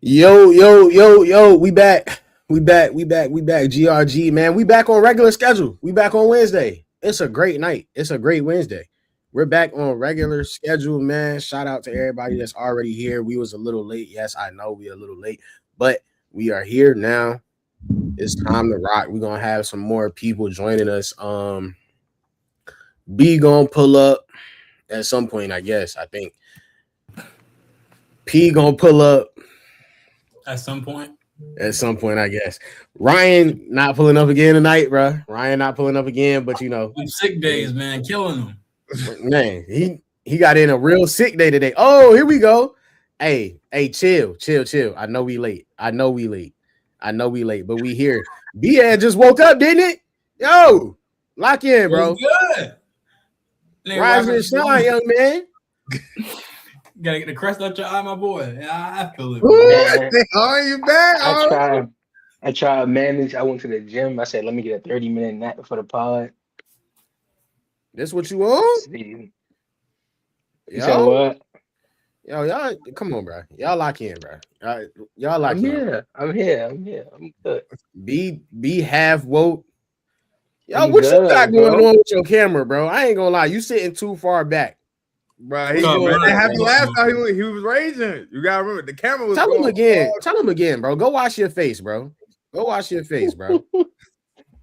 Yo, we back. We back. GRG, man. We back on regular schedule. We back on Wednesday. It's a great night. It's a great Wednesday. We're back on regular schedule, man. Shout out to everybody that's already here. We was a little late. Yes, I know we a little late, but we are here now. It's time to rock. We're gonna have some more people joining us. B gonna pull up at some point, I guess. I think P gonna pull up At some point. at some point, I guess. Ryan not pulling up again tonight, bro. Ryan not pulling up again, but On sick days, man, killing them. man, he got in a real sick day today. Oh, here we go. Hey, chill. I know we late. But we here. B just woke up, didn't it? Yo, lock in, bro. Good. Rise and shine, young man. Gotta get the crust out your eye, my boy. Yeah, I feel it. Are you back? I tried to manage. I went to the gym. I said, let me get a 30-minute nap before the pod. This what you on? See. You said what? Yo, y'all, come on, bro. Y'all lock in, bro. Y'all lock in. I'm here. I'm good. Be half woke. Yo, I'm what good, you got going bro. on with your camera, bro? I ain't gonna lie. You sitting too far back. Bro, That happened last time he was raging. You gotta remember the camera was Tell him going again. hard. Tell him again, bro. Go wash your face, bro. Go wash your face, bro. All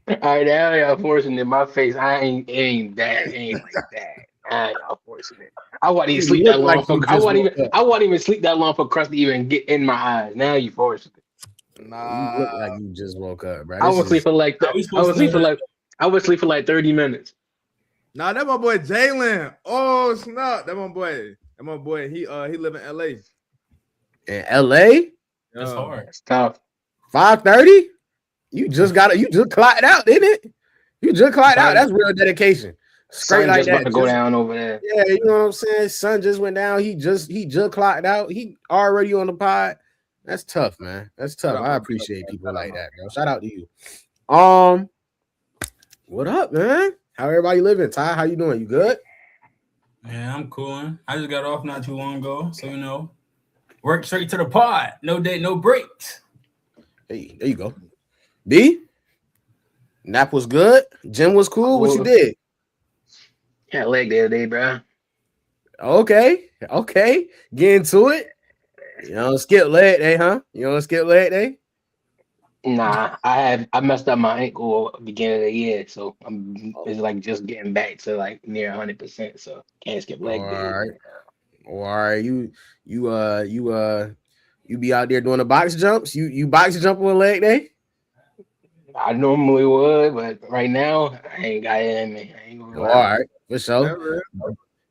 right, now y'all forcing it in my face. I ain't like that. Y'all forcing it. I wasn't even sleep that long Like for. you I just wasn't woke even. up. I wasn't even sleep that long for crust to even get in my eyes. Now you forcing it. You Nah, look like you just woke up, bro. I would sleep for like. How we I supposed would to sleep know for that? like. I would sleep for like 30 minutes. nah, that my boy Jalen. Oh snap, that my boy. That my boy. He live in LA. In LA, That's hard. It's tough. 5:30. You just clocked out, didn't it? You just clocked out. That's real dedication. Straight Sun like just about that. to go down over there. Yeah, you know what I'm saying? Sun just went down. He just clocked out. He already on the pod. That's tough, man. That's tough. I appreciate people like that, bro. Shout out to you. What up, man? How everybody living? Ty, how you doing? You good? Yeah, I'm cooling. I just got off not too long ago, so work straight to the pod. No day, no breaks. Hey, there you go. B, nap was good. Gym was cool. What you did? Had a leg the other day, bro. Okay. Get into it. You don't skip leg day, huh? You don't skip leg day? Nah, I messed up my ankle at the beginning of the year, so it's like just getting back to like near 100%. So can't skip leg day. All right. You be out there doing the box jumps? You box jump on leg day? I normally would, but right now I ain't got it in me. I ain't gonna All lie. right, for sure. Never.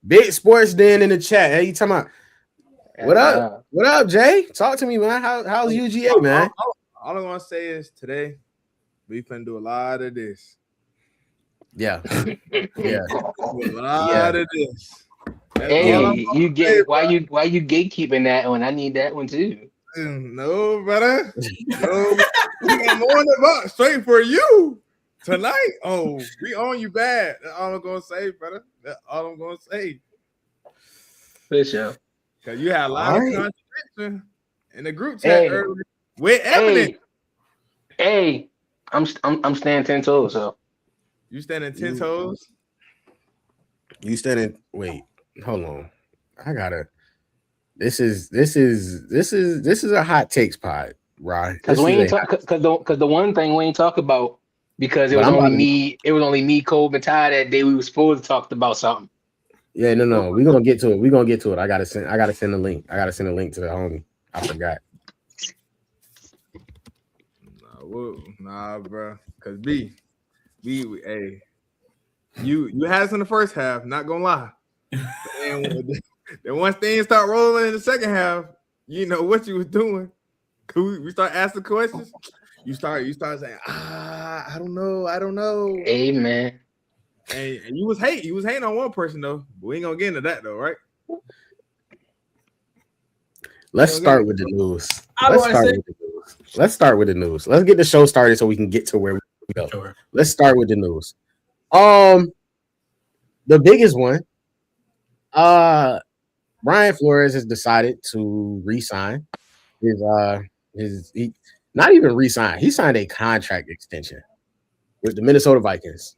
Big Sports Den in the chat. Hey, you talking about? What up? Yeah. What up, Jay? Talk to me, man. How's UGA, man? All I'm gonna say is today we finna do a lot of this. Yeah. A lot of this. That's all I'm Hey, gonna you say, get why you gatekeeping that one? I need that one too. No, brother. No, we got more than about straight for you tonight. Oh, we on you bad. That's all I'm gonna say, brother. That's all I'm gonna say. For sure. Cause you had a lot All of right. contradiction in the group chat earlier with evidence. Hey, I'm standing 10 toes. So You standing 10 toes. You standing? Wait, hold on. I gotta. This is a hot takes pod, right? because we ain't talk because the one thing we ain't talk about because it But was I'm only about to- me. It was only me, Cole, and Ty that day. We was supposed to talk about something. Yeah, no. We're gonna get to it. I gotta send a link. I gotta send a link to the homie. I forgot. Nah, bro. Cause B, hey, you had us in the first half. Not gonna lie. And then once things start rolling in the second half, you know what you was doing. We start asking questions. You start saying, I don't know. Hey, man. And you was hating on one person though. But we ain't gonna get into that though, right? Let's start with the news. Let's start with the news. Let's get the show started so we can get to where we go. Sure. Let's start with the news. The biggest one. Brian Flores has decided to re-sign he not even re-signed. He signed a contract extension with the Minnesota Vikings,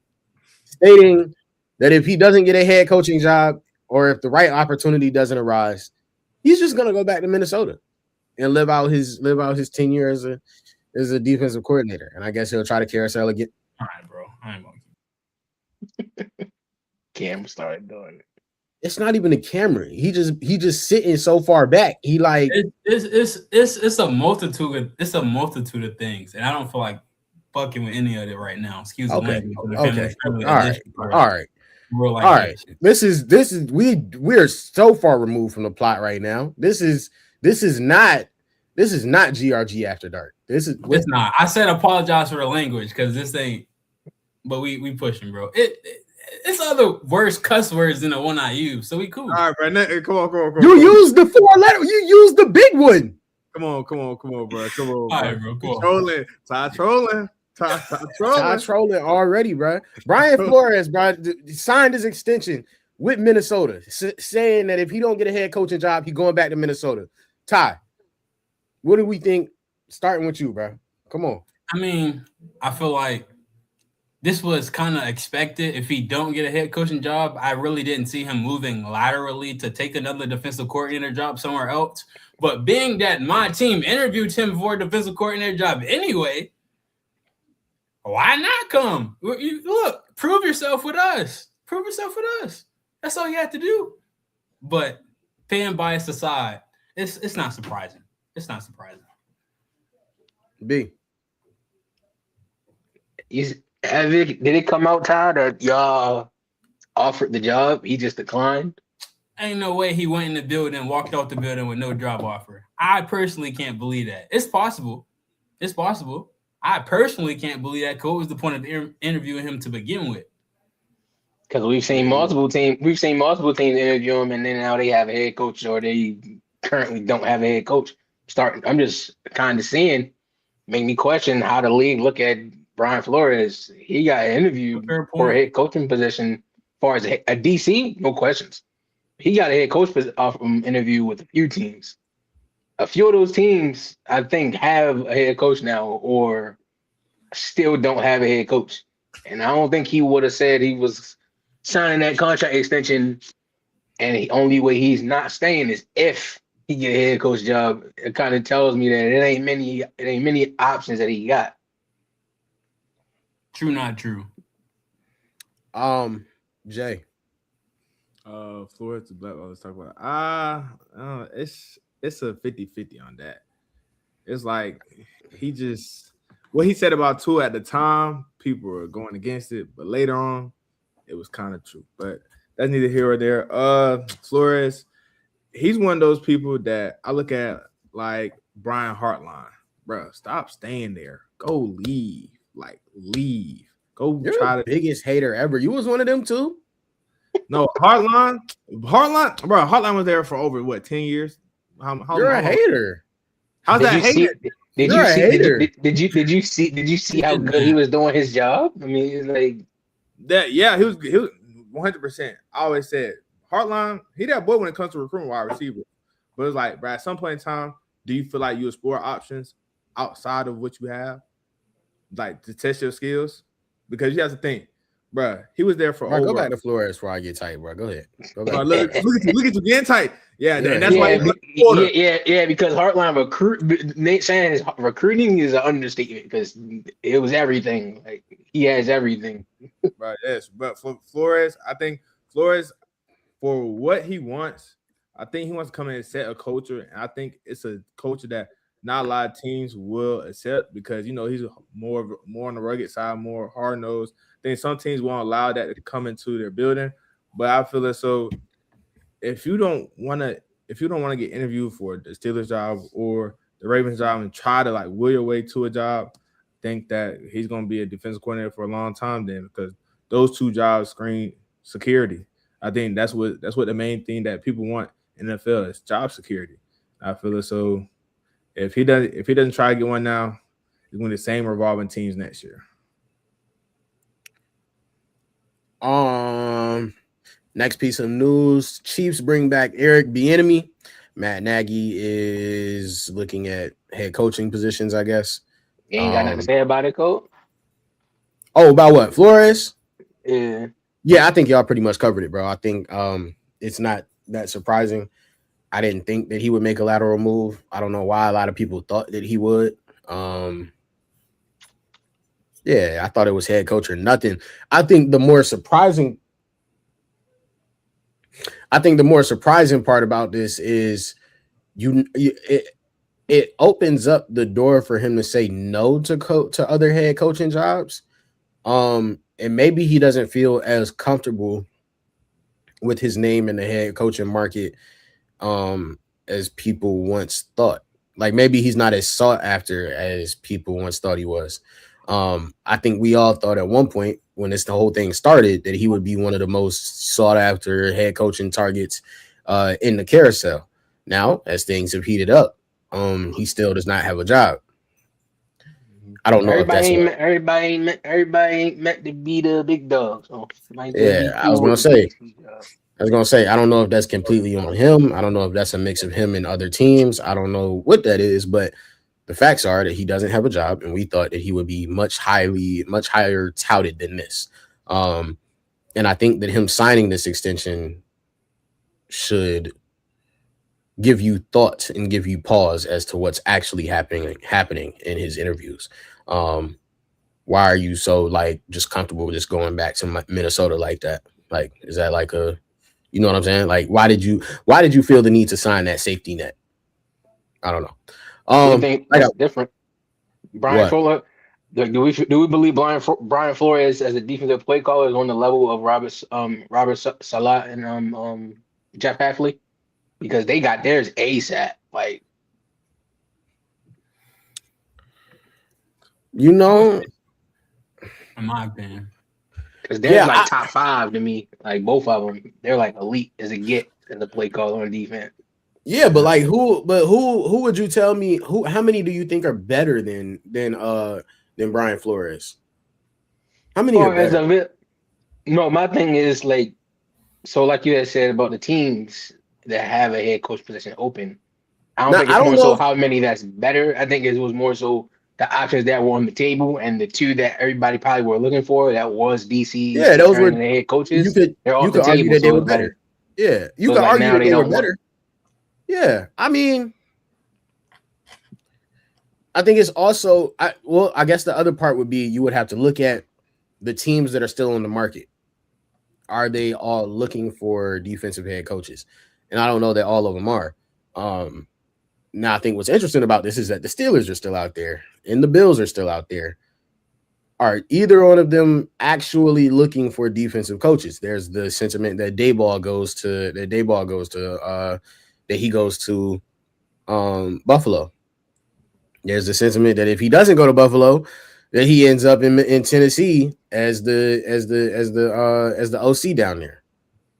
stating that if he doesn't get a head coaching job or if the right opportunity doesn't arise, he's just gonna go back to Minnesota and live out his tenure as a defensive coordinator. And I guess he'll try to carousel again. All right, bro. I ain't gonna. Cam started doing it. It's not even a camera. He just sitting so far back. He like It's a multitude. It's a multitude of things, and I don't feel like fucking with any of it right now. Excuse the okay, language. okay, all right. All right. This is we're so far removed from the plot right now. This is not GRG After Dark. It's not. I said apologize for the language because this ain't. But we pushing, bro. It's other worse cuss words than the one I use, so we cool. All right, bro. Come on. You use the 4 letter. You use the big one. Come on, bro. Come on, All right, bro. Cool. Trolling. Trolling already, bro. Brian Flores, bro, signed his extension with Minnesota, saying that if he don't get a head coaching job, he's going back to Minnesota. Ty, what do we think? Starting with you, bro. Come on. I mean, I feel like this was kind of expected. If he don't get a head coaching job, I really didn't see him moving laterally to take another defensive coordinator job somewhere else. But being that my team interviewed him for a defensive coordinator job anyway, why not come? Look, prove yourself with us. Prove yourself with us. That's all you have to do. But fan bias aside, it's not surprising. It's not surprising. B. Did it come out, Ty, that y'all offered the job? He just declined? Ain't no way he went in the building and walked out the building with no job offer. I personally can't believe that. It's possible. It's possible. I personally can't believe that. What was the point of interviewing him to begin with? Because we've seen multiple teams interview him, and then now they have a head coach, or they currently don't have a head coach. I'm just kind of seeing, make me question how the league look at Brian Flores. He got interviewed for a head coaching position. As far as a DC, no questions. He got a head coach interview with a few teams. A few of those teams, I think, have a head coach now, or still don't have a head coach. And I don't think he would have said he was signing that contract extension, and the only way he's not staying is if he get a head coach job. It kind of tells me that it ain't many options that he got. True, not true. Jay. Flores to Black. Let's talk about it's a 50-50 on that. It's like what he said about Tua at the time, people were going against it, but later on, it was kind of true. But that's neither here or there. Flores, he's one of those people that I look at like Brian Hartline. Bro, stop staying there. Go leave. Like, leave. Go You're try the to biggest hater ever. You was one of them too? No, Hartline, bro. Hartline was there for over 10 years. How You're a hater. How's that hater? Did you see how good he was doing his job? I mean, it's like that. Yeah, he was 100%. I always said Hartline. He that boy when it comes to recruiting wide receiver. But it's like, bro, at some point in time, do you feel like you explore options outside of what you have, like to test your skills? Because you have to think, bro. He was there for. Bro, go back to Flores before I get tight, bro. Go ahead. Go back. Bro, look at you getting tight. Yeah, and that's why. Because Hartline Nate saying his recruiting is an understatement because it was everything. Like he has everything. Right. Yes, but for Flores, I think Flores, for what he wants, I think he wants to come in and set a culture, and I think it's a culture that not a lot of teams will accept because he's more on the rugged side, more hard nosed. I think some teams won't allow that to come into their building, but I feel as so if you don't want to get interviewed for the Steelers job or the Ravens job and try to like will your way to a job, think that he's going to be a defensive coordinator for a long time then because those two jobs screen security. I think that's what the main thing that people want in the NFL is job security. I feel as so if he doesn't try to get one now, he's going to the same revolving teams next year. Next piece of news: Chiefs bring back Eric Bieniemy Matt Nagy is looking at head coaching positions, I guess. You ain't got nothing to say about it, Cole? Oh, about what? Flores? Yeah. Yeah, I think y'all pretty much covered it, bro. I think it's not that surprising. I didn't think that he would make a lateral move. I don't know why a lot of people thought that he would. Yeah, I thought it was head coach or nothing. I think the more surprising part about this is it opens up the door for him to say no to other head coaching jobs. And maybe he doesn't feel as comfortable with his name in the head coaching market as people once thought. Like maybe he's not as sought after as people once thought he was. I think we all thought at one point when the whole thing started that he would be one of the most sought after head coaching targets in the carousel. Now, as things have heated up, he still does not have a job. I don't know Everybody if everybody ain't meant to be the big dog. So yeah, I was gonna say I don't know if that's completely on him. I don't know if that's a mix of him and other teams. I don't know what that is, but the facts are that he doesn't have a job, and we thought that he would be much higher touted than this. And I think that him signing this extension should give you thought and give you pause as to what's actually happening in his interviews. Why are you so just comfortable with just going back to Minnesota like that? Like, is that like a, you know what I'm saying? Like, why did you feel the need to sign that safety net? I don't know. I think that's different. Brian Flores. Do we believe Brian Flores as a defensive play caller is on the level of Robert Salah and Jeff Hafley? Because they got theirs ASAP. Like, you know, in my opinion, because they're top 5 to me. Like both of them, they're like elite as it get in the play caller on defense. Yeah, but who would you tell me how many do you think are better than Brian Flores? How many are better? No, my thing is like you had said about the teams that have a head coach position open. I don't think it's more so how many that's better. I think it was more so the options that were on the table and the two that everybody probably were looking for. That was DC. Yeah, those were the head coaches. They're off the table, that they were better. Yeah, you could argue that they were better. Yeah, I mean, I think it's also I guess the other part would be you would have to look at the teams that are still on the market. Are they all looking for defensive head coaches? And I don't know that all of them are. Now I think what's interesting about this is that the Steelers are still out there and the Bills are still out there. Are either one of them actually looking for defensive coaches? There's the sentiment that Daboll goes to Buffalo. There's the sentiment that if he doesn't go to Buffalo, that he ends up in Tennessee as the OC down there.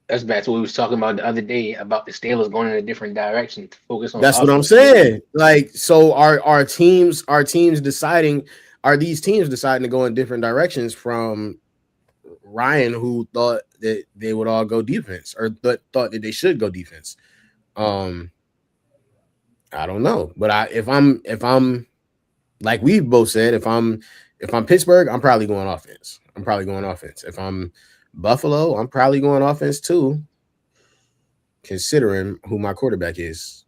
That's back to what we was talking about the other day about the Steelers going in a different direction to focus on. That's what I'm saying. Like, so are these teams deciding to go in different directions from Ryan, who thought that they would all go defense or thought that they should go defense? I don't know, but if I'm like we've both said, if I'm Pittsburgh, I'm probably going offense. If I'm Buffalo, I'm probably going offense too, considering who my quarterback is.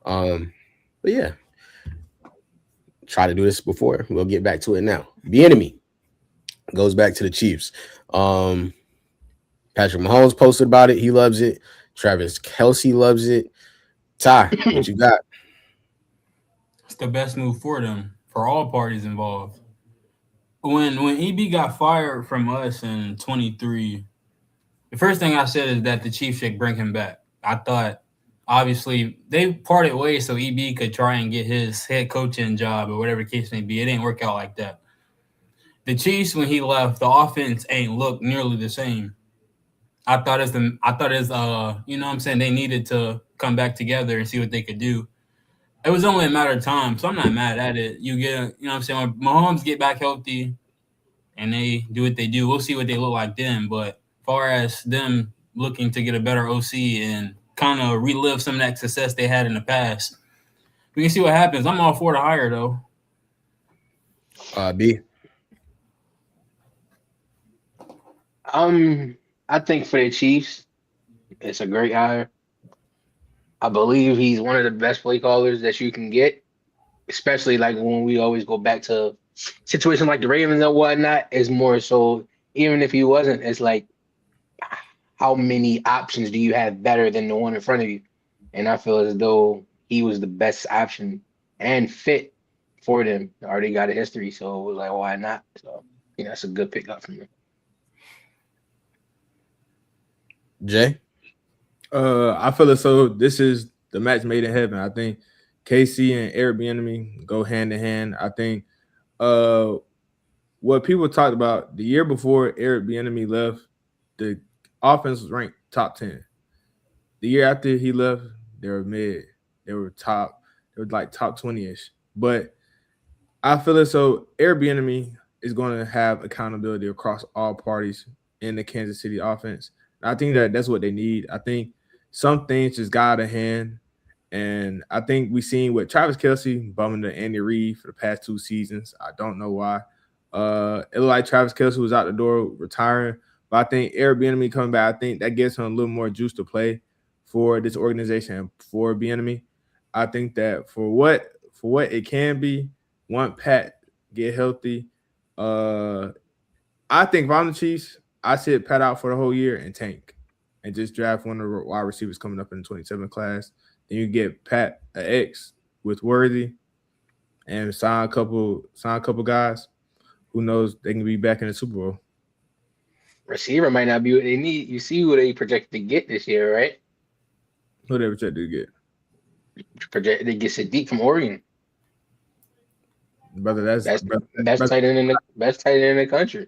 But yeah, try to do this before. We'll get back to it now. Bieniemy goes back to the Chiefs. Patrick Mahomes posted about it. He loves it. Travis Kelce loves it. Ty, what you got? It's the best move for them, for all parties involved. When EB got fired from us in 23, the first thing I said is that the Chiefs should bring him back. I thought, obviously, they parted ways so EB could try and get his head coaching job or whatever the case may be. It didn't work out like that. The Chiefs, when he left, the offense ain't looked nearly the same. I thought you know what I'm saying, they needed to come back together and see what they could do. It was only a matter of time, so I'm not mad at it. You know what I'm saying, when Mahomes get back healthy and they do what they do, we'll see what they look like then. But as far as them looking to get a better OC and kind of relive some of that success they had in the past. We can see what happens. I'm all for the hire, though. B. I think for the Chiefs, it's a great hire. I believe he's one of the best play callers that you can get, especially like when we always go back to situations like the Ravens and whatnot. Is more so, even if he wasn't, it's like how many options do you have better than the one in front of you? And I feel as though he was the best option and fit for them. Already got a history, so it was like, why not? So, that's a good pickup for me. Jay? I feel as though this is the match made in heaven. I think KC and Eric Bieniemy go hand in hand. I think what people talked about the year before Eric Bieniemy left, the offense was ranked top 10. The year after he left, they were mid. They were top. They were like top 20-ish. But I feel as though Eric Bieniemy is going to have accountability across all parties in the Kansas City offense. I think that's what they need. I think some things just got out of hand. And I think we've seen with Travis Kelce bumming to Andy Reid for the past 2 seasons. I don't know why. It looked like Travis Kelce was out the door retiring. But I think Eric Bieniemy coming back, I think that gives him a little more juice to play for this organization and for Bieniemy. I think that for what it can be, once Pat get healthy, I think if I'm the Chiefs, I sit Pat out for the whole year and tank and just draft one of the wide receivers coming up in the 27 class. Then you get Pat an X with Worthy and sign a couple guys. Who knows? They can be back in the Super Bowl. Receiver might not be what they need. You see who they projected to get this year, right? Who they projected to get? They get Sadiq from Oregon. Brother, that's best tight end in the country.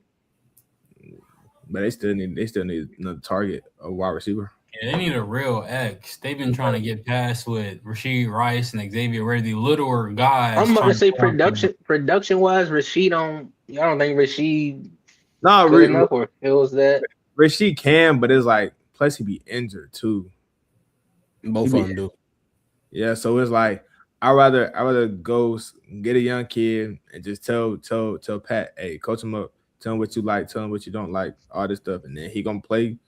But they still need another target, a wide receiver. Yeah, they need a real X. They've been trying to get past with Rashee Rice and Xavier Worthy, littler guys. I'm about to say production wise, I don't think Rashee good enough or feels that. Rashee can, but it's like plus he be injured too. Both of them do. Yeah, so it's like I rather go get a young kid and just tell Pat, hey, coach him up, tell him what you like, tell him what you don't like, all this stuff, and then he gonna play.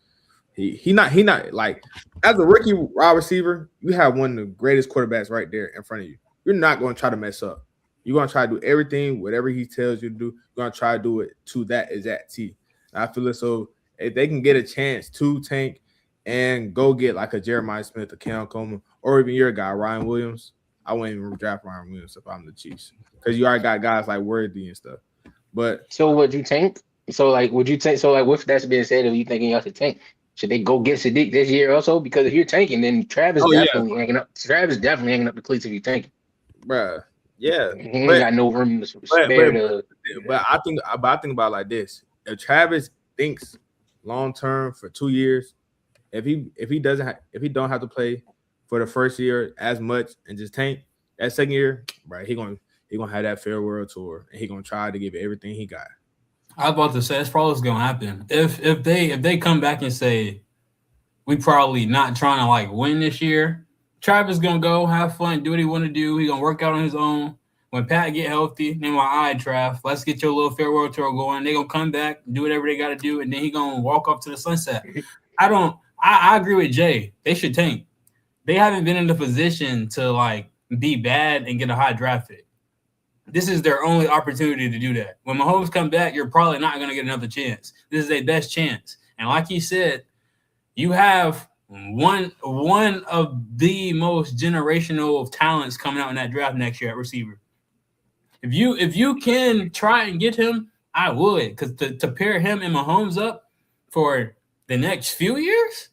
He not like as a rookie wide receiver, you have one of the greatest quarterbacks right there in front of you. You're not gonna try to mess up. You're gonna try to do everything, whatever he tells you to do. You're gonna try to do it to that exact T. And I feel as so if they can get a chance to tank and go get like a Jeremiah Smith, a Cam Coleman, or even your guy Ryan Williams, I wouldn't even draft Ryan Williams if I'm the Chiefs because you already got guys like Worthy and stuff. But so would you tank? So like, would you tank? So like, with that being said, if you thinking you have to tank, should they go get Sadiq this year also? Because if you're tanking, then Travis definitely hanging up. Travis definitely hanging up the cleats if you're tanking. Bruh, yeah, he ain't got no room to spare. But I think about it like this: if Travis thinks long term for 2 years, if he don't have to play for the first year as much and just tank that second year, right? He gonna have that farewell tour and he gonna try to give it everything he got. I was about to say that's probably what's gonna happen. If they come back and say we probably not trying to like win this year, Travis gonna go have fun, do what he want to do. He gonna work out on his own. When Pat get healthy, then my eye Trav, let's get your little farewell tour going. They gonna come back, do whatever they gotta do, and then he gonna walk off to the sunset. I agree with Jay. They should tank. They haven't been in the position to like be bad and get a high draft pick. This is their only opportunity to do that. When Mahomes come back, you're probably not going to get another chance. This is their best chance. And like he said, you have one of the most generational talents coming out in that draft next year at receiver. If you can try and get him, I would. Because to pair him and Mahomes up for the next few years,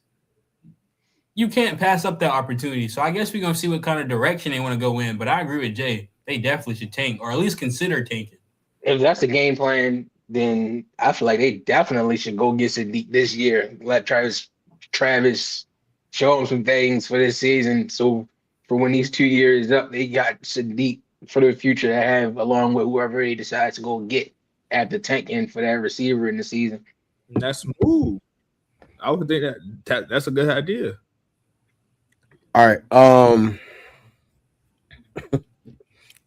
you can't pass up that opportunity. So I guess we're going to see what kind of direction they want to go in. But I agree with Jay. They definitely should tank or at least consider tanking. If that's the game plan, then I feel like they definitely should go get Sadiq this year. Let Travis show him some things for this season. So for when these 2 years up, they got Sadiq for the future to have along with whoever they decide to go get after tanking for that receiver in the season. That's smooth. I would think that's a good idea. All right.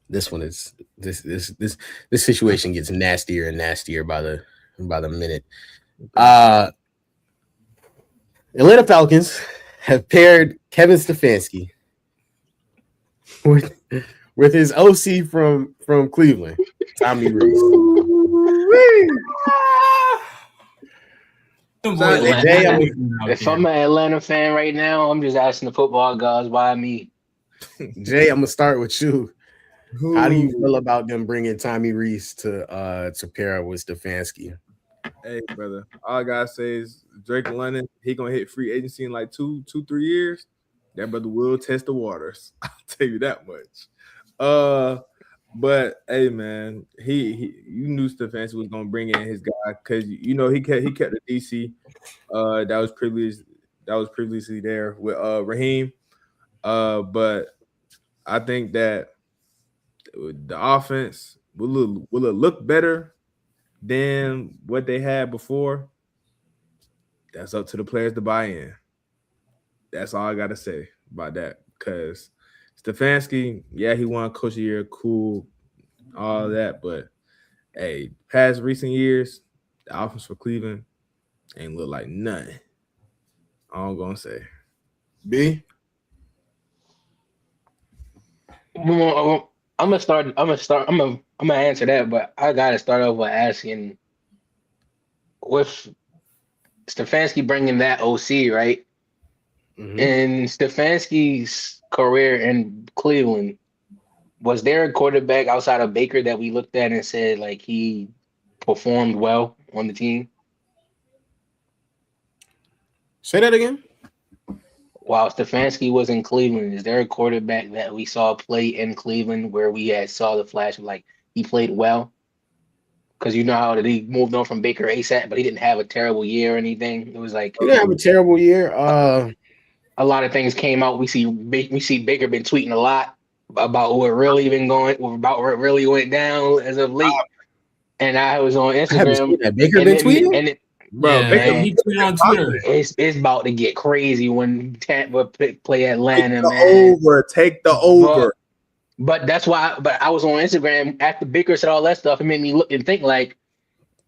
This one is this situation gets nastier and nastier by the minute. Atlanta Falcons have paired Kevin Stefanski with his OC from Cleveland, Tommy Reese. If I'm an Atlanta fan right now, I'm just asking the football gods why me. Jay, I'm gonna start with you. How do you feel about them bringing Tommy Reese to pair up with Stefanski? Hey, brother. All I gotta say is Drake London, he gonna hit free agency in like 3 years. That brother will test the waters. I'll tell you that much. But hey, man, he you knew Stefanski was gonna bring in his guy because he kept the DC. That was previously there with Raheem. But I think that the offense will it look better than what they had before? That's up to the players to buy in. That's all I gotta say about that. Because Stefanski, yeah, he won Coach of the Year, cool, all that, but hey, past recent years, the offense for Cleveland ain't look like nothing. All I'm gonna say. B. I'm gonna answer that, but I gotta start off by asking, with Stefanski bringing that OC, right? Mm-hmm. In Stefanski's career in Cleveland, was there a quarterback outside of Baker that we looked at and said like he performed well on the team? Say that again. While Stefanski was in Cleveland, is there a quarterback that we saw play in Cleveland where we saw the flash of like he played well? Because you know how he moved on from Baker ASAP, but he didn't have a terrible year or anything. It was like he didn't have a terrible year. A lot of things came out. We see Baker been tweeting a lot about what really been going, about what really went down as of late. And I was on Instagram. That Baker been tweeting. Bro, yeah, Baker, he tweeted on Twitter. It's about to get crazy when Tampa play Atlanta, Take the over. But that's why. But I was on Instagram after Baker said all that stuff. It made me look and think like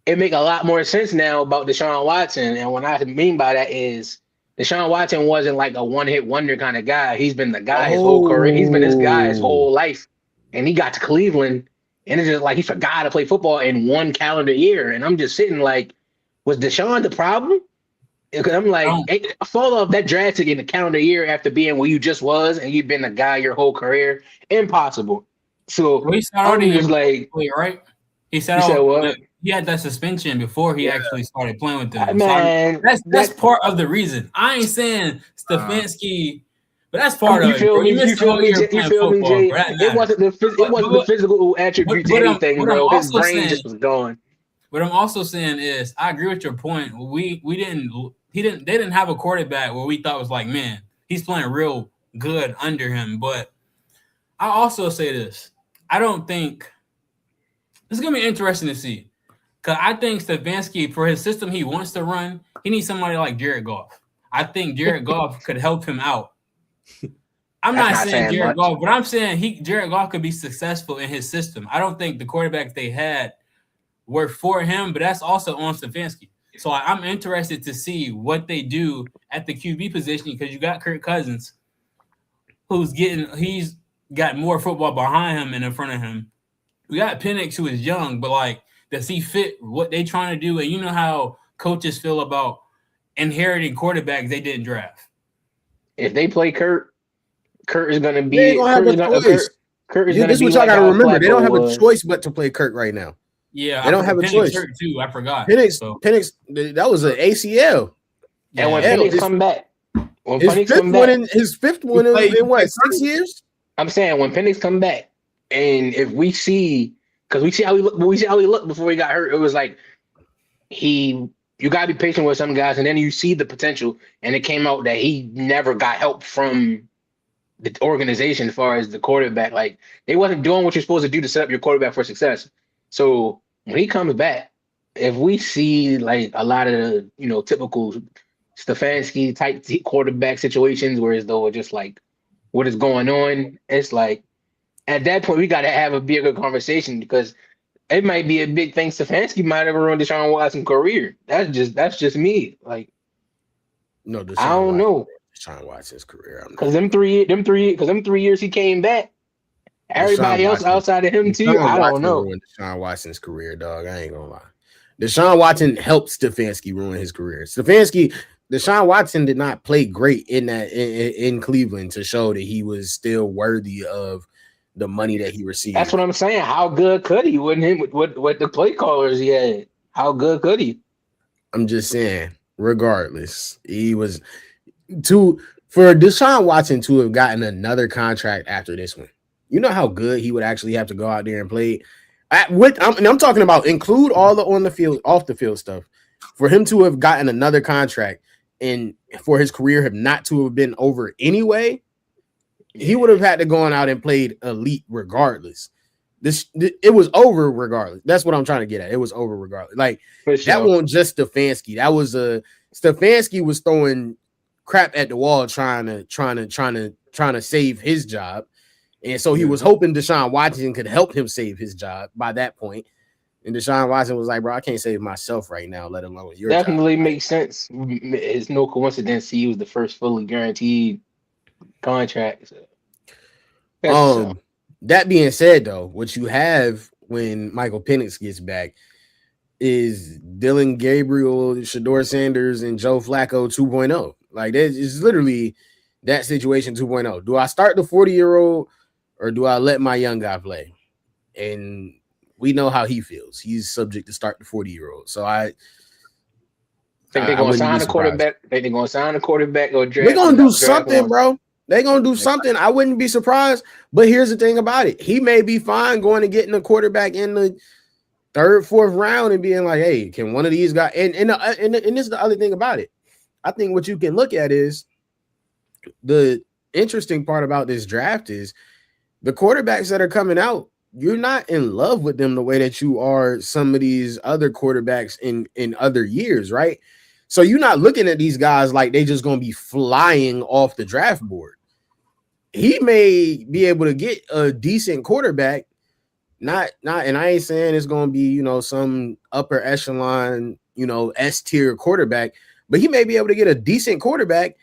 it make a lot more sense now about Deshaun Watson. And what I mean by that is Deshaun Watson wasn't like a one-hit wonder kind of guy. He's been the guy his whole career. He's been this guy his whole life. And he got to Cleveland, and it's just like he forgot to play football in one calendar year. And I'm just sitting like, was Deshaun the problem? Because I'm like, fall off that drastic in a calendar year after being where you just was, and you've been a guy your whole career. Impossible. So well, he started was like, right? He said what? He had that suspension before he actually started playing with them. Man, so that's part of the reason. I ain't saying Stefanski, but that's part of it. You feel me, Jay? It wasn't the physical attribute to anything, bro. His brain just was gone. What I'm also saying is, I agree with your point. They didn't have a quarterback where we thought was like, man, he's playing real good under him. But I also say this: I don't think this is gonna be interesting to see, because I think Stefanski, for his system he wants to run, he needs somebody like Jared Goff. I think Jared Goff could help him out. I'm not saying Jared Goff, but I'm saying Jared Goff could be successful in his system. I don't think the quarterbacks they had were for him, but that's also on Stefanski. So I'm interested to see what they do at the QB position, because you got Kirk Cousins, he's got more football behind him and in front of him. We got Penix, who is young, but like, does he fit what they trying to do? And you know how coaches feel about inheriting quarterbacks they didn't draft. If they play Kurt is going to be. They don't have a choice. This is what y'all got to remember. They don't have a choice but to play Kurt right now. Yeah, they don't have a choice. Too, I forgot. Penix, that was an ACL. And when Penix come back, his fifth one in what, 6 years? I'm saying when Penix come back, and if we see, because we see how he looked before he got hurt, it was like you gotta be patient with some guys, and then you see the potential, and it came out that he never got help from the organization as far as the quarterback. Like, they wasn't doing what you're supposed to do to set up your quarterback for success. So when he comes back, if we see like a lot of typical Stefanski type quarterback situations, where as though it's just like what is going on, it's like at that point we got to have a bigger conversation because it might be a big thing. Stefanski might have ruined Deshaun Watson's career. That's just me. Like No, I don't know Deshaun Watson's career. because them 3 years he came back. Everybody else outside of him too. I don't know. Ruined Deshaun Watson's career, dog. I ain't gonna lie. Deshaun Watson helped Stefanski ruin his career. Deshaun Watson did not play great in Cleveland to show that he was still worthy of the money that he received. That's what I'm saying. How good could he? Wouldn't him with what the play callers he had? How good could he? I'm just saying, regardless, he was for Deshaun Watson to have gotten another contract after this one. You know how good he would actually have to go out there and play. I'm talking about include all the on the field, off the field stuff. For him to have gotten another contract and for his career have not to have been over anyway, he would have had to go on out and played elite regardless. It was over regardless. That's what I'm trying to get at. It was over regardless. Like that wasn't just Stefanski. That was Stefanski was throwing crap at the wall trying to save his job. And so he was hoping Deshaun Watson could help him save his job by that point. And Deshaun Watson was like, bro, I can't save myself right now, let alone your definitely job. Makes sense. It's no coincidence he was the first fully guaranteed contract. So. That being said, though, what you have when Michael Penix gets back is Dylan Gabriel, Shedeur Sanders, and Joe Flacco 2.0. Like, it's literally that situation 2.0. Do I start the 40-year-old or do I let my young guy play? And we know how he feels. He's subject to start the 40-year-old. So I think they're going to sign a quarterback. Think they're going to sign a quarterback or draft. They're going to do something, bro. They're going to do something. I wouldn't be surprised. But here's the thing about it. He may be fine going and getting a quarterback in the third, fourth round and being like, hey, can one of these guys – and this is the other thing about it. I think what you can look at is the interesting part about this draft is the quarterbacks that are coming out, you're not in love with them the way that you are some of these other quarterbacks in other years, right? So you're not looking at these guys like they just going to be flying off the draft board. He may be able to get a decent quarterback, not, and I ain't saying it's going to be, some upper echelon, S tier quarterback, but he may be able to get a decent quarterback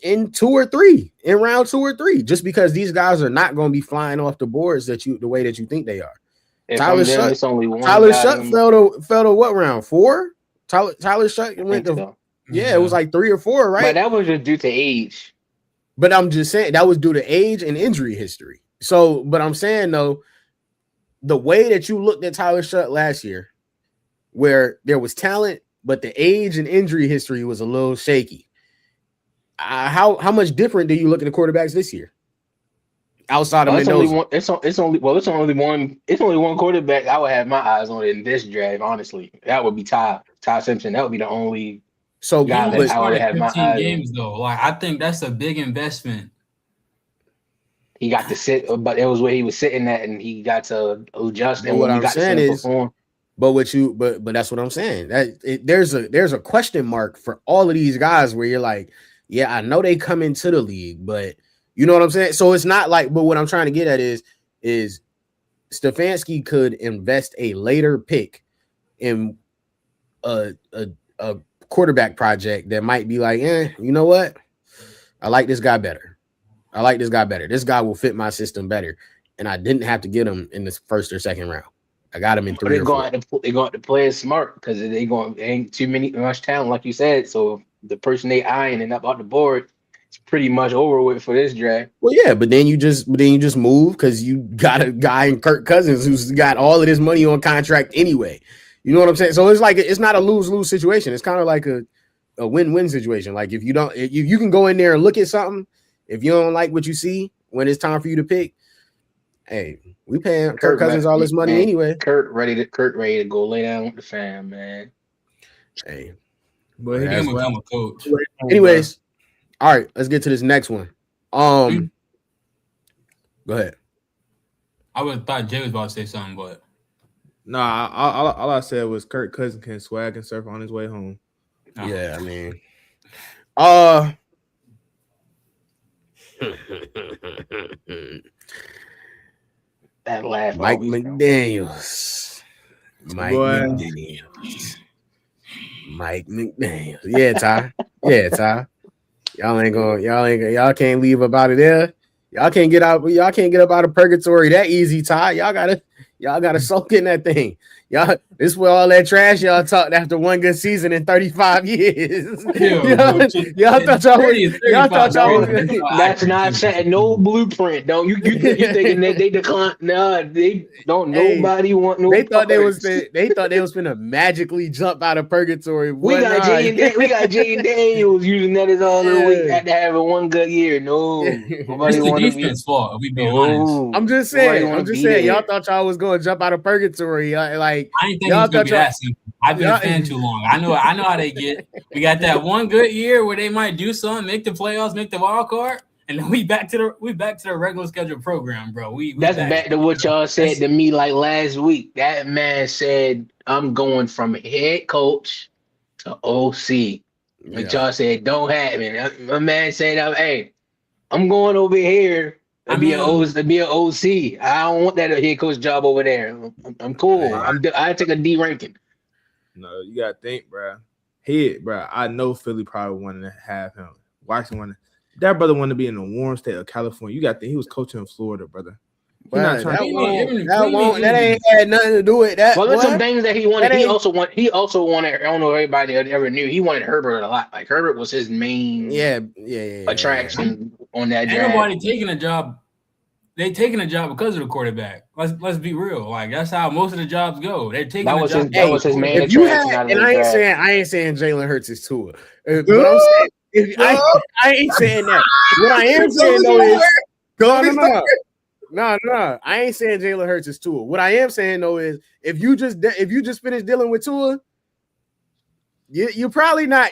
in 2 or 3, in round 2 or 3, just because these guys are not going to be flying off the boards the way that you think they are. Tyler Shutt fell to what round? 4? Tyler Shutt went to so. Yeah, it was like 3 or 4, right? But that was just due to age. But I'm just saying that was due to age and injury history. So, but I'm saying though, the way that you looked at Tyler Shutt last year, where there was talent, but the age and injury history was a little shaky. How much different do you look at the quarterbacks this year? Outside of Mendoza, it's only one quarterback I would have my eyes on in this draft. Honestly, that would be Ty Simpson. That would be the only. So guy that I would have 15 games on. Though. Like I think that's a big investment. He got to sit, but it was where he was sitting at, and he got to adjust. And what I'm saying is, but that's what I'm saying. There's a question mark for all of these guys where you're like, yeah, I know they come into the league, but you know what I'm saying? So it's not like, but what I'm trying to get at is Stefanski could invest a later pick in a quarterback project that might be like, you know what? I like this guy better. This guy will fit my system better. And I didn't have to get him in the first or second round. I got him in 3 or 4. They're going to play it smart because they ain't much talent, like you said. So the person they eyeing and up on the board, it's pretty much over with for this draft. Well, yeah, but then you just move because you got a guy in Kirk Cousins who's got all of this money on contract anyway. You know what I'm saying? So it's like it's not a lose-lose situation. It's kind of like a win-win situation. Like if you can go in there and look at something. If you don't like what you see when it's time for you to pick, hey, we paying Kirk Cousins all this money anyway. Kirk ready to go lay down with the fam, man. Hey. But he can become a coach. Anyways, all right, let's get to this next one. Go ahead. I would have thought Jay was about to say something, but nah, all I said was Kirk Cousins can swag and surf on his way home. Yeah, I mean, That laugh. Mike always- McDaniels. Mike Boy. McDaniels. Mike McDaniels. Yeah, Ty. Yeah, Ty. Y'all can't leave up out of there. Y'all can't get up out of purgatory that easy, Ty. Y'all gotta soak in that thing. Y'all, this is where all that trash y'all talked after one good season in 35 years. Y'all thought y'all was That's not setting no blueprint. Don't you thinking that they decline? No, they don't. Hey, Nobody want no. they thought they was parts. finna magically jump out of purgatory. We got Jay and Daniels using that as all their weight after having one good year. No, nobody It's the want to be. defense fault. If we be honest, No, I'm just nobody wanna saying. be there. Y'all thought y'all was going to jump out of purgatory. Like I didn't think it y'all was gonna thought be y'all. that simple. I've been a fan too long. I know how they get. We got that one good year where they might do something, make the playoffs, make the wild card, and then we back to the regular schedule program, bro. We That's back to what y'all said to me like last week. That man said, I'm going from head coach to OC. But y'all said, don't happen. My man said, hey, I'm going over here to be an OC. I don't want that head coach job over there. I'm cool. I take a D ranking. No, you gotta think, bro. Bro. I know Philly probably wanted to have him. Washington wanted that brother wanted to be in the warm state of California. You got to think he was coaching in Florida, brother. That ain't had nothing to do with that. Well, there's some things that he wanted. He also wanted. I don't know if everybody ever knew. He wanted Herbert a lot. Like Herbert was his main attraction on that draft. Ain't nobody taking a job. They taking a job because of the quarterback. Let's be real. Like that's how most of the jobs go. They're taking that was his main attraction. And I ain't saying Jalen Hurts is Tua. But I'm saying I ain't saying that. What I am saying though is no. I ain't saying Jalen Hurts is Tua. What I am saying though is if you just finished dealing with Tua, you're probably gonna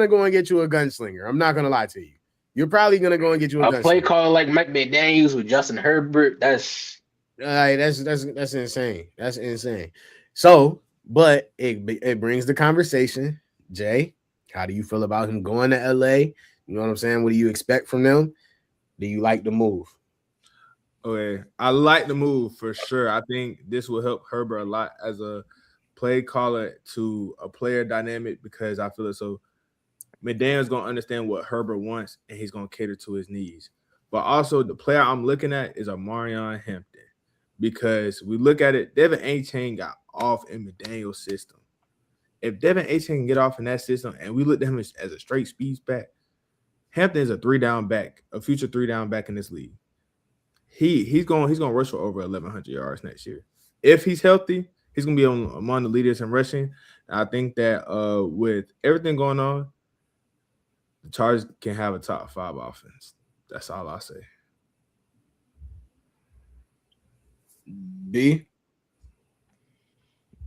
go and get you a gunslinger. I'm not gonna lie to you. You're probably gonna go and get you a play caller like Mike McDaniels with Justin Herbert. That's insane. That's insane. So, but it brings the conversation, Jay. How do you feel about him going to LA? You know what I'm saying? What do you expect from them? Do you like the move? Okay, I like the move for sure. I think this will help Herbert a lot as a play caller to a player dynamic because I feel it. So McDaniel's going to understand what Herbert wants, and he's going to cater to his needs. But also, the player I'm looking at is Omarion Hampton because we look at it, Devin Achane got off in McDaniel's system. If Devin Achane can get off in that system, and we look at him as a straight speed back, Hampton is a 3-down back, a future 3-down back in this league. He's going to rush for over 1,100 yards next year. If he's healthy, he's going to be among the leaders in rushing. And I think that with everything going on, the Chargers can have a top 5 offense. That's all I'll say. B?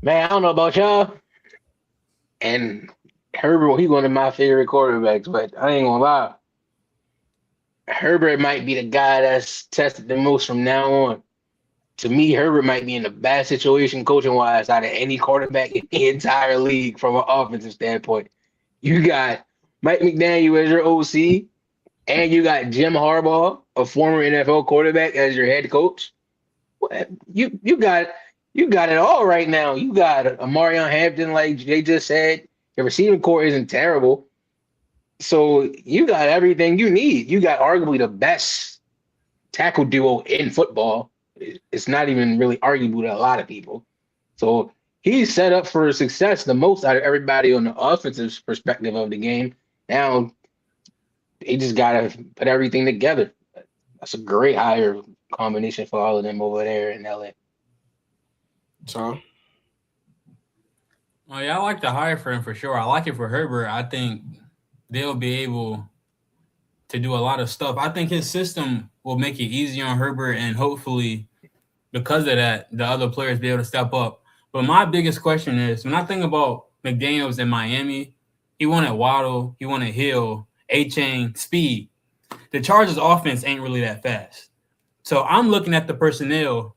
Man, I don't know about y'all. And Herbert, he's one of my favorite quarterbacks, but I ain't gonna lie. Herbert might be the guy that's tested the most from now on. To me, Herbert might be in the best situation coaching-wise out of any quarterback in the entire league from an offensive standpoint. You got Mike McDaniel as your OC, and you got Jim Harbaugh, a former NFL quarterback, as your head coach. You got it all right now. You got Omarion Hampton, like they just said. Your receiving core isn't terrible. So you got everything you need. You got arguably the best tackle duo in football. It's not even really arguable to a lot of people. So he's set up for success the most out of everybody on the offensive perspective of the game. Now, they just got to put everything together. That's a great hire combination for all of them over there in LA. Tom? Oh, yeah, I like the hire for him for sure. I like it for Herbert. I think they'll be able to do a lot of stuff. I think his system will make it easier on Herbert, and hopefully because of that, the other players be able to step up. But my biggest question is, when I think about McDaniels in Miami, he wanted Waddle, he wanted Hill, Achane, speed. The Chargers offense ain't really that fast. So I'm looking at the personnel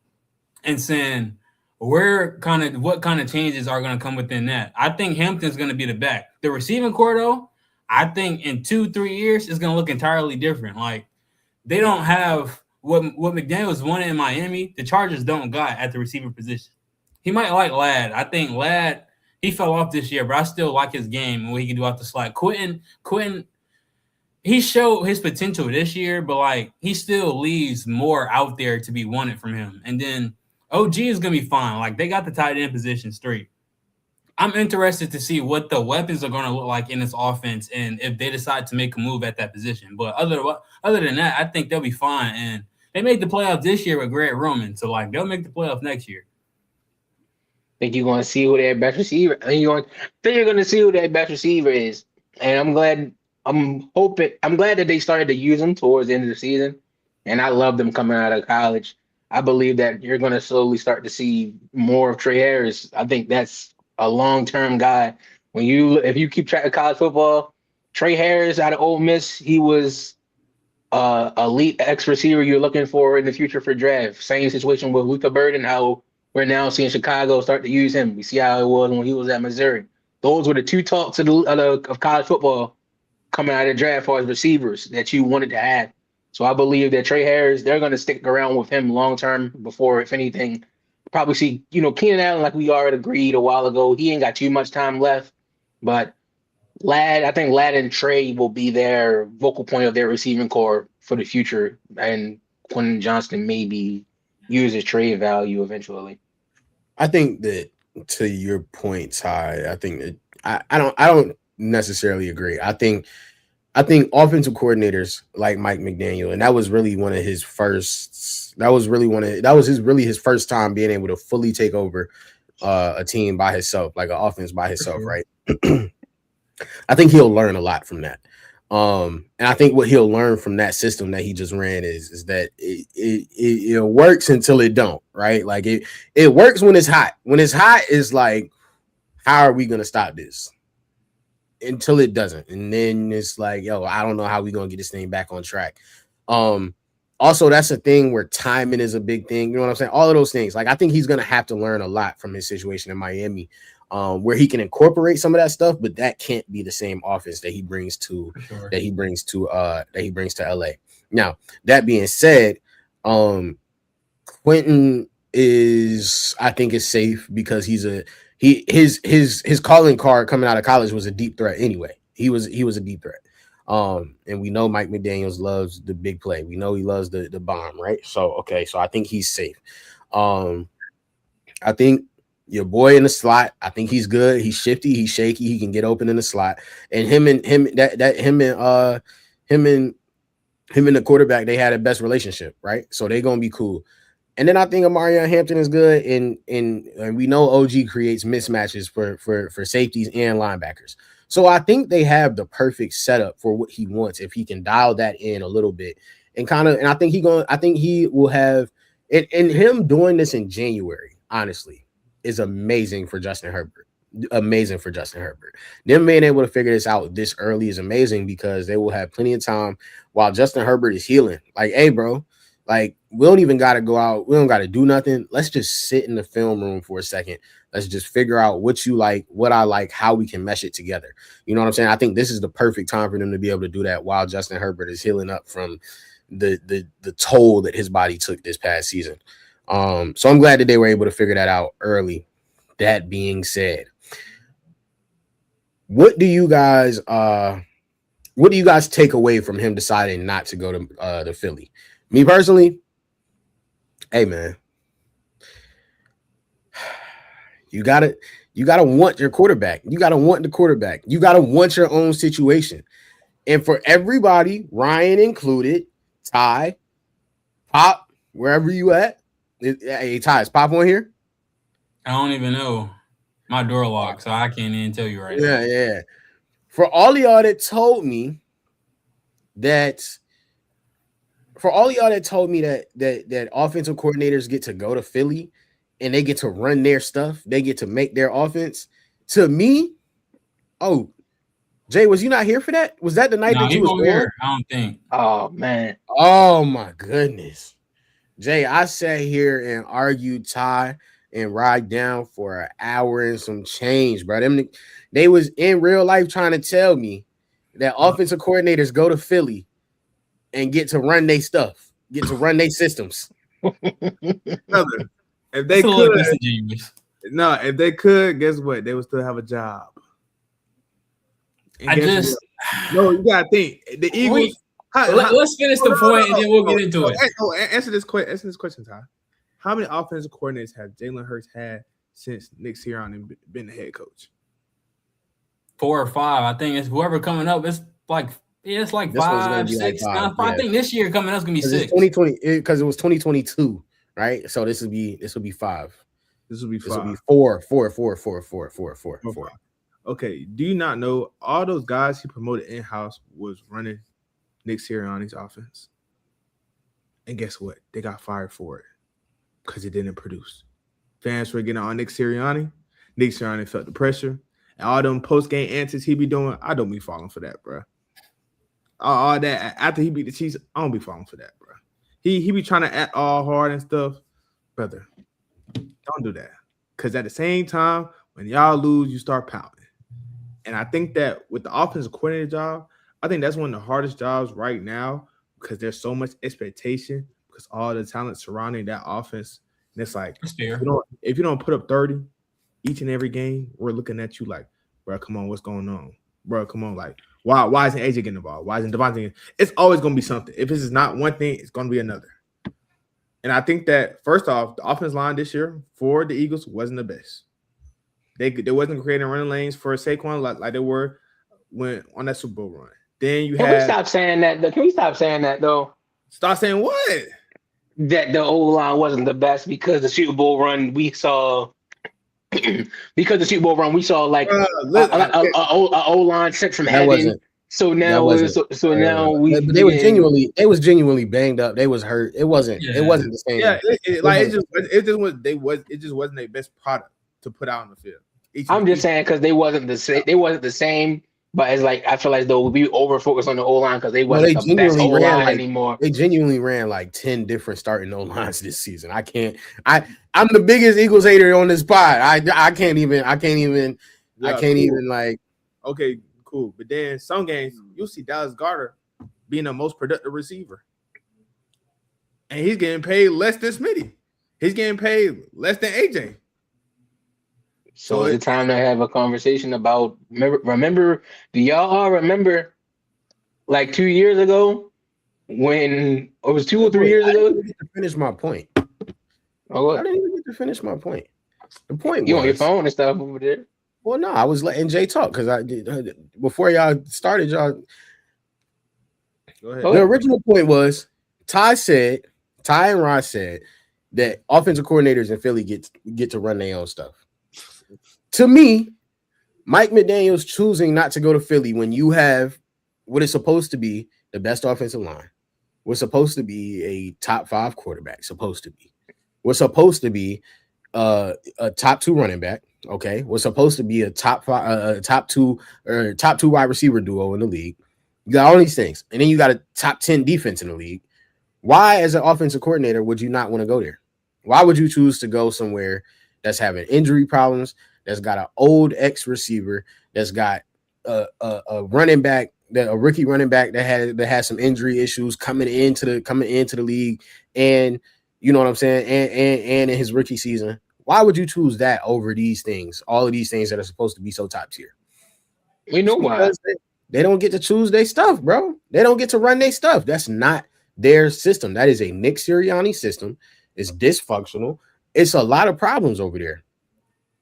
and saying, what kind of changes are going to come within that? I think Hampton's going to be the back. The receiving core, though, I think in 2-3 years it's gonna look entirely different. Like they don't have what McDaniels wanted in Miami. The Chargers don't got at the receiver position. He might like Ladd. I think Ladd he fell off this year, but I still like his game and what he can do off the slide. Quentin, he showed his potential this year, but like he still leaves more out there to be wanted from him. And then OG is gonna be fine. Like they got the tight end position straight. I'm interested to see what the weapons are going to look like in this offense and if they decide to make a move at that position. But other than that, I think they'll be fine. And they made the playoffs this year with Greg Roman. So, like, they'll make the playoffs next year. Think you're going to see who their best receiver. Think you're going to see who their best receiver is. And I'm glad that they started to use him towards the end of the season. And I love them coming out of college. I believe that you're going to slowly start to see more of Trey Harris. I think that's a long-term guy. If you keep track of college football, Trey Harris out of Ole Miss, he was elite X receiver you're looking for in the future for draft. Same situation with Luther Burden, how we're now seeing Chicago start to use him. We see how it was when he was at Missouri. Those were the two talks of college football coming out of the draft as receivers that you wanted to have. So I believe that Trey Harris, they're going to stick around with him long-term before, if anything, probably see, Keenan Allen, like we already agreed a while ago, he ain't got too much time left. But I think Ladd and Trey will be their vocal point of their receiving core for the future. And Quentin Johnston maybe uses trade value eventually. I think that to your point, Ty, I think that I don't necessarily agree. I think offensive coordinators like Mike McDaniel, and that was really one of his first. That was his first time being able to fully take over a team by himself, like an offense by himself, right? I think he'll learn a lot from that. And I think what he'll learn from that system that he just ran is that it works until it don't, right? Like it works when it's hot. When it's hot, it's like, how are we gonna stop this? Until it doesn't, and then it's like, yo, I don't know how we gonna get this thing back on track. Also, that's a thing where timing is a big thing. You know what I'm saying? All of those things. Like, I think he's gonna have to learn a lot from his situation in Miami, where he can incorporate some of that stuff, but that can't be the same offense that he brings to LA. Now, that being said, Quentin is safe because his calling card coming out of college was a deep threat anyway. He was a deep threat. And we know Mike McDaniels loves the big play. We know he loves the bomb, right? So I think he's safe. I think your boy in the slot, I think he's good. He's shifty, he's shaky, he can get open in the slot. And him and the quarterback, they had a best relationship, right? So they're gonna be cool. And then I think Amarion Hampton is good, and we know OG creates mismatches for safeties and linebackers. So I think they have the perfect setup for what he wants if he can dial that in a little bit and I think he will have and him doing this in January, honestly, is amazing for Justin Herbert. Amazing for Justin Herbert. Them being able to figure this out this early is amazing because they will have plenty of time while Justin Herbert is healing. Like, hey, bro. Like, we don't even got to go out. We don't got to do nothing. Let's just sit in the film room for a second. Let's just figure out what you like, what I like, how we can mesh it together. You know what I'm saying? I think this is the perfect time for them to be able to do that while Justin Herbert is healing up from the toll that his body took this past season. So I'm glad that they were able to figure that out early. That being said, what do you guys take away from him deciding not to go to Philly? Me personally, hey man, you gotta want your quarterback. You gotta want the quarterback. You gotta want your own situation. And for everybody, Ryan included, Ty, Pop, wherever you at. Hey, Ty, is Pop on here? I don't even know. My door locked, so I can't even tell you right now. Yeah. For all of y'all that told me that offensive coordinators get to go to Philly and they get to run their stuff, they get to make their offense. To me, oh, Jay, was you not here for that? Was that the night that you was there? I don't think. Oh man. Oh my goodness. Jay, I sat here and argued Ty and ride down for an hour and some change, bro. They was in real life trying to tell me that offensive coordinators go to Philly and get to run their stuff, get to run their systems. Brother, if they It's a little could, disingenuous. no, if they could, guess what? They would still have a job. And I guess just what? No, you gotta think the Eagles. let's finish the point and then we'll get into it. Answer this question, Ty. How many offensive coordinators have Jalen Hurts had since Nick Sirianni been the head coach? 4 or 5. I think it's whoever coming up. It's like This one's gonna 5, be 6. like 5, I yeah. think this year coming up is gonna be 6. 2020 because it was 2022, right? So this would be 5. This will be This will 5. be 4. Okay. Do you not know all those guys he promoted in house was running Nick Sirianni's offense? And guess what? They got fired for it because it didn't produce. Fans were getting on Nick Sirianni. Nick Sirianni felt the pressure. And all them post-game antics he be doing, I don't be falling for that, bro. All that after he beat the Chiefs, I don't be falling for that, bro. He be trying to act all hard and stuff. Brother, don't do that. Because at the same time, when y'all lose, you start pounding. And I think that with the offensive coordinator job, I think that's one of the hardest jobs right now because there's so much expectation because all the talent surrounding that offense. And it's like, That's fair. if you don't put up 30 each and every game, we're looking at you like, bro, come on, what's going on? Bro, come on. Like, why isn't AJ getting the ball? Why isn't Devontae? It's always going to be something. If this is not one thing, it's going to be another. And I think that, first off, the offense line this year for the Eagles wasn't the best. They wasn't creating running lanes for Saquon like they were when on that Super Bowl run. Then you Can had we stop saying that? Can we stop saying that though? start saying what? That the O line wasn't the best because the Super Bowl run we saw. Because the Super Bowl run we saw like a O line sent from That heaven. wasn't. So now, wasn't. now They was genuinely banged up. They was hurt. It wasn't the same. Yeah, it just wasn't their best product to put out on the field. I'm just saying because they wasn't the same. They wasn't the same. But it's like I feel like though we over focus on the O line because they wasn't the best O line anymore. They genuinely ran like 10 different starting O lines this season. I'm the biggest Eagles hater on this pod. I can't even like. Okay, cool. But then some games you'll see Dallas Goedert being the most productive receiver, and he's getting paid less than Smitty. He's getting paid less than AJ. So it's time to have a conversation about remember, do y'all all remember like 2 years ago when it was 2 or 3 years ago? I didn't get to finish my point. Oh, I didn't even get to finish my point. The point you was on your phone and stuff over there. Well, no, I was letting Jay talk because I did before y'all started. Y'all Go ahead. The original point was Ty and Ross said that offensive coordinators in Philly get to run their own stuff. To me, Mike McDaniel's choosing not to go to Philly when you have what is supposed to be the best offensive line. We're supposed to be a top 5 quarterback. Supposed to be. We're supposed to be a top 2 running back. Okay, we're supposed to be a top 2 wide receiver duo in the league. You got all these things, and then you got a top 10 defense in the league. Why, as an offensive coordinator, would you not want to go there? Why would you choose to go somewhere that's having injury problems, that's got an old ex receiver, that's got a running back, a rookie running back that has some injury issues coming into the league, and you know what I'm saying, and in his rookie season? Why would you choose that over these things, all of these things that are supposed to be so top tier? We know why. They don't get to choose their stuff, bro. They don't get to run their stuff. That's not their system. That is a Nick Sirianni system. It's dysfunctional. It's a lot of problems over there.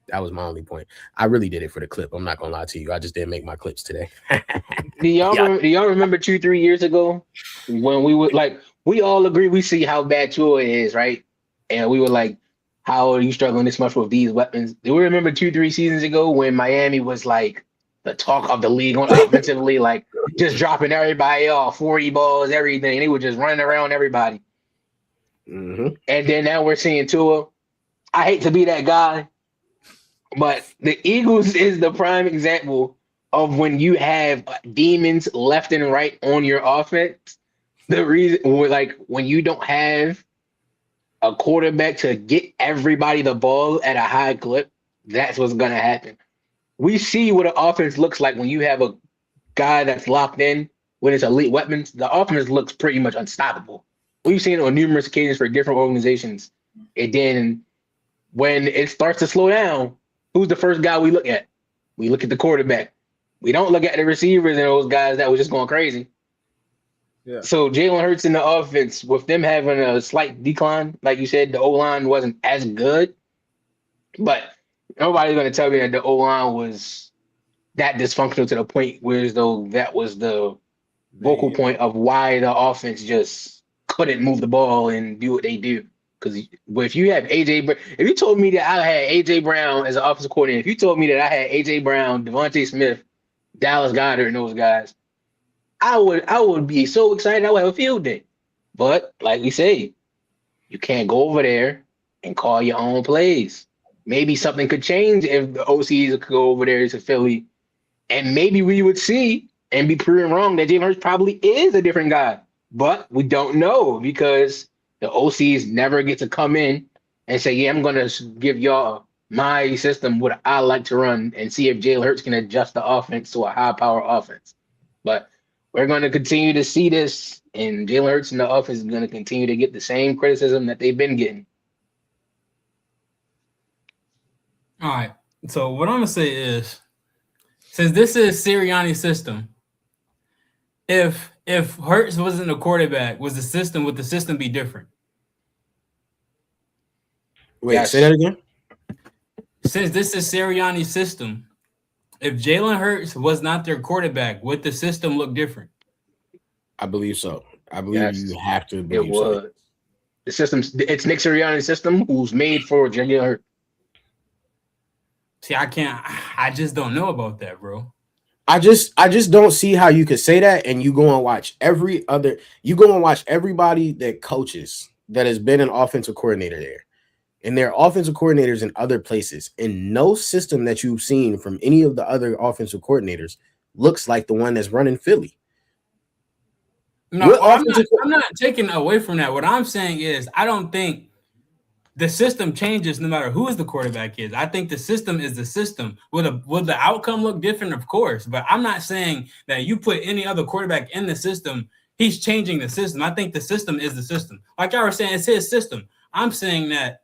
That was my only point. I really did it for the clip. I'm not gonna lie to you. I just didn't make my clips today. Do y'all remember 2-3 years ago when we would like we all agree we see how bad Tua is, right? And we were like, how are you struggling this much with these weapons? Do we remember 2-3 seasons ago when Miami was like the talk of the league on offensively, like just dropping everybody off, 40 balls, everything. They were just running around everybody. Mm-hmm. And then now we're seeing Tua. I hate to be that guy, but the Eagles is the prime example of when you have demons left and right on your offense. The reason, like when you don't have a quarterback to get everybody the ball at a high clip, that's what's going to happen. We see what an offense looks like when you have a guy that's locked in with his elite weapons, the offense looks pretty much unstoppable. We've seen it on numerous occasions for different organizations. And then when it starts to slow down, who's the first guy we look at? We look at the quarterback. We don't look at the receivers and those guys that was just going crazy. Yeah. So Jalen Hurts in the offense, with them having a slight decline, like you said, the O-line wasn't as good. But nobody's going to tell me that the O-line was that dysfunctional to the point where as though that was the vocal point of why the offense just couldn't move the ball and do what they do. Because if you have if you told me that I had AJ Brown as an offensive coordinator, if you told me that I had AJ Brown, Devontae Smith, Dallas Goedert, and those guys, I would be so excited. I would have a field day. But like we say, you can't go over there and call your own plays. Maybe something could change if the OCs could go over there to Philly, and maybe we would see and be proven wrong that Jalen Hurts probably is a different guy. But we don't know because the OCs never get to come in and say, yeah, I'm going to give y'all my system, what I like to run, and see if Jalen Hurts can adjust the offense to a high-power offense. But we're going to continue to see this, and Jalen Hurts in the offense is going to continue to get the same criticism that they've been getting. All right. So what I'm going to say is, since this is Sirianni's system, if Hurts wasn't a quarterback, would the system be different? Wait, Yes. say that again. Since this is Sirianni's system, if Jalen Hurts was not their quarterback, would the system look different? I believe so. I believe Yes. you have to It believe so. was. The system's it's Nick Sirianni's system who's made for Jalen Hurts. See, I just don't know about that, bro. I just don't see how you could say that and you go and watch everybody that coaches that has been an offensive coordinator there. And they're offensive coordinators in other places. And no system that you've seen from any of the other offensive coordinators looks like the one that's running Philly. No, I'm not taking away from that. What I'm saying is I don't think the system changes no matter who is the quarterback is. I think the system is the system. Will the outcome look different? Of course. But I'm not saying that you put any other quarterback in the system, he's changing the system. I think the system is the system. Like I was saying, it's his system. I'm saying that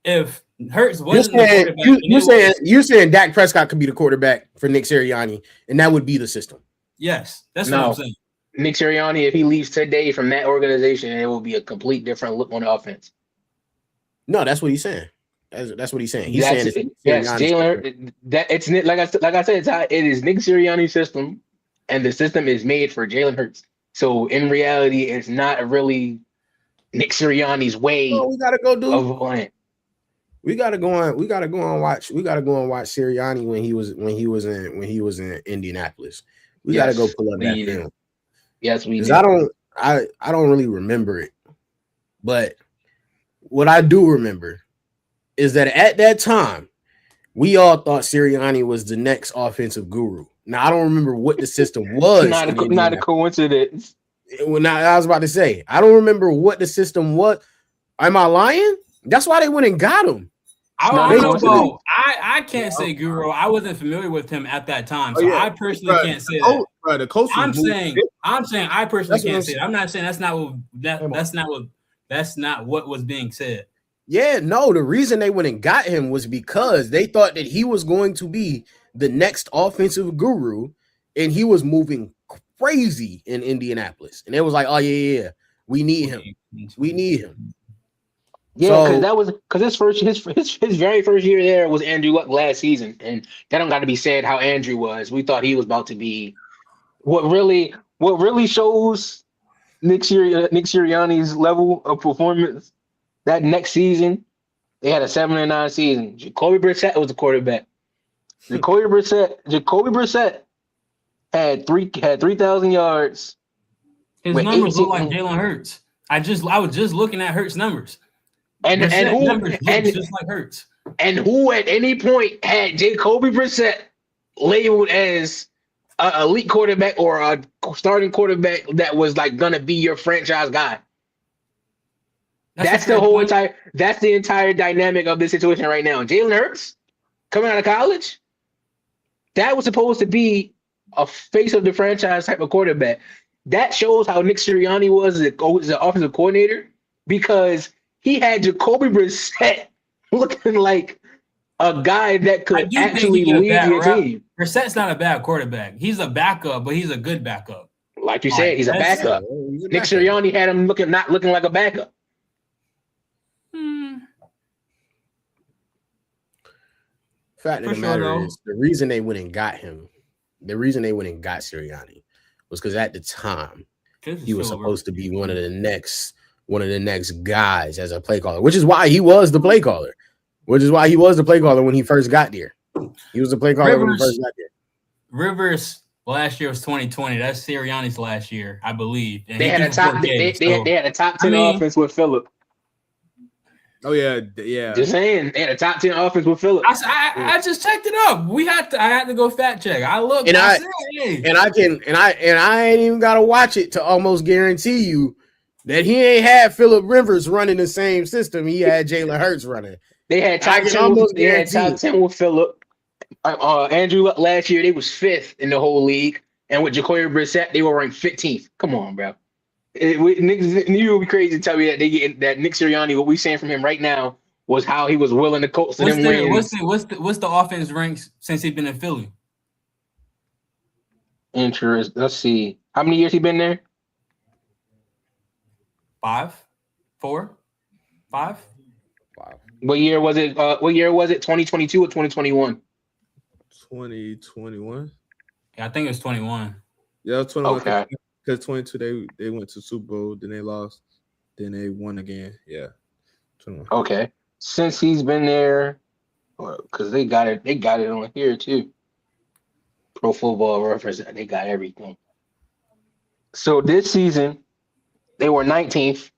if Hurts wasn't the quarterback, you're saying Dak Prescott could be the quarterback for Nick Sirianni, and that would be the system. Yes, that's what I'm saying. Nick Sirianni, if he leaves today from that organization, it will be a complete different look on the offense. No, that's what he's saying. That's what he's saying. He's That's saying yes, Jalen. That it's like I said, it is Nick Sirianni's system, and the system is made for Jalen Hurts. So in reality, it's not really Nick Sirianni's way. Oh, we gotta go do. Of playing. We gotta go on. We gotta go and watch. We gotta go and watch Sirianni when he was in Indianapolis. We gotta go pull up that film. Yes, we. Because I don't really remember it, but what I do remember is that at that time, we all thought Sirianni was the next offensive guru. Now I don't remember what the system was. Not a coincidence. Well, now I was about to say I don't remember what the system was. Am I lying? That's why they went and got him. I can't say guru. I wasn't familiar with him at that time, so I personally can't say that. The coach I'm saying I personally can't say that. I'm not saying that's not what was being said. Yeah, no, the reason they went and got him was because they thought that he was going to be the next offensive guru, and he was moving crazy in Indianapolis. And it was like, oh yeah, we need him. We need him. Yeah, because his very first year there was Andrew Luck last season, and that don't got to be said how Andrew was. We thought he was about to be what really shows Nick Sirianni's level of performance. That next season, they had a 7-9 season. Jacoby Brissett was the quarterback. Jacoby Brissett had 3,000 yards. His numbers look like Jalen Hurts. I was just looking at Hurts' numbers. And just like Hurts. And who at any point had Jacoby Brissett labeled as an elite quarterback or a starting quarterback that was like gonna be your franchise guy? That's the entire dynamic of this situation right now. Jalen Hurts coming out of college, that was supposed to be a face of the franchise type of quarterback. That shows how Nick Sirianni was as an offensive coordinator because he had Jacoby Brissett looking like a guy that I could do think actually he get a lead bad your rep. team. Brissett's not a bad quarterback. He's a backup, but he's a good backup. Like you said, he's a that's- backup. He's a Nick backup. Sirianni had him not looking like a backup. Fact of For the sure, matter though. is, the reason they went and got him, the reason they went and got Sirianni was because at the time he was supposed to be one of the next guys as a play caller, which is why he was the play caller. When he first got there. He was the play caller when he first got there. Rivers last year was 2020. That's Sirianni's last year, I believe. And They he had threw a for top. 4K, They had a top 10 I mean- offense with Phillip. Oh yeah. Just saying, they had a top 10 offense with Phillip. I just checked it up. I had to go fact check. I looked And I said, hey. and I ain't even gotta watch it to almost guarantee you that he ain't had Phillip Rivers running the same system he had Jalen Hurts running. They had I top can 10. almost They had guarantee top 10 with Phillip. Andrew Luck last year, they was 5th in the whole league, and with Jacoby Brissett, they were ranked 15th. Come on, bro. You would be crazy to tell me that Nick Sirianni, what we saying from him right now, was how he was willing to coach to them wins. What's the offense ranks since he's been in Philly? Interest. Let's see. How many years he been there? 5, 4, 5. Wow. What year was it? 2022 or 2021? 2021. Yeah, I think it was 21. Yeah, it was 21. Okay. Because 22 they went to Super Bowl, then they lost, then they won again. Yeah. 21. Okay. Since he's been there, because they got it on here too. Pro Football Reference, they got everything. So this season, they were 19th.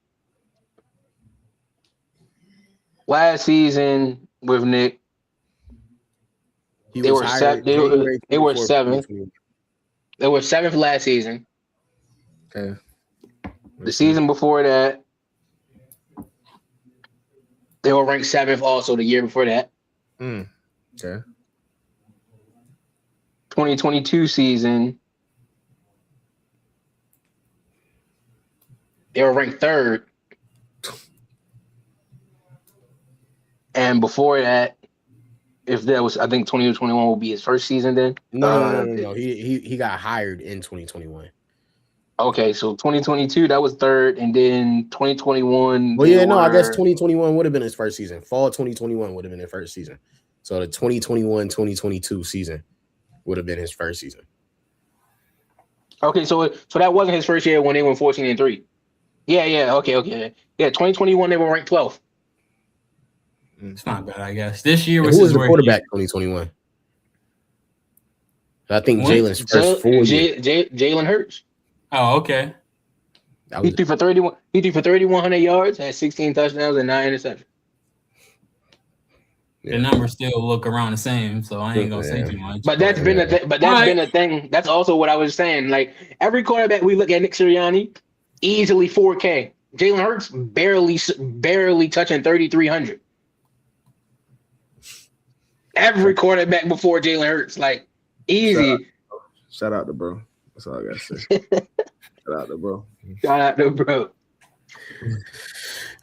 Last season with Nick, He They was were hired they were- January they were 24th, 7th. 2020. they were 7th last season. Okay. The season before that, they were ranked 7th also the year before that. Okay. 2022 season, they were ranked 3rd. And before that, if that was, I think 2021 will be his first season then. No. He got hired in 2021. Okay, so 2022, that was 3rd. And then 2021. Well, they yeah, no, I guess were- 2021 would have been his first season. Fall 2021 would have been his first season. So the 2021-2022 season would have been his first season. Okay, so that wasn't his first year when they went 14-3. Yeah, okay. Yeah, 2021, they were ranked 12th. It's not bad, I guess. This year And was who was his the worst quarterback 2021? I think What? Jalen's first full year. Jalen Hurts. Oh, okay. That He was, threw for 31. He threw for 3,100 yards, had 16 touchdowns and 9 interceptions. The numbers still look around the same, so I ain't gonna say too much. But that's been a been a thing. That's also what I was saying. Like every quarterback we look at, Nick Sirianni, easily 4K. Jalen Hurts barely touching 3,300. Every quarterback before Jalen Hurts, like easy. Shout out to bro. That's all I gotta say. Shout out to bro. Shout out to bro.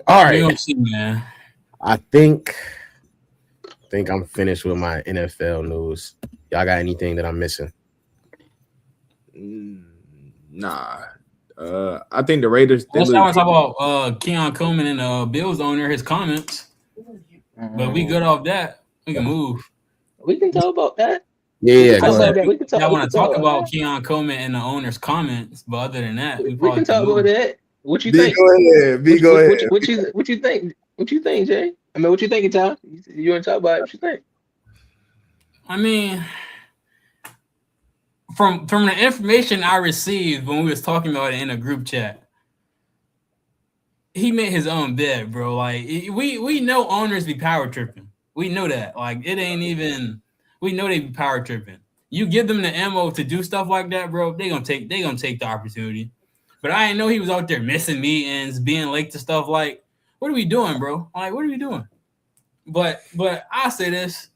all We right. gonna see, man. I think I'm finished with my NFL news. Y'all got anything that I'm missing? Nah. I think the Raiders. Let's talk about Keon Coleman and the Bills owner, his comments. But we good off that. We can move. We can talk about that. Yeah, I go said ahead. that. We can talk. I we want can to talk about that. Keon Coleman and the owner's comments, but other than that, We probably can talk move. about that. What you B, think? go ahead. B, go ahead. What you think? What you think, Jay? I mean, what you thinking, Tom? You want to talk about it? What you think? I mean, from the information I received when we was talking about it in a group chat, he made his own bed, bro. Like we know owners be power tripping. We know that. Like it ain't even. We know they be power tripping. You give them the ammo to do stuff like that, bro. They gonna take the opportunity. But I didn't know he was out there missing meetings, being late to stuff. Like, what are we doing, bro? Like, what are we doing? But I'll say this.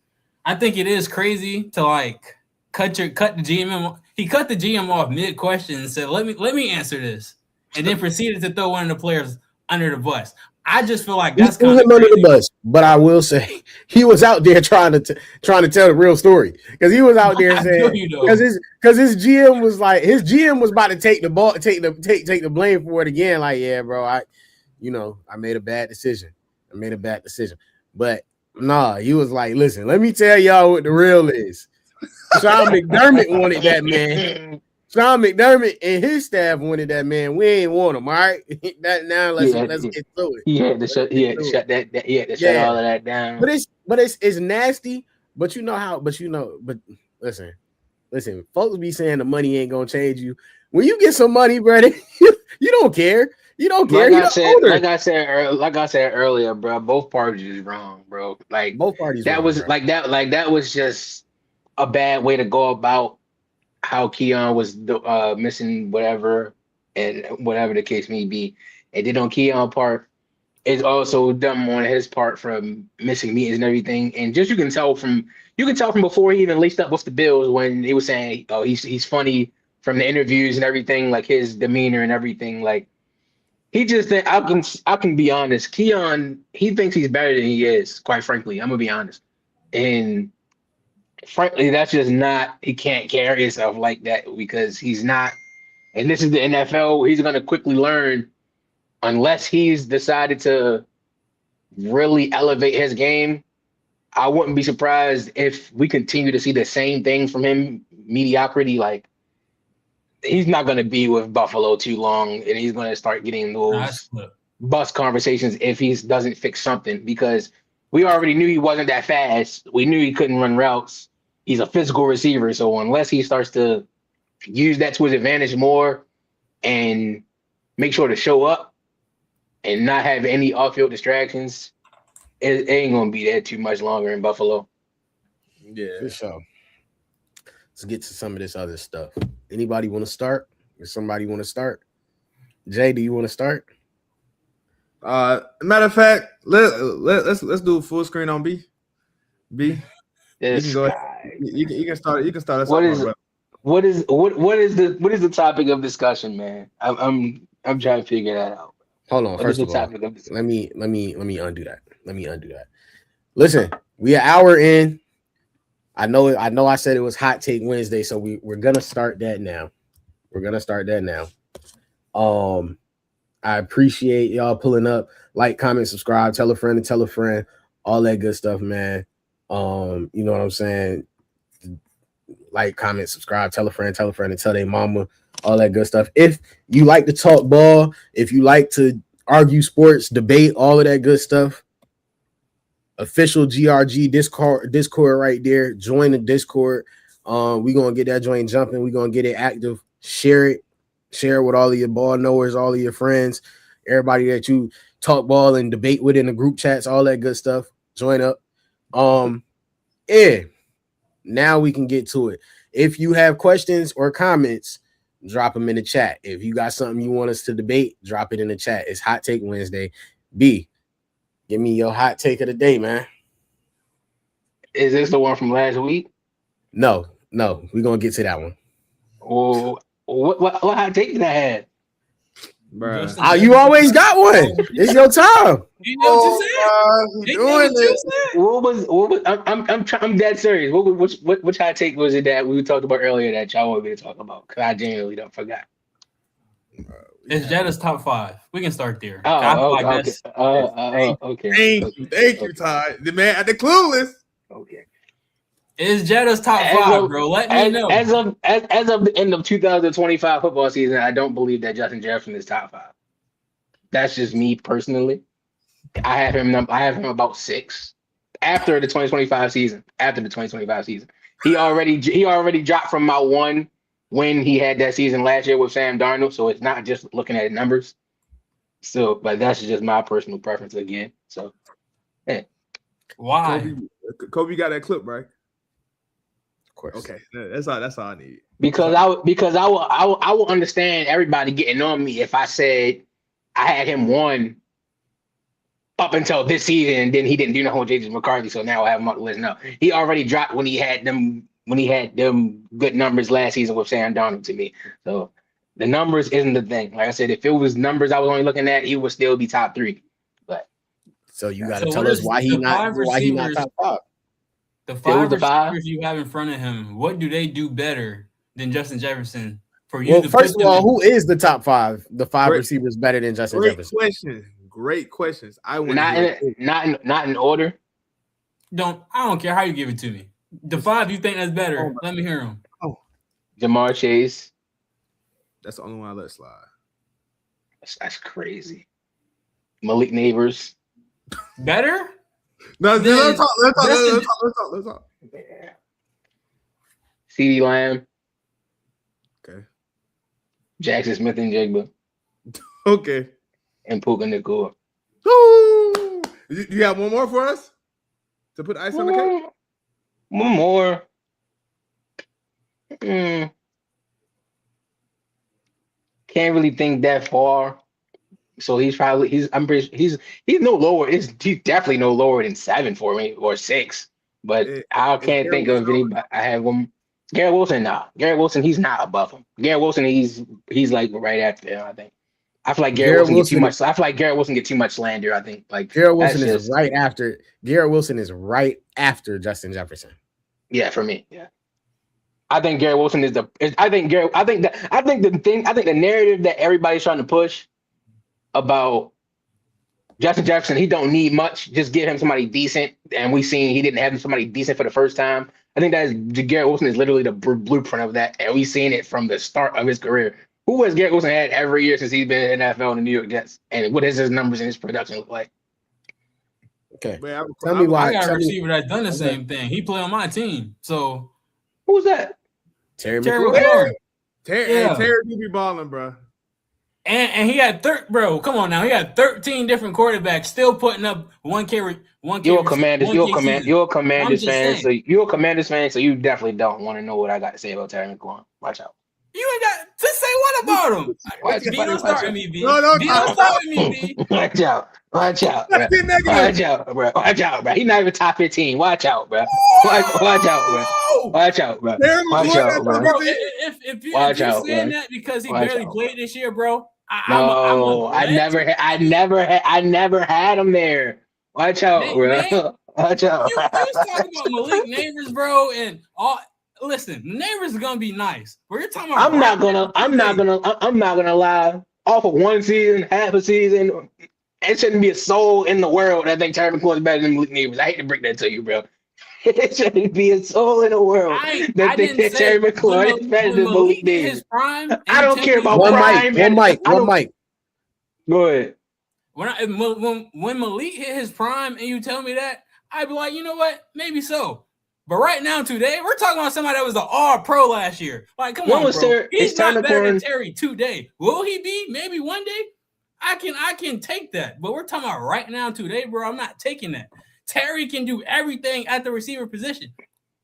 I think it is crazy to like cut the GM. He cut the GM off mid question and said, "Let me answer this," and then proceeded to throw one of the players under the bus. I just feel like He that's threw kind of him under the crazy. bus, but I will say he was out there trying to tell the real story because he was out there I feel saying you, though. because his GM was like about to take the ball, take the blame for it again. Like, yeah, bro, I made a bad decision. But nah, he was like, listen, let me tell y'all what the real is. Sean McDermott wanted that man. Sean McDermott and his staff wanted that man. We ain't want him, all right? Let's get to it. He had to shut all of that down. But it's nasty. But listen, folks be saying the money ain't gonna change you. When you get some money, brother, you don't care. You don't care. Like I said earlier, bro. Both parties is wrong, bro. Like both parties. That wrong, was bro. that was just a bad way to go about how Keon was missing whatever the case may be. And then on Keon part, it's also dumb on his part from missing meetings and everything. And just you can tell from before he even laced up with the Bills when he was saying, oh, he's funny from the interviews and everything, like his demeanor and everything. Like he just think I can be honest. Keon, he thinks he's better than he is, quite frankly. I'm gonna be honest. And frankly, that's just not, he can't carry himself like that because he's not, and this is the NFL, he's gonna quickly learn unless he's decided to really elevate his game. I wouldn't be surprised if we continue to see the same things from him, mediocrity. Like he's not going to be with Buffalo too long, and he's going to start getting those bus conversations if he doesn't fix something, because we already knew he wasn't that fast. We knew he couldn't run routes. He's a physical receiver. So unless he starts to use that to his advantage more and make sure to show up and not have any off-field distractions, it ain't going to be there too much longer in Buffalo. Yeah, for sure. Let's get to some of this other stuff. Anybody want to start? If somebody want to start? Jay, do you want to start? Matter of fact, let's do a full screen on B. B. You can go ahead. You can start. You can start us. What is the topic of discussion, man? I'm trying to figure that out. Hold on. First of all, let me undo that. Listen, we an hour in. I know I said it was Hot Take Wednesday, so we're gonna start that now. I appreciate y'all pulling up. Like, comment, subscribe, tell a friend, all that good stuff, man. You know what I'm saying? Like, comment, subscribe, tell a friend, and tell their mama, all that good stuff. If you like to talk ball, if you like to argue sports, debate, all of that good stuff, official GRG Discord right there. Join the Discord. We're gonna get that joint jumping. We're gonna get it active. Share it with all of your ball knowers, all of your friends, everybody that you talk ball and debate with in the group chats, all that good stuff. Join up. Yeah. Now we can get to it. If you have questions or comments, drop them in the chat. If you got something you want us to debate, drop it in the chat. It's Hot Take Wednesday. B, give me your hot take of the day, man. Is this the one from last week? No. We're gonna get to that one. Oh, what hot take did I have? Bruh. You always got one. It's your time. You know what you said? What was I'm dead serious. Which hot take was it that we talked about earlier that y'all wanted me to talk about? Because I genuinely don't forgot. It's Jetta's top 5. We can start there. Okay. Thank you, Ty. The man at the clueless. Okay. It's Jetta's top 5, bro. Let me know. As of the end of 2025 football season, I don't believe that Justin Jefferson is top 5. That's just me personally. I have him about 6 after the 2025 season. He already dropped from my 1 when he had that season last year with Sam Darnold. So it's not just looking at numbers. So, but that's just my personal preference again. So, yeah. Why? Kobe got that clip, right? Of course. Okay, that's all I need. Because I will understand everybody getting on me if I said I had him 1 up until this season, and then he didn't do no whole JJ McCarthy. So now I have him on the list. No, he already dropped when he had them when he had them good numbers last season with Sam Darnold to me. So the numbers isn't the thing. Like I said, if it was numbers I was only looking at, he would still be top 3. But So you got to So tell what us is why he the not five top 5. The Who's 5 the five? receivers you have in front of him, what do they do better than Justin Jefferson for you Well, to first put of all, them in? who is the top 5? The 5 Great- receivers better than Justin Great Jefferson. questions. Great questions. I want to not hear. in not in order. I don't care how you give it to me. The 5 you think that's better. Oh my- Let me hear them. Jamar Chase. That's the only one I let slide. That's crazy. Malik Neighbors. Better? No, Then let's talk. Let's talk. Justin- Let's talk. CeeDee Lamb. Okay. Jackson Smith and Jigba. Okay. And Puka Nacua. Woo! You have one more for us to put ice on the cake? One more. Can't really think that far. So he's no lower. He's definitely no lower than 7 for me or 6. But I can't think of anybody. I have one. Garrett Wilson, nah. Garrett Wilson, he's not above him. Garrett Wilson, he's like right after him, I think. I feel like Garrett Wilson get too much. I feel like Garrett Wilson get too much slander. I think like Garrett Wilson is right after. Garrett Wilson is right after Justin Jefferson. Yeah, for me. Yeah. I think Garrett Wilson is the narrative that everybody's trying to push about Justin Jefferson, he don't need much. Just give him somebody decent. And we seen he didn't have somebody decent for the first time. I think that is Garrett Wilson is literally the blueprint of that. And we've seen it from the start of his career. Who has Garrett Wilson had every year since he's been in the NFL and the New York Jets? And what does his numbers and his production look like? Okay. Man, Tell me why. I got a receiver that's done the same thing. He play on my team. So who's that? Terry Terry McLaurin. McLaurin. Terry do be balling, bro. And he had bro, come on now. He had 13 different quarterbacks still putting up 1K. You're a Commanders fan. Saying. So you're a Commanders fan, so you definitely don't want to know what I got to say about Terry McLaurin. Watch out. You ain't got to say what about him? B, don't start with me, B. No, B, don't start with me, B. Watch out, bro. Watch out, bro. Watch out, bro. He's not even top 15. Watch out, bro. Watch out, bro. Watch out, bro. Watch out, bro. Bro, if you're saying that because he barely played this year, bro. I never had him there. Watch out, bro. Watch out. You was talking about Malik Neighbors, bro, and all. Listen, Neighbors is gonna be nice. But you're talking about. I'm not gonna lie. Off of one season, half a season, it shouldn't be a soul in the world that think Terry McLaurin is better than Malik Neighbors. I hate to break that to you, bro. It shouldn't be a soul in the world that think that Terry McLaurin is better than Malik Neighbors. I don't care about prime. One mic. Go ahead. When Malik hit his prime and you tell me that, I'd be like, you know what? Maybe so. But right now, today, we're talking about somebody that was the All-Pro last year. Like, come on, bro. He's not better than Terry today. Will he be? Maybe one day. I can take that. But we're talking about right now, today, bro. I'm not taking that. Terry can do everything at the receiver position.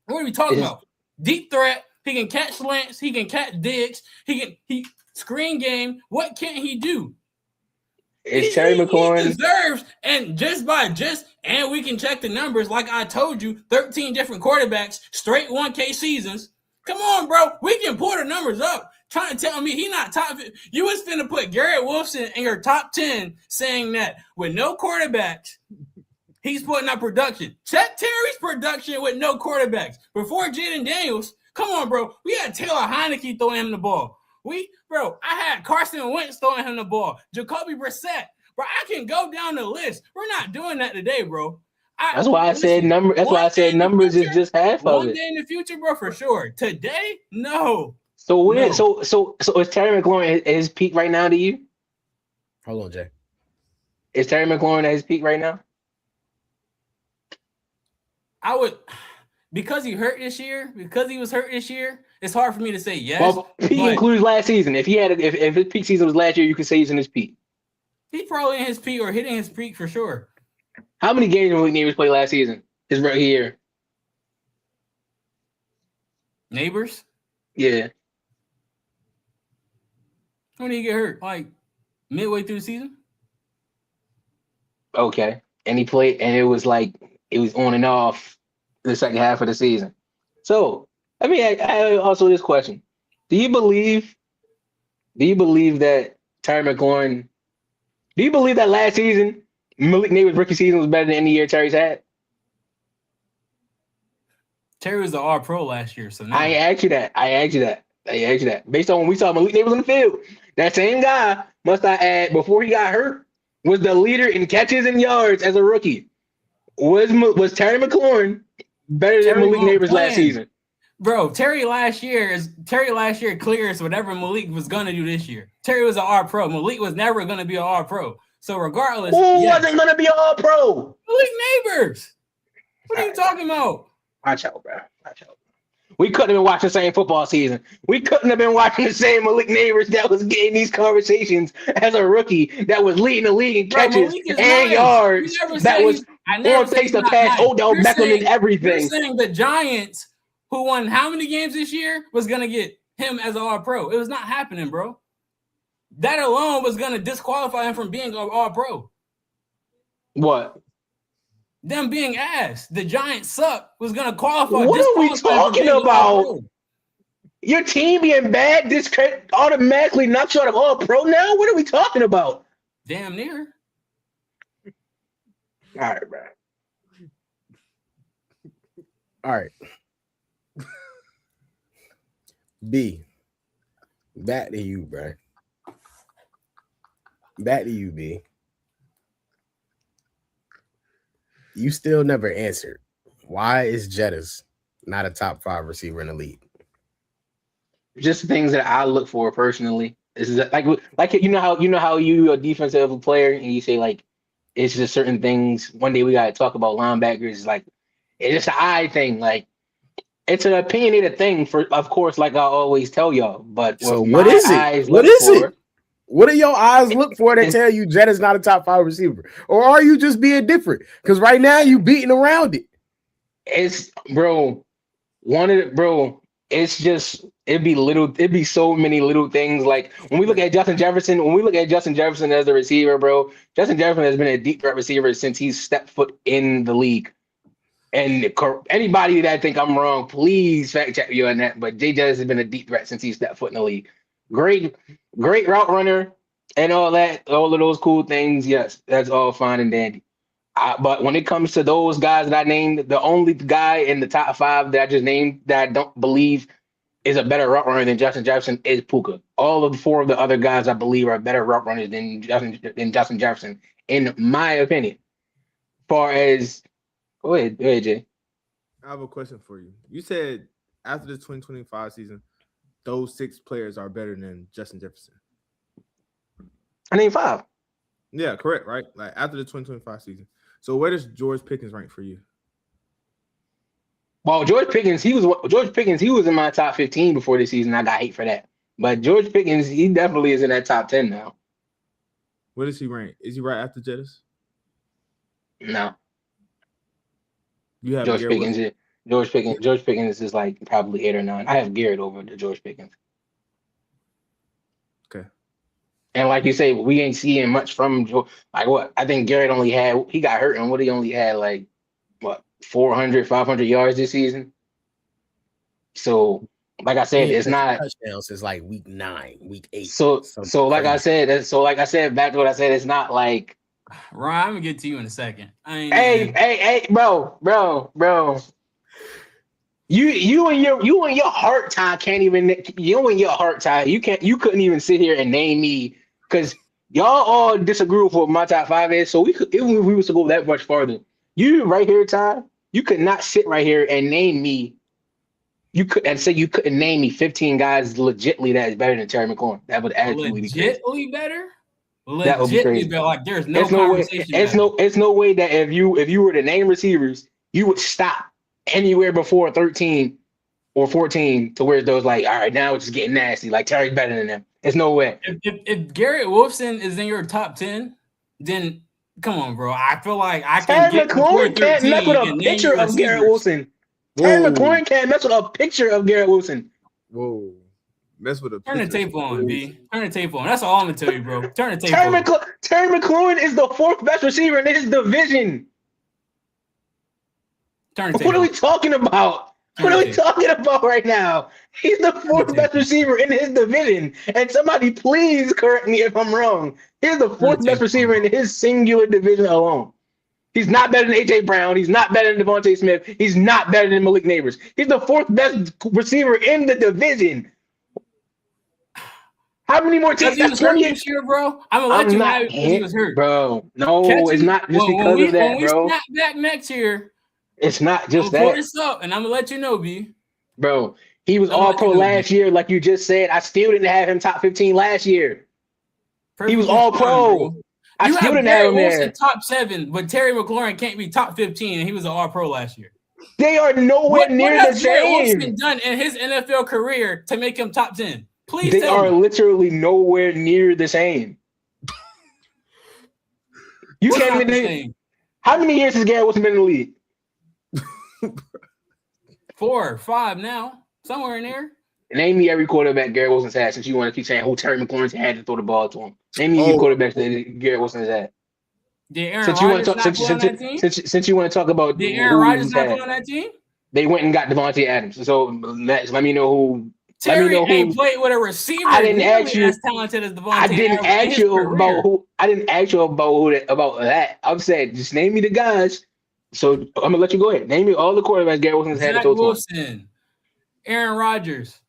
What are we talking about? Deep threat. He can catch slants. He can catch digs. He screen game. What can't he do? Terry McLaurin deserves, and we can check the numbers. Like I told you, 13 different quarterbacks, straight 1K seasons. Come on, bro. We can pull the numbers up. Trying to tell me he not top. You was finna put Garrett Wilson in your top 10, saying that with no quarterbacks, he's putting up production. Check Terry's production with no quarterbacks. Before Jaden Daniels, come on, bro. We had Taylor Heineke throwing him the ball. I had Carson Wentz throwing him the ball. Jacoby Brissett. Bro, I can go down the list. We're not doing that today, bro. That's why I said numbers is just half of it. One day in the future, bro, for sure. Today, no. So is Terry McLaurin at his peak right now to you? Hold on, Jay. Is Terry McLaurin at his peak right now? I would, because he was hurt this year, it's hard for me to say yes. Well, peak includes last season. If his peak season was last year, you could say he's in his peak. He's probably in his peak or hitting his peak for sure. How many games did Malik Neighbors play last season? His rookie year. Neighbors? Yeah. When did he get hurt? Like midway through the season? Okay. And he played, and it was on and off the second half of the season. So I mean, I also this question: Do you believe that Terry McLaurin? Do you believe that last season Malik Neighbors' rookie season was better than any year Terry's had? Terry was the All Pro last year, so no. I asked you that. Based on when we saw Malik Neighbors on the field, that same guy must I add before he got hurt was the leader in catches and yards as a rookie. Was Terry McLaurin better than Malik Neighbors last season? Bro, Terry last year clears whatever Malik was gonna do this year. Terry was an All Pro. Malik was never gonna be an All Pro. So regardless, who wasn't gonna be an All Pro? Malik Neighbors. What are you talking about? Watch out, bro. We couldn't have been watching the same football season. We couldn't have been watching the same Malik Neighbors that was getting these conversations as a rookie that was leading the league in catches and yards. That was on pace to pass Odell Beckham and everything. You're saying the Giants, who won how many games this year, was going to get him as an All-Pro. It was not happening, bro. That alone was going to disqualify him from being an All-Pro. What? Them being ass. The Giants suck was going to qualify. What are we talking about? Your team being bad, this automatically knocks you out of All-Pro now? What are we talking about? Damn near. All right, bro. All right. B. Back to you, bro. Back to you, B. You still never answered. Why is Jettas not a top 5 receiver in the league? Just things that I look for personally. This is like you know how you're a defensive player and you say like it's just certain things. One day we gotta talk about linebackers. Like it's just an eye thing. Like it's an opinionated thing for, of course, like I always tell y'all. But so what is it? What is it? What do your eyes look for that tell you Jettas not a top 5 receiver? Or are you just being different? Because right now you beating around it. It's it's just it'd be so many little things. Like when we look at Justin Jefferson as a receiver, bro, Justin Jefferson has been a deep threat receiver since he's stepped foot in the league. And anybody that think I'm wrong, please fact check you on that. But Jay Jettas has been a deep threat since he stepped foot in the league. Great route runner and all of those cool things. Yes, that's all fine and dandy. But when it comes to those guys that I named, the only guy in the top 5 that I just named that I don't believe is a better route runner than Justin Jefferson is Puka. All of the 4 of the other guys I believe are better route runners than Justin Jefferson, in my opinion. Far as go ahead, Jay. I have a question for you. You said after the 2025 season, those 6 players are better than Justin Jefferson. I named 5. Yeah, correct, right? Like after the 2025 season. So where does George Pickens rank for you? Well, George Pickens, he was in my top 15 before this season. I got hate for that. But George Pickens, he definitely is in that top 10 now. Where does he rank? Is he right after Jettas? No. You have George Pickens is like probably 8 or 9. I have Garrett over to George Pickens. Okay. And like you say, we ain't seeing much from George. Like what? I think Garrett he got hurt and he only had like what 400, 500 yards this season. So like I said, it's not touchdowns since like week 9, week 8. So like I said, back to what I said, it's not like Ryan, I'm gonna get to you in a second. Hey, bro. You and your heart tie can't even. You and your heart tie, you couldn't even sit here and name me because y'all all disagree with what my top 5 is. So even if we was to go that much farther, you right here, Ty, you could not sit right here and name me. You couldn't name me 15 guys legitly that is better than Terry McLaurin. That would absolutely be crazy. Legitly better. That would be crazy. Like there's no conversation. It's no way that if you were to name receivers, you would stop anywhere before 13 or 14 to where those like, all right, now it's just getting nasty. Like Terry's better than them. There's no way. If Garrett Wolfson is in your top 10, then come on, bro. I feel like I Terry can get McLaurin can't mess with a picture of Garrett Wilson. Terry McLaurin can't mess with a picture of Garrett Wilson. Whoa. Mess with a Turn the tape on, B. Turn the tape on. That's all I'm gonna tell you, bro. Turn the tape on. Terry McLaurin is the 4th best receiver in his division. Turn the tape What are we talking about? What are we talking about right now? He's the fourth best receiver in his division. And somebody please correct me if I'm wrong. He's the fourth best receiver in his singular division alone. He's not better than A.J. Brown. He's not better than Devontae Smith. He's not better than Malik Neighbors. He's the fourth best receiver in the division. How many more teams? He was hurt this year, bro. I'm gonna let you have it because he was hurt, bro. No, it's not just because of that, bro. When we snap back next year, it's not just that. Pull this up, and I'm gonna let you know, B. Bro, he was all pro last year, like you just said. I still didn't have him top 15 last year. He was all pro. I still didn't have him there. Top 7, but Terry McLaurin can't be top 15, and he was an all pro last year. They are nowhere near the same. What has been done in his NFL career to make him top 10? Please, they are literally nowhere near the same. You can't even. How many years has Garrett Wilson been in the league? 4, 5 now, somewhere in there. Name me every quarterback Garrett Wilson's had, since you want to keep saying who Terry McLaurin's had to throw the ball to him. Name me your quarterbacks that Garrett Wilson's had. Did Aaron Rodgers not play on that team? Since you want to talk about, did Aaron Rodgers not play on that team? They went and got Devontae Adams. So let me know who. Terry ain't played with a receiver. I didn't ask you as talented as Devontae. I didn't ask you about who. I didn't ask you about that. I'm saying just name me the guys. So I'm gonna let you go ahead. Name me all the quarterbacks Garrett Wilson's had to throw to. Wilson, Aaron Rodgers,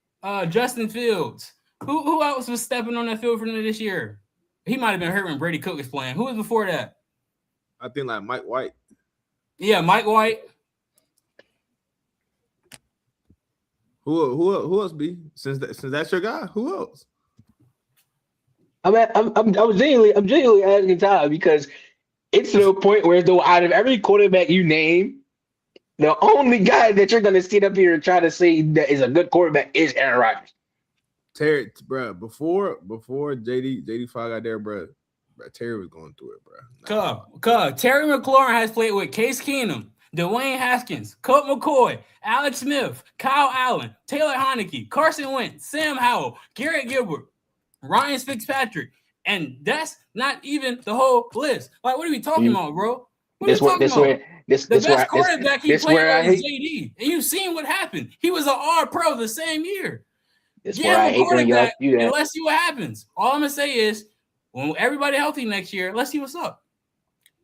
Justin Fields. Who else was stepping on that field for them this year? He might have been hurt when Brady Cook was playing. Who was before that? I think like Mike White. Yeah, Mike White. Who else, B? Since that's your guy, who else? I'm genuinely asking Todd because it's to the point where though out of every quarterback you name, the only guy that you're gonna sit up here and try to say that is a good quarterback is Aaron Rodgers. Terry, bro, before JD5 got there, bro, Terry was going through it, bro. Terry McLaurin has played with Case Keenum, Dwayne Haskins, Colt McCoy, Alex Smith, Kyle Allen, Taylor Heineke, Carson Wentz, Sam Howell, Garrett Gilbert, Ryan Fitzpatrick, and that's not even the whole list. Like, what are we talking about, bro? What are we talking about? The best quarterback he played with was JD, and you've seen what happened. He was an All-Pro the same year. That's where I hate when y'all do that. And let's see what happens. All I'm gonna say is, when everybody healthy next year, let's see what's up.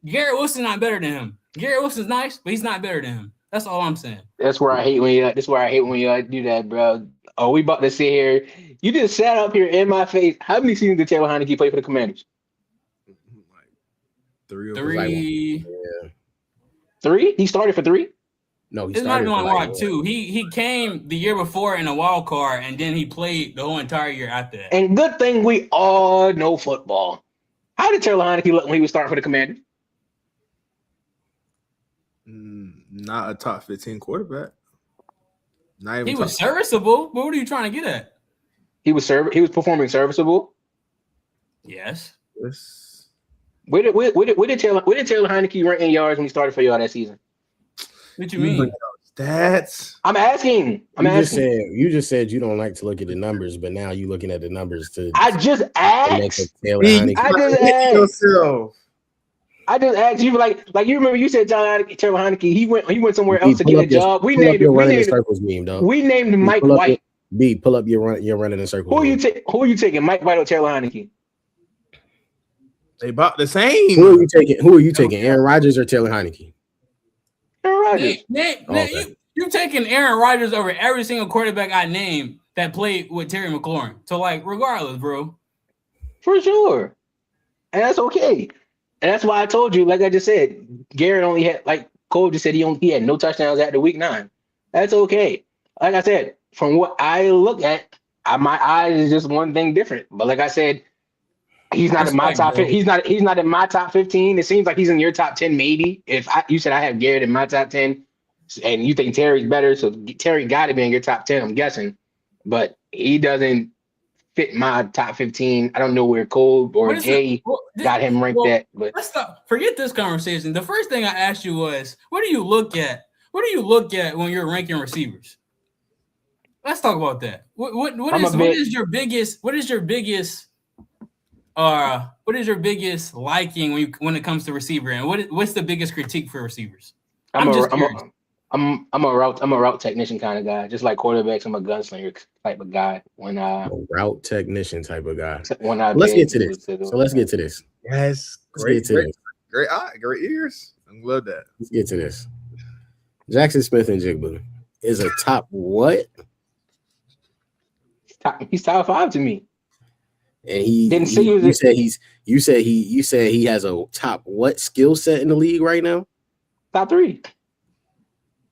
Garrett Wilson's not better than him. Garrett Wilson's nice, but he's not better than him. That's all I'm saying. That's where I hate when you. That's where I hate when you do that, bro. Oh, we about to sit here. You just sat up here in my face. How many seasons did Taylor Heineke play for the Commanders? Three. Yeah. 3? He started for 3? No, he This might started be for on like 2. He came the year before in a wild card, and then he played the whole entire year after that. And good thing we all know football. How did Taylor Heineke look when he was starting for the Commanders? Not a top 15 quarterback. Not even he was serviceable, but what are you trying to get at? He was performing serviceable. Yes. Where did Taylor Heineke rank in yards when he started for y'all that season? What you mean? Stats. I'm asking. You just said you don't like to look at the numbers, but now you're looking at the numbers to. I just asked. I just asked you, like you remember you said Taylor Heineke. He went somewhere else to get a job. We named Mike White. Pull up your running in circles. Who are you taking? Mike White or Taylor Heineke? They about the same. Who are you taking? Aaron Rodgers or Taylor Heineke? Aaron Rodgers. You taking Aaron Rodgers over every single quarterback I named that played with Terry McLaurin. So, like, regardless, bro. For sure. And that's okay. And that's why I told you, like I just said, Garrett only had, like Cole just said, he had no touchdowns after week 9. That's okay. Like I said, from what I look at, my eyes is just one thing different. But like I said, he's not in my top. He's not in my top 15. It seems like he's in your top 10, maybe. You said I have Garrett in my top 10, and you think Terry's better, so Terry got to be in your top 10. I'm guessing, but he doesn't fit my top 15. I don't know where Cole or Jay got him ranked at. But let's stop. Forget this conversation. The first thing I asked you was, what do you look at? What do you look at when you're ranking receivers? Let's talk about that. What is your biggest liking when it comes to receiver, and what's the biggest critique for receivers? I'm a route technician kind of guy. Just like quarterbacks, I'm a gunslinger type of guy. When A route technician type of guy. I Let's get to bid this. to So let's get to this. Yes, Let's get to this. great eye, great ears. I love that. Let's get to this. Jackson Smith and Jigba is a top what? He's top 5 to me. And he Didn't say he was you said he has a top what skill set in the league right now? top 3.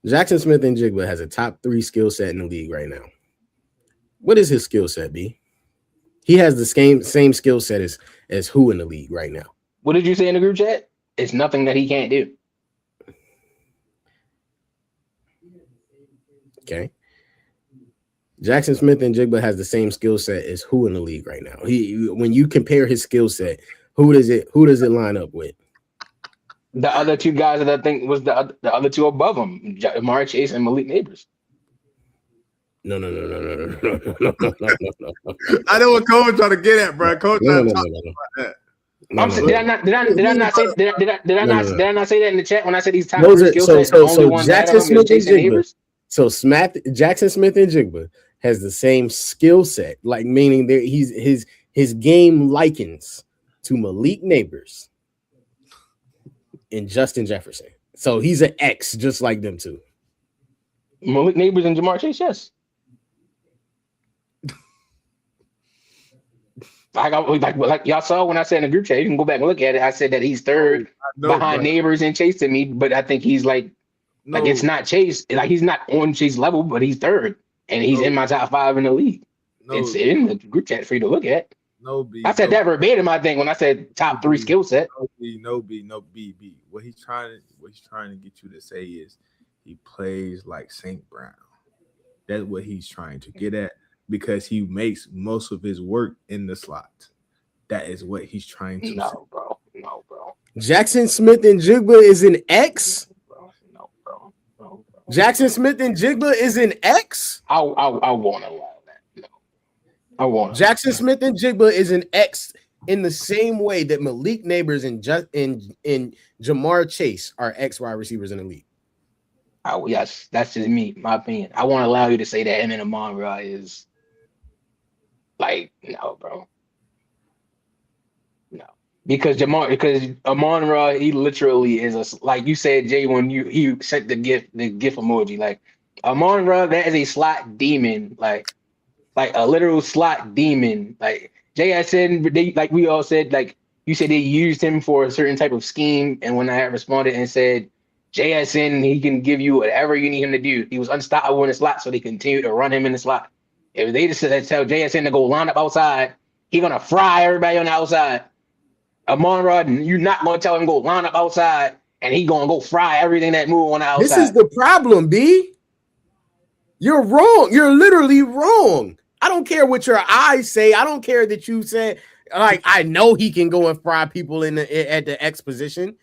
Jackson Smith and Jigba has a top 3 skill set in the league right now. What is his skill set, B? He has the same skill set as who in the league right now? What did you say in the group chat? It's nothing that he can't do. Okay. Jackson Smith and Jigba has the same skill set as who in the league right now? When you compare his skill set, who does it line up with? The other 2 guys that I think was the other 2 above him, Jamar Chase and Malik Neighbors. No. I know what Coach trying to get at, bro. Coach trying to talk about that. Did I not say that in the chat when I said he's top Those 3 are- skill so- sets? The only so one Jackson that Smith and Chase and Jigba. Neighbors. So Jackson Smith and Jigba has the same skill set, like meaning that his game likens to Malik Neighbors and Justin Jefferson. So he's an X just like them two. Malik Neighbors and Jamar Chase, yes. Like y'all saw when I said in the group chat, you can go back and look at it. I said that he's third behind Neighbors and Chase to me, but I think he's like it's not Chase. Like he's not on Chase level, but he's third, and he's in my top 5 in the league. It's in the group chat for you to look at. I said that verbatim. I think when I said top 3 skill set. No B. What he's trying to get you to say is he plays like St. Brown. That's what he's trying to get at because he makes most of his work in the slot. That is what he's trying to say. No, bro. Jackson Smith and Jigba is an X. No, bro. Jackson Smith and Jigba is an X. I won't allow that. No, I won't. Jackson Smith and Jigba is an X in the same way that Malik Neighbors and Jamar Chase are X wide receivers in the league. Oh, yes, that's just me, my opinion. I won't allow you to say that him and Amon-Ra is like, no, bro. No. Because Amon-Ra, he literally is like you said, Jay, when he sent the gif emoji, like Amon-Ra, that is a slot demon, like a literal slot demon. Like Jay had said, like we all said, like you said they used him for a certain type of scheme, and when I had responded and said JSN, he can give you whatever you need him to do. He was unstoppable in the slot, so they continue to run him in the slot. If they just tell JSN to go line up outside, he's gonna fry everybody on the outside. Amon-Ra, you're not gonna tell him to go line up outside, and he gonna go fry everything that move on the outside. This is the problem, B. You're wrong. You're literally wrong. I don't care what your eyes say. I don't care that you said, like, I know he can go and fry people at the X position.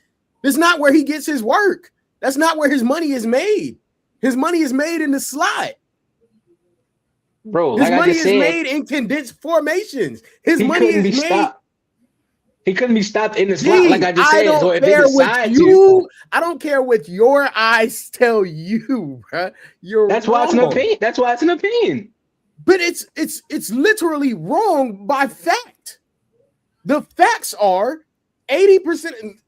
That's not where he gets his work. That's not where his money is made. His money is made in the slot. Bro, his money is made in condensed formations. His money is made. Stopped. He couldn't be stopped in the slot, like I just said. So if they decide I don't care what your eyes tell you, bro. That's why it's an opinion. That's why it's an opinion. But it's literally wrong by fact. The facts are 80%.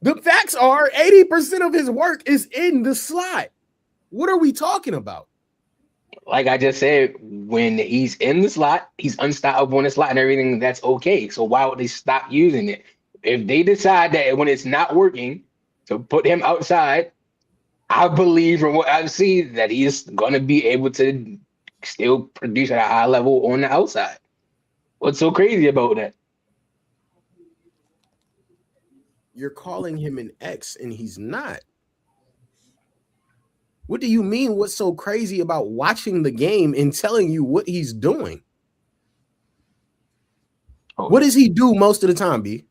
The facts are 80% of his work is in the slot. What are we talking about? Like I just said, when he's in the slot, he's unstoppable in the slot and everything. That's okay. So why would they stop using it? If they decide that when it's not working to put him outside, I believe from what I've seen that he is going to be able to still produce at a high level on the outside. What's so crazy about that? You're calling him an X and he's not. What do you mean? What's so crazy about watching the game and telling you what he's doing? Oh. What does he do most of the time, B?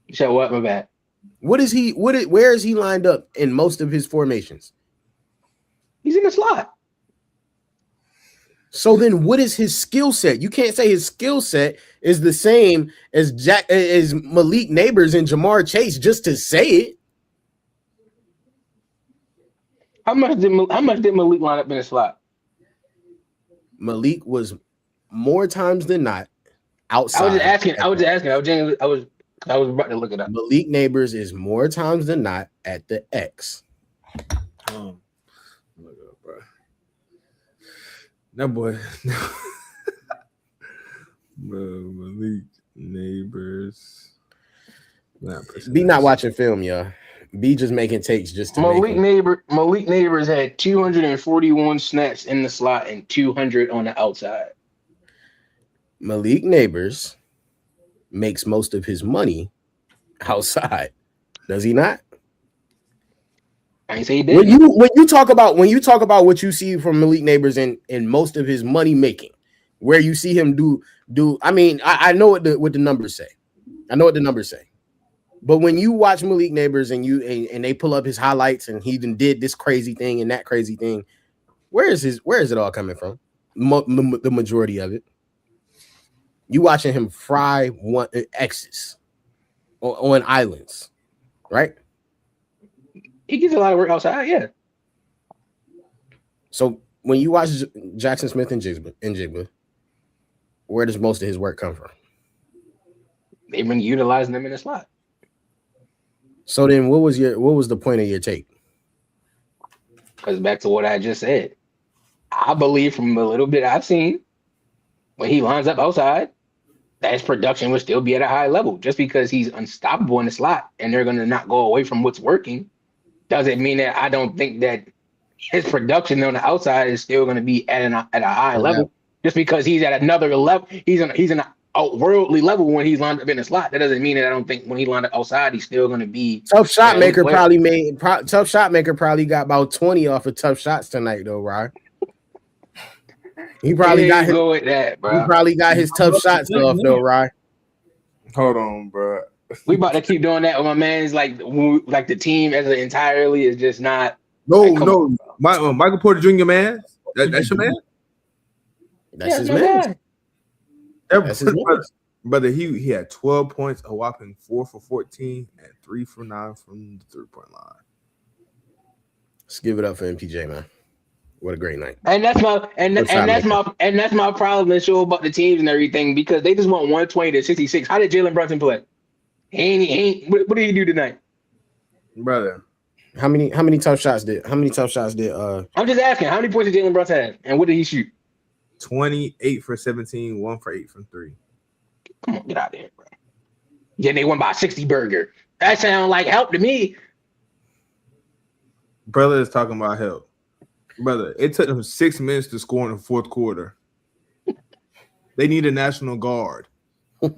You said what? My bad. Where is he lined up in most of his formations? He's in the slot. So then what is his skill set? You can't say his skill set is the same as Malik Neighbors and Jamar Chase just to say it. How much did Malik line up in the slot? Malik was more times than not outside. I was just asking. I was about to look it up. Malik Neighbors is more times than not at the X. Look up, bro. That boy. Bro, Malik Neighbors. Be not watching film, y'all. Be just making takes just to Malik Neighbors had 241 snaps in the slot and 200 on the outside. Malik Neighbors makes most of his money outside. Does he not? I ain't say he did. When you talk about what you see from Malik Neighbors in most of his money making, where you see him do I mean, I know what the numbers say. I know what the numbers say. But when you watch Malik Neighbors and they pull up his highlights and he even did this crazy thing and that crazy thing, where is it all coming from? The majority of it. You watching him fry one X's on islands, right? He gets a lot of work outside, yeah. So when you watch Jackson Smith and Jigba, where does most of his work come from? They've been utilizing them in the slot. So then what was the point of your take? Because back to what I just said. I believe from a little bit I've seen, when he lines up outside, that his production will still be at a high level. Just because he's unstoppable in the slot and they're going to not go away from what's working, doesn't mean that I don't think that his production on the outside is still going to be at a high level. Just because he's at another level, he's an outworldly level when he's lined up in the slot. That doesn't mean that I don't think when he lined up outside, he's still going to be Tough Shot Maker. Tough Shot Maker probably got about 20 off of tough shots tonight, though, right? He probably got his, go with that, bro. He probably got his tough shots off, though, right? Hold on, bro. We about to keep doing that with my man's like the team as an entirely is just not. No. Michael Porter Jr. man. That's your man. That's his man. That's his man. Brother, he had 12 points, a whopping 4 for 14, and 3 for 9 from the 3-point line. Let's give it up for MPJ, man. What a great night. And that's my problem and show about the teams and everything, because they just went 120 to 66. How did Jalen Brunson play? What did he do tonight? Brother. How many tough shots did I'm just asking, how many points did Jalen Brunson have? And what did he shoot? 28 for 17, 1 for 8 from 3. Come on, get out of here, bro. Yeah, they won by 60 burger. That sounds like help to me. Brother is talking about help. Brother, it took them 6 minutes to score in the fourth quarter. They need a National Guard. Like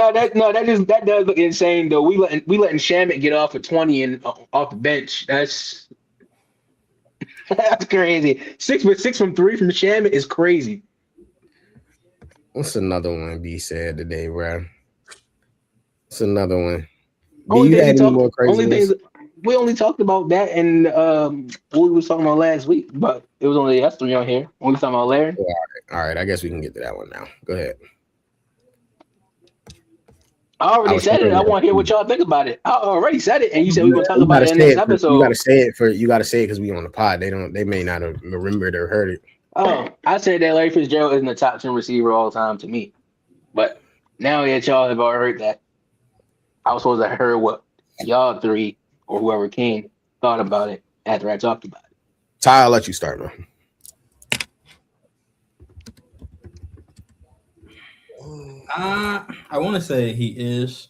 that does look insane though. We letting Shamet get off at 20 and off the bench. That's crazy. 6 from 3 from Shamet is crazy. What's another one B said today, bro? It's another one. We only talked about that and what we was talking about last week, but it was only us three on here. We was talking about Larry. All right. I guess we can get to that one now. Go ahead. I already said it. I want to hear what y'all think about it. I already said it, and you said we're gonna talk about it in the next episode. You gotta say it because we on the pod. They may not have remembered or heard it. Oh, I said that Larry Fitzgerald isn't the top 10 receiver all the time to me. But now that y'all have already heard that, I was supposed to hear what y'all three or whoever came thought about it after I talked about it. Ty, I'll let you start, man. I want to say he is,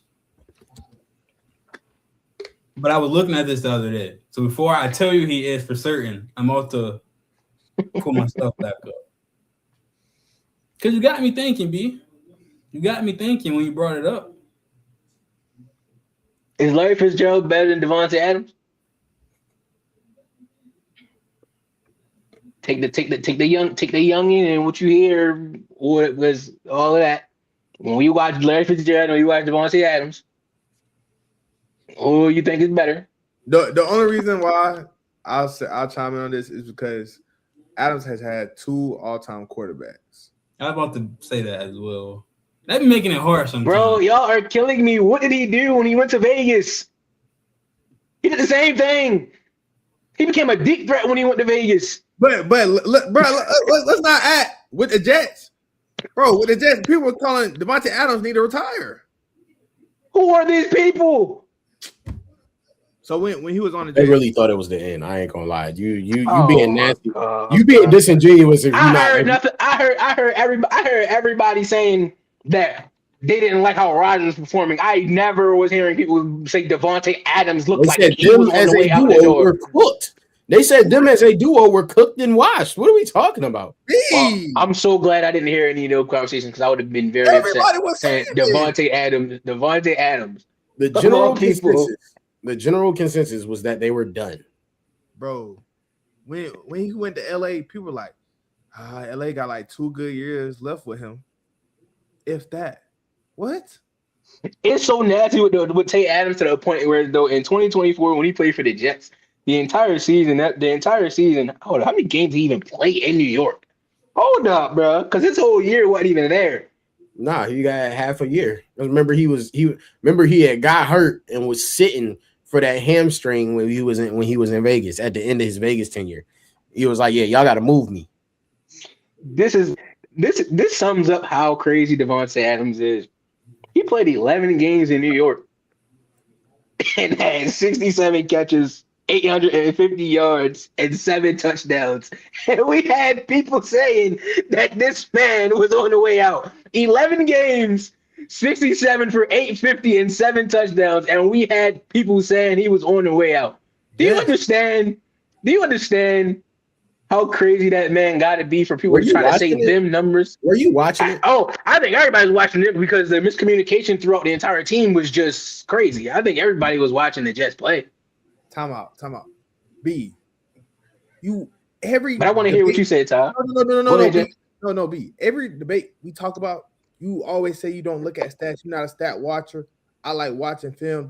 but I was looking at this the other day. So before I tell you he is for certain, I'm about to pull my stuff back up. Because you got me thinking, B. You got me thinking when you brought it up. Is Larry Fitzgerald better than Devontae Adams? Take the youngin and what you hear, what was all of that. When we watch Larry Fitzgerald and you watch Devontae Adams, who you think is better? The only reason why I'll chime in on this is because Adams has had 2 all-time quarterbacks. I was about to say that as well. That be making it hard sometimes. Bro, y'all are killing me. What did he do when he went to Vegas? He did the same thing. He became a deep threat when he went to Vegas. But let's not act with the Jets, bro. With the Jets, people were calling Devontae Adams need to retire. Who are these people? So when he was on the They Jets, really thought it was the end. I ain't gonna lie. You Oh being my nasty. God. You being disingenuous. If you I not heard nothing. I heard everybody saying that they didn't like how Rodgers was performing. I never was hearing people say Devontae Adams looked They like said he was them on as the a way out the duo door. were cooked. They said them as a duo were cooked and washed. What are we talking about? Well, I'm so glad I didn't hear any of those conversations because I would have been very everybody upset. was Saying saying it. Devontae Adams. The Of general all people. consensus was that they were done. Bro. When he went to LA, people were like, LA got like 2 good years left with him. If that. What? It's so nasty with Tate Adams to the point where though in 2024 when he played for the Jets, the entire season, hold on, how many games did he even play in New York? Hold up, bro, because this whole year wasn't even there. Nah, he got half a year. Remember, he had got hurt and was sitting for that hamstring when he was in Vegas at the end of his Vegas tenure. He was like, "Yeah, y'all got to move me." This sums up how crazy Devontae Adams is. He played 11 games in New York and had 67 catches, 850 yards, and 7 touchdowns. And we had people saying that this man was on the way out. 11 games, 67 for 850 and 7 touchdowns, and we had people saying he was on the way out. Do you understand? Do you understand how crazy that man got to be for people Were to you try to say watching it? them numbers? Were you watching it? I think everybody's watching it because the miscommunication throughout the entire team was just crazy. I think everybody was watching the Jets play. Time out. B. But I want to hear what you said, Ty. No, B. Every debate we talk about, you always say you don't look at stats. You're not a stat watcher. I like watching film.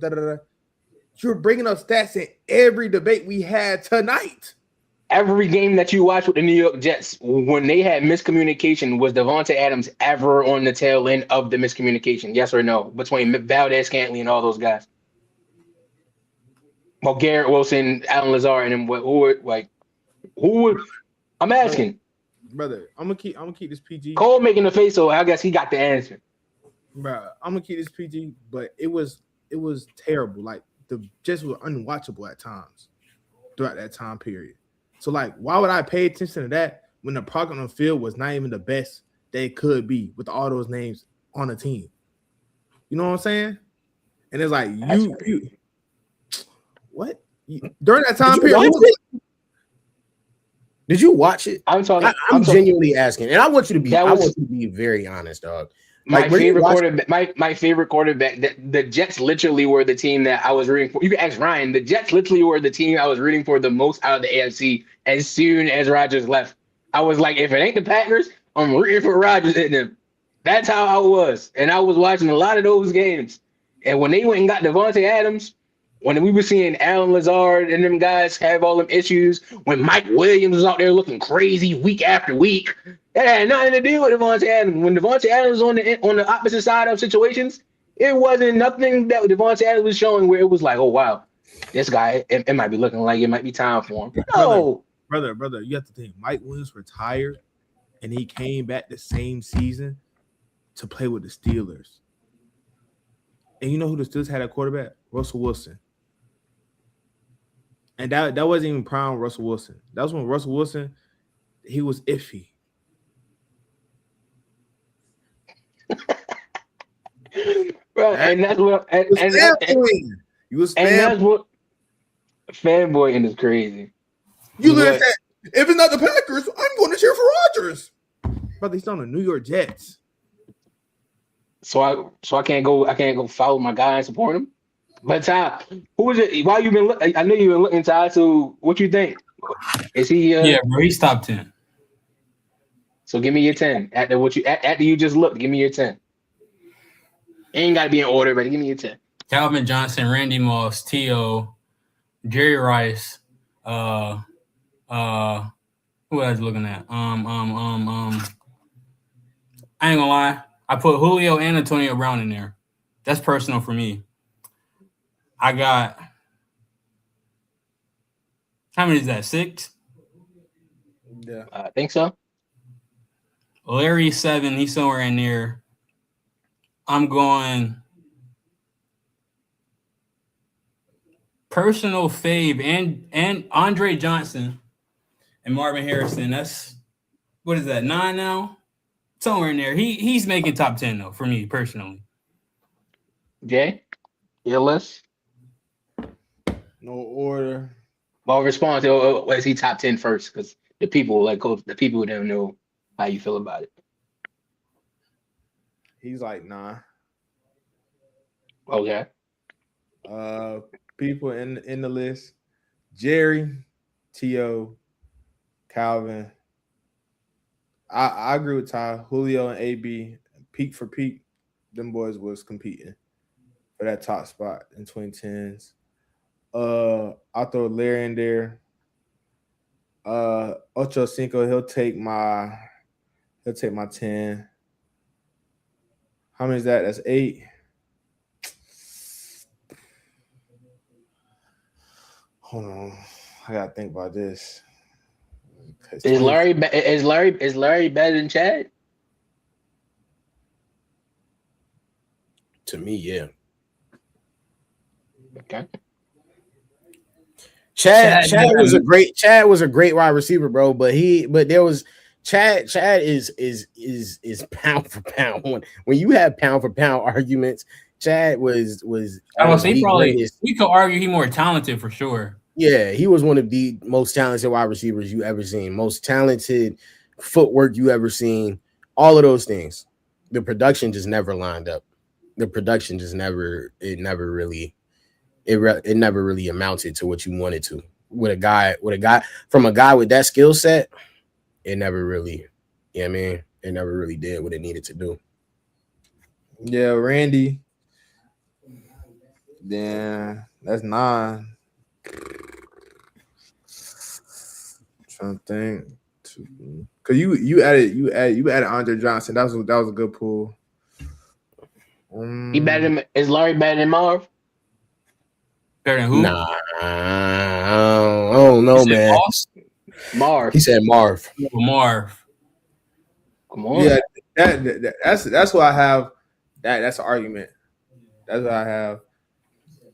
You're bringing up stats in every debate we had tonight. Every game that you watched with the New York Jets, when they had miscommunication, was Devontae Adams ever on the tail end of the miscommunication? Yes or no? Between Valdez, Scantling, and all those guys. Well, Garrett Wilson, Alan Lazard, and then who? I'm asking. Brother, I'm gonna keep this PG. Cole making the face, so I guess he got the answer. Bro, I'm gonna keep this PG, but it was terrible. Like the Jets were unwatchable at times throughout that time period. So, like, why would I pay attention to that when the product on the field was not even the best they could be with all those names on the team? You know what I'm saying? And it's like during that time period. Did you watch it? I'm genuinely asking, and I want you to be very honest, dog. My favorite quarterback. The Jets literally were the team that I was rooting for. You can ask Ryan. The Jets literally were the team I was rooting for the most out of the AFC. As soon as Rodgers left, I was like, if it ain't the Packers, I'm rooting for Rodgers in them. That's how I was, and I was watching a lot of those games. And when they went and got Devontae Adams, when we were seeing Alan Lazard and them guys have all them issues, when Mike Williams was out there looking crazy week after week, that had nothing to do with Devontae Adams. When Devontae Adams was on the opposite side of situations, it wasn't nothing that Devontae Adams was showing where it was like, oh wow, this guy, it might be looking like it might be time for him. No, brother, you have to think. Mike Williams retired, and he came back the same season to play with the Steelers. And you know who the Steelers had at quarterback? Russell Wilson. And that wasn't even prime Russell Wilson. That was when Russell Wilson, he was iffy. Bro, and that's what you was that's what fanboying is crazy. You look at that. If it's not the Packers, I'm going to cheer for Rodgers. But he's on the New York Jets. So I can't go follow my guy and support him. But Ty, who is it? Why you been? I know you've been looking, Ty. So what you think? Is he? Yeah, bro, he's top 10. So give me your 10 after you just looked. Give me your 10. Ain't got to be in order, but give me your 10. Calvin Johnson, Randy Moss, T.O., Jerry Rice, Who was I looking at? I ain't gonna lie. I put Julio and Antonio Brown in there. That's personal for me. I got how many is that? 6? Yeah. I think so. Larry 7. He's somewhere in there. I'm going personal fave and Andre Johnson and Marvin Harrison. That's what is that? 9 now? Somewhere in there. He's making top 10 though for me personally. Jay, your list. No order. Well, respond to is he top 10 first? Because the people the people don't know how you feel about it. He's like 9. Okay. People in the list: Jerry, T.O., Calvin. I agree with Ty. Julio and AB, peak for peak, them boys was competing for that top spot in 2010s. I'll throw Larry in there. Ocho Cinco, he'll take my 10. How many is that? That's 8. Hold on, I gotta think about this. Is Larry better than Chad? To me, yeah. Okay. Chad was a great wide receiver, bro. But there was Chad is pound for pound. When you have pound for pound arguments, Chad was. I would say we could argue he's more talented for sure. Yeah, he was one of the most talented wide receivers you ever seen, most talented footwork you ever seen. All of those things, the production just never lined up. The production just never really amounted to what you wanted to. With a guy with that skill set, it never really, you know what I mean? It never really did what it needed to do. Yeah, Randy. Yeah, that's 9. Trying to think, cause you added Andre Johnson. That was a good pull. Is Larry better than Marv? Better than who? Nah, I don't know, man. Marv. He said Marv. Marv. Come on. Yeah, that's what I have. That's an argument. That's what I have.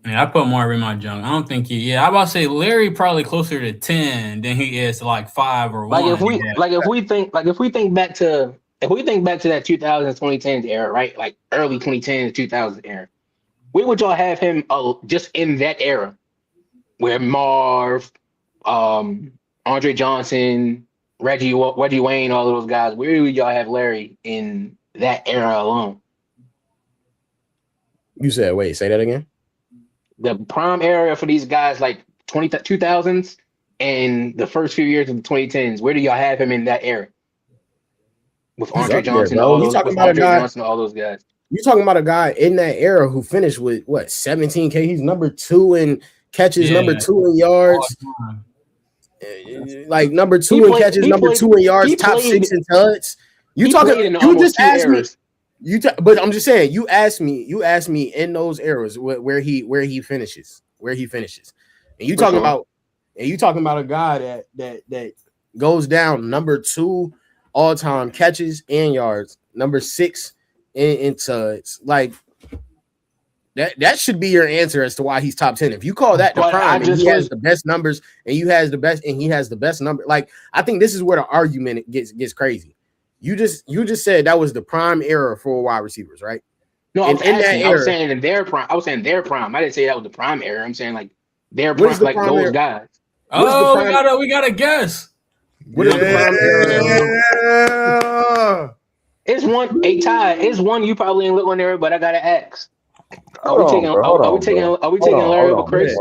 Yeah, I put Marv in my junk. I don't think I'm about to say Larry probably closer to 10 than he is to like 5 or 1. If we think back to that 2010s era, right? Like early 2010s, 2000s era. Where would y'all have him just in that era? Where Marv, Andre Johnson, Reggie Wayne, all of those guys, where would y'all have Larry in that era alone? You said, wait, say that again? The prime era for these guys, like 2000s and the first few years of the 2010s, where do y'all have him in that era? With Andre Johnson, all those guys. You're talking about a guy in that era who finished with what 17K. He's number 2 in catches, number 2 in yards. Like number 2 in catches, number 2 in yards, top 6 in touch. You just asked me. But I'm just saying, you asked me in those eras where he finishes, and you talking about a guy that goes down number 2 all time catches and yards, number 6 in touch. Like that should be your answer as to why he's top 10. If you call that the prime, and he has the best numbers, and he has the best number. Like I think this is where the argument gets crazy. You just said that was the prime era for wide receivers, right? No, I was saying in their prime. I was saying their prime. I didn't say that was the prime era. I'm saying like their prime, like those era? Guys. Oh, we got a guess. What is the prime era? It's one a tie. It's one you probably ain't look on there, but I gotta ask. Are we taking Larry over Chris?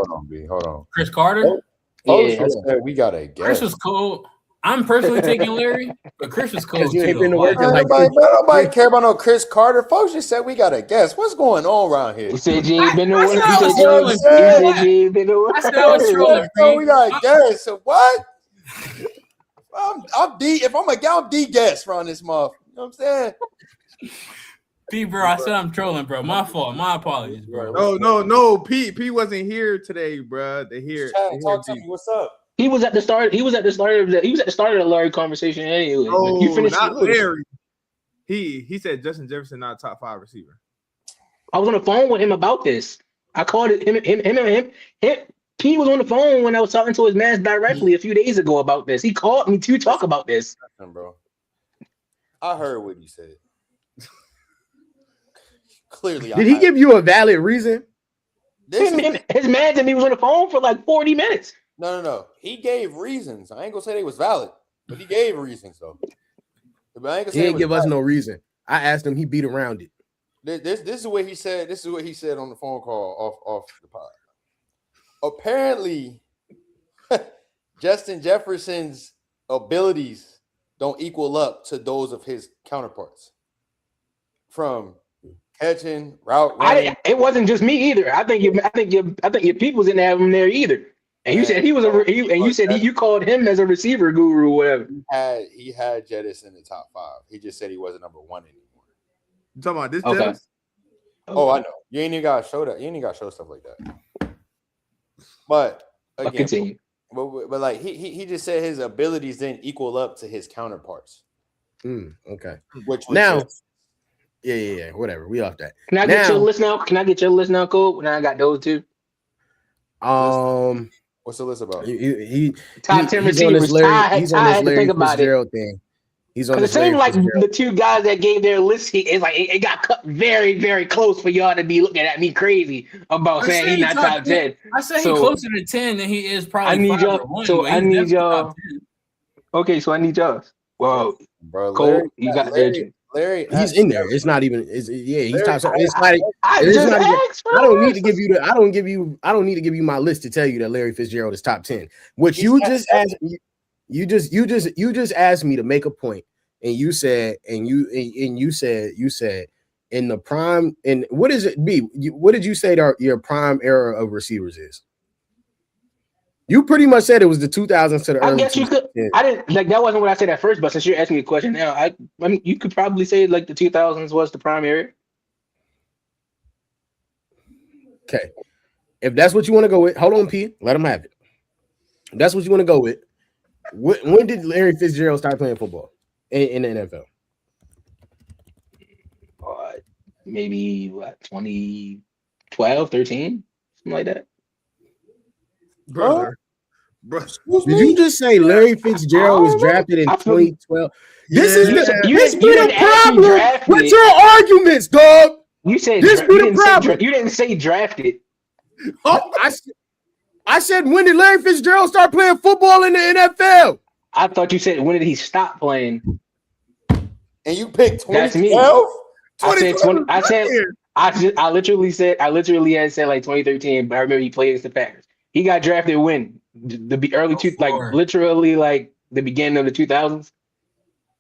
Hold on. Chris Carter? Yeah. We got a guess. Chris was cool. I'm personally taking Larry, but Chris was cold you too. ain't been to though. work in like Nobody care about no Chris Carter. Folks just said we got to guess. What's going on around here? You said you ain't been to I work. said I was You trolling. said you ain't been to work. I said I was trolling. So we got to guess. So what? I'm D. If I'm a guy, I'm D guess around this month. You know what I'm saying? P, bro, I said I'm trolling, bro. My fault. My apologies, bro. No. P wasn't here today, bro. They here. Talk to me. What's up? He was at the start. He was at the start of the Larry conversation anyway. No, You finished. not Larry. He said Justin Jefferson not a top 5 receiver. I was on the phone with him about this. I called it him. P was on the phone when I was talking to his man directly a few days ago about this. He called me to talk about this. Listen, bro. I heard what you said. Clearly, Did he give you a valid reason? this? His man and me was on the phone for like 40 minutes. No. He gave reasons. I ain't gonna say they was valid, but he gave reasons though. But I ain't gonna say He it didn't was give us valid. no reason. I asked him. He beat around it. This is what he said. This is what he said on the phone call off the pod. Apparently, Justin Jefferson's abilities don't equal up to those of his counterparts. From catching, route running. It wasn't just me either. I think your people's didn't have him there either. And you said you called him as a receiver guru or whatever. He had Jettis in the top 5. He just said he wasn't number 1 anymore. You talking about this? Okay. Dennis? Oh, I know. You ain't even gotta show that. You ain't even gotta show stuff like that. But I'll again, continue. but like he just said his abilities didn't equal up to his counterparts. Okay. Which was Now, just- yeah. Whatever. We off that. Can I get your list now? Can I get your list now, Cole? Now I got those two. what's the list about? He Top 10 he's on this receivers. Larry, I he's on had this to Larry think about it. Fitzgerald thing. He's on Because it this Larry seemed like Fitzgerald. the two guys that gave their list, it got cut very, very close for y'all to be looking at me crazy about I saying said he's he not top top 10. I said So- he's closer to 10 than he is probably I need 5 y'all- or 1. so but I he's need definitely y'all- top 10. Okay, so I need y'all. Well, Bro, Cole, you got Larry. He's in there. It's not even. He's top. It's not. I It is just not even- asked for I don't need to this. give you the. I don't need to give you my list to tell you that Larry Fitzgerald is top 10. Which He's you top just 10. asked. You just asked me to make a point, and you said you said in the prime. And what is it? B. What did you say your prime era of receivers is? You pretty much said it was the 2000s to the I early guess you could. 2010s. I didn't like that. Wasn't what I said at first, but since you're asking me a question now, I mean, you could probably say like the 2000s was the prime era. Okay. If that's what you want to go with, hold on, P. Let him have it. If that's what you want to go with, when did Larry Fitzgerald start playing football in the NFL? Maybe what 2012, 13, something like that. Brother. Did you just say Larry Fitzgerald was drafted in 2012? This is You the didn't ask me problem drafted. with your arguments, dog. You said This be the problem. you didn't say drafted. I said, when did Larry Fitzgerald start playing football in the NFL? I thought you said when did he stop playing? And you picked That's me. 2012? I said 20. I literally had said like 2013, but I remember he played against the Packers. He got drafted when the early two, like literally like the beginning of the 2000s.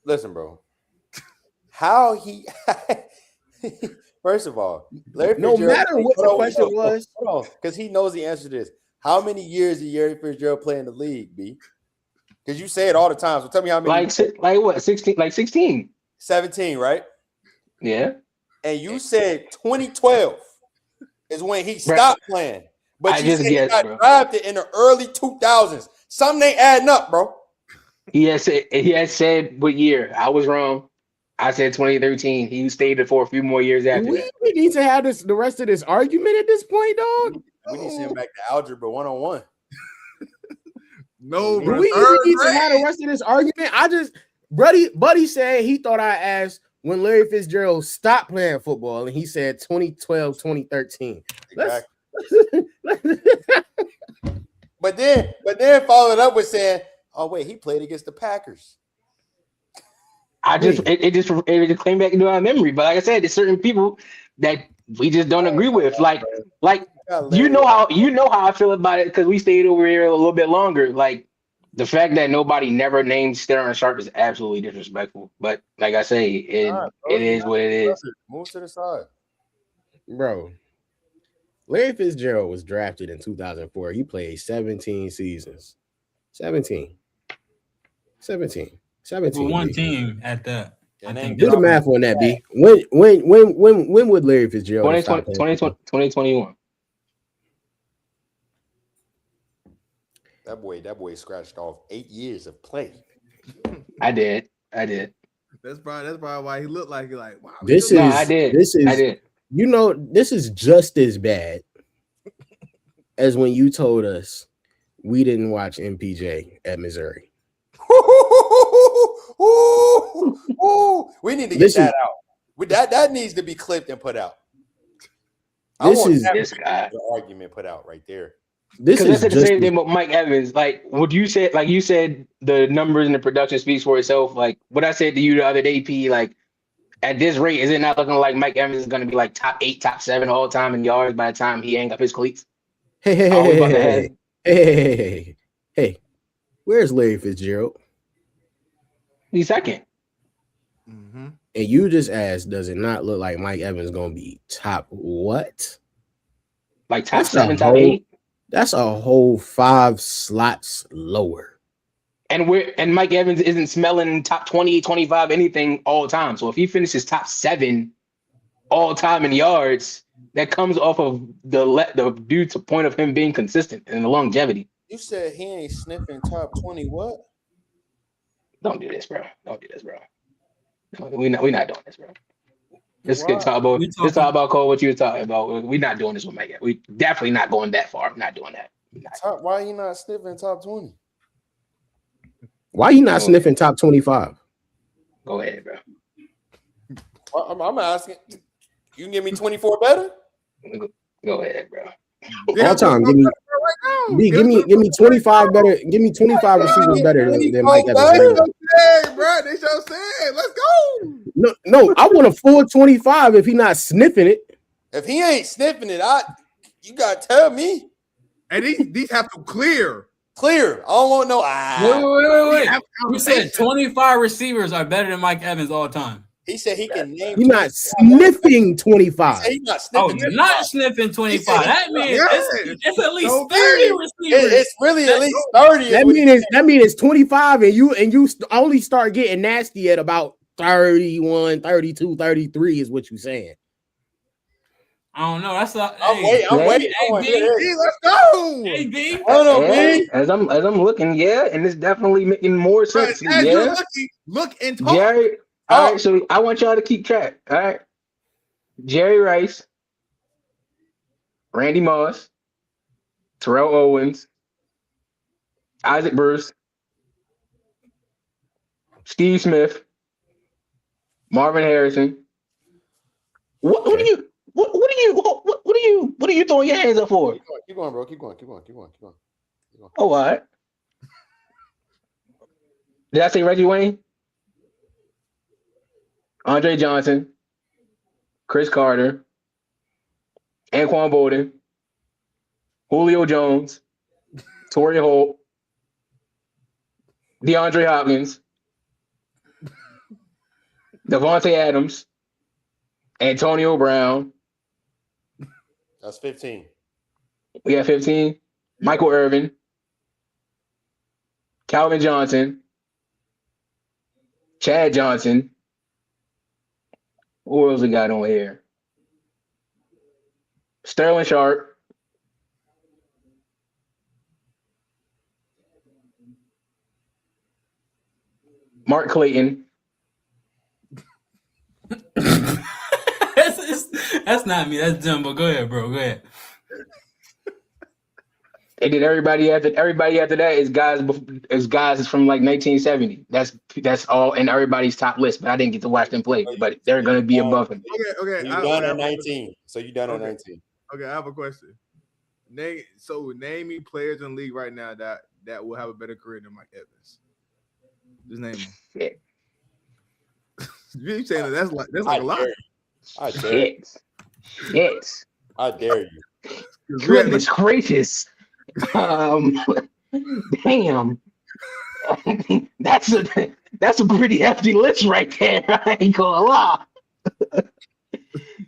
Listen, bro. How he first of all, Larry No Fitzgerald, matter what the question was. hold on, because he knows the answer to this. How many years did Larry Fitzgerald play in the league, B? Because you say it all the time. So tell me how many. Like what? 16? Like 16? 17, right? Yeah. And you said 2012 is when he stopped playing. But you said he got drafted in the early 2000s. Something ain't adding up, bro. He had said what year? I was wrong. I said 2013. He stayed there for a few more years after that. We need to have the rest of this argument at this point, dog. We need to send him back to algebra 101. No, bro. We need to have the rest of this argument. Buddy said he thought I asked when Larry Fitzgerald stopped playing football, and he said 2012, 2013. Exactly. But then followed up with saying, "Oh wait, he played against the Packers." It just came back into our memory. But like I said, there's certain people that we just don't agree with. Like you know how I feel about it because we stayed over here a little bit longer. Like The fact that nobody never named Sterling Sharp is absolutely disrespectful. But like I say, it is what it is. Move to the side, bro. Larry Fitzgerald was drafted in 2004. He played 17 seasons. 17. With one team at that. Do the math on that, B. When would Larry Fitzgerald 2021. That boy scratched off 8 years of play. I did. That's probably why he looked like wow. I did. You know, this is just as bad as when you told us we didn't watch MPJ at Missouri. We need to get that out. That needs to be clipped and put out. This guy. The argument put out right there. This is the same thing with Mike Evans. Like, would you say, like you said, the numbers and the production speaks for itself. Like what I said to you the other day, P. Like at this rate, is it not looking like Mike Evans is going to be like top 8, top 7 all time in yards by the time he hang up his cleats? Hey. Where's Larry Fitzgerald? He's second. Mm-hmm. And you just asked, does it not look like Mike Evans going to be top what? Like top 7, top 8? That's a whole 5 slots lower. And Mike Evans isn't smelling top 20, 25, anything all time. So if he finishes top 7 all time in yards, that comes off of the dude's point of him being consistent and the longevity. You said he ain't sniffing top 20 what? Don't do this, bro. We're not doing this, bro. Let's talk about Cole, what you were talking about. We're not doing this with Mike. We definitely not going that far. I'm not doing that. Why are you not sniffing top 20? Why are you not sniffing top 25? Go ahead, bro. I'm asking. You can give me 24 better? Go ahead, bro. All time, give me 25 better. Give me 25 receivers better than Mike Evans. Hey, bro, they so sad. Let's go. No, I want a full 25 if he's not sniffing it. If he ain't sniffing it, you gotta tell me. And these have to clear. Clear. I don't want no. Wait. You said 25 receivers are better than Mike Evans all time. He said he can name. You're not sniffing 25. He's not sniffing. You're not sniffing 25. That means it's at least 30 receivers. It's really at least 30. That means it's 25, and you only start getting nasty at about 31, 32, 33 is what you're saying. I don't know. That's not. I'm waiting. Hey, let's go. Hey, B. As I'm looking, and it's definitely making more sense. As you're looking, look and talk. Jerry. All right, so I want y'all to keep track. All right. Jerry Rice, Randy Moss, Terrell Owens, Isaac Bruce, Steve Smith, Marvin Harrison. What are you throwing your hands up for? Keep going, bro. Keep going. Oh, all right. Did I say Reggie Wayne? Andre Johnson, Chris Carter, Anquan Bolden, Julio Jones, Torrey Holt, DeAndre Hopkins, Devontae Adams, Antonio Brown. That's 15. We got 15. Michael Irvin, Calvin Johnson, Chad Johnson. Who else we got on here? Sterling Sharp. Mark Clayton. That's not me. That's Jumbo. Go ahead, bro. Go ahead. And then everybody after that is guys from like 1970. That's all in everybody's top list, but I didn't get to watch them play. But they're gonna be above him. Okay. You done at 19. So you done at 19. Okay, I have a question. Name me players in the league right now that will have a better career than Mike Evans. Just name them. Shit. You saying that's like a lot. I dare you. Shit. I dare you. Goodness gracious. Damn. That's a pretty hefty list right there. I ain't gonna lie.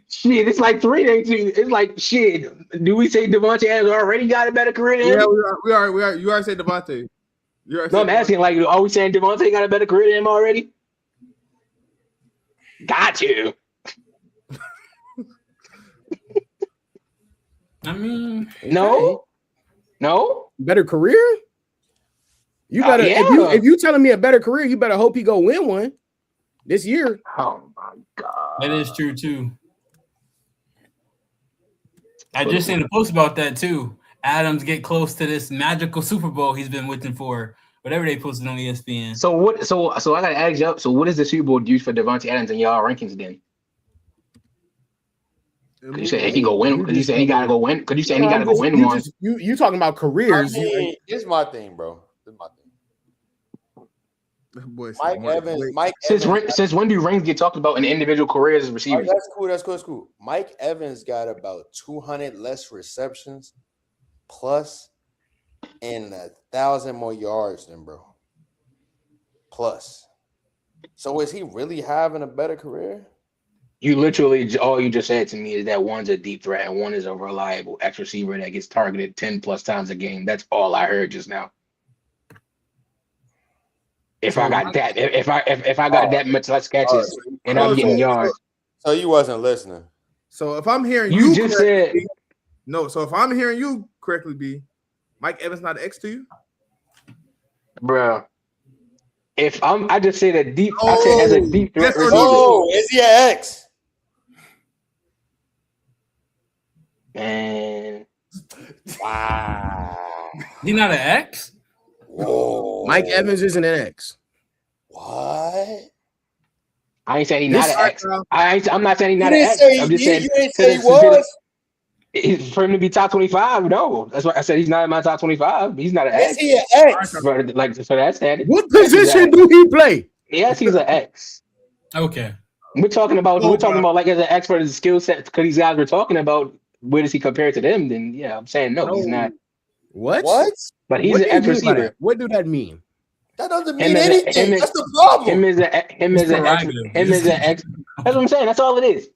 Shit, it's like three days. It's like shit. Do we say Devontae Adams already got a better career than him? Yeah, we are. You already said Devontae. No, I'm asking, like, are we saying Devontae got a better career than him already? Got you. I mean, No. Better career? You better if you telling me a better career, you better hope he go win one this year. Oh my god. that is true too. I just seen a post about that too. Adams get close to this magical Super Bowl he's been waiting for. Whatever they posted on ESPN. So what? So I gotta ask you up. So what is the Super Bowl due for Devontae Adams in y'all rankings then? Cause you said he go win. Cause you said he gotta go win. Cause you said he gotta go win one. You talking about careers? I mean, this is my thing, bro. This is my thing. Mike Evans. Since when do rings get talked about in individual careers as receivers? That's cool. Mike Evans got about 200 less receptions plus and 1,000 more yards than bro. Plus. So is he really having a better career? You literally, all you just said to me is that one's a deep threat and one is a reliable X receiver that gets targeted 10 plus times a game. That's all I heard just now. If I got that, if I got that much less catches and I'm getting yards. So you wasn't listening. So if I'm hearing you just said no, so if I'm hearing you correctly, B, Mike Evans not an X to you, bro. If I just say that deep, I said as a deep threat receiver. Oh, is he an X? Man, wow. He not an X? Whoa. Mike Evans isn't an X. What? I ain't saying he's not an X. I'm not saying he's not an X. I'm just saying you didn't say he was. For him to be top 25, no. That's why I said he's not in my top 25. He's not an X. Is he an X? Like so that's standard. What position do he play? Yes, he's an X. Okay. We're talking about like as an X for his skill set because these guys were talking about where does he compare to them? Then yeah, I'm saying no, he's not. What? But he's an X receiver. What do that mean? That doesn't mean anything. That's the problem. Him as an X. That's what I'm saying. That's all it is.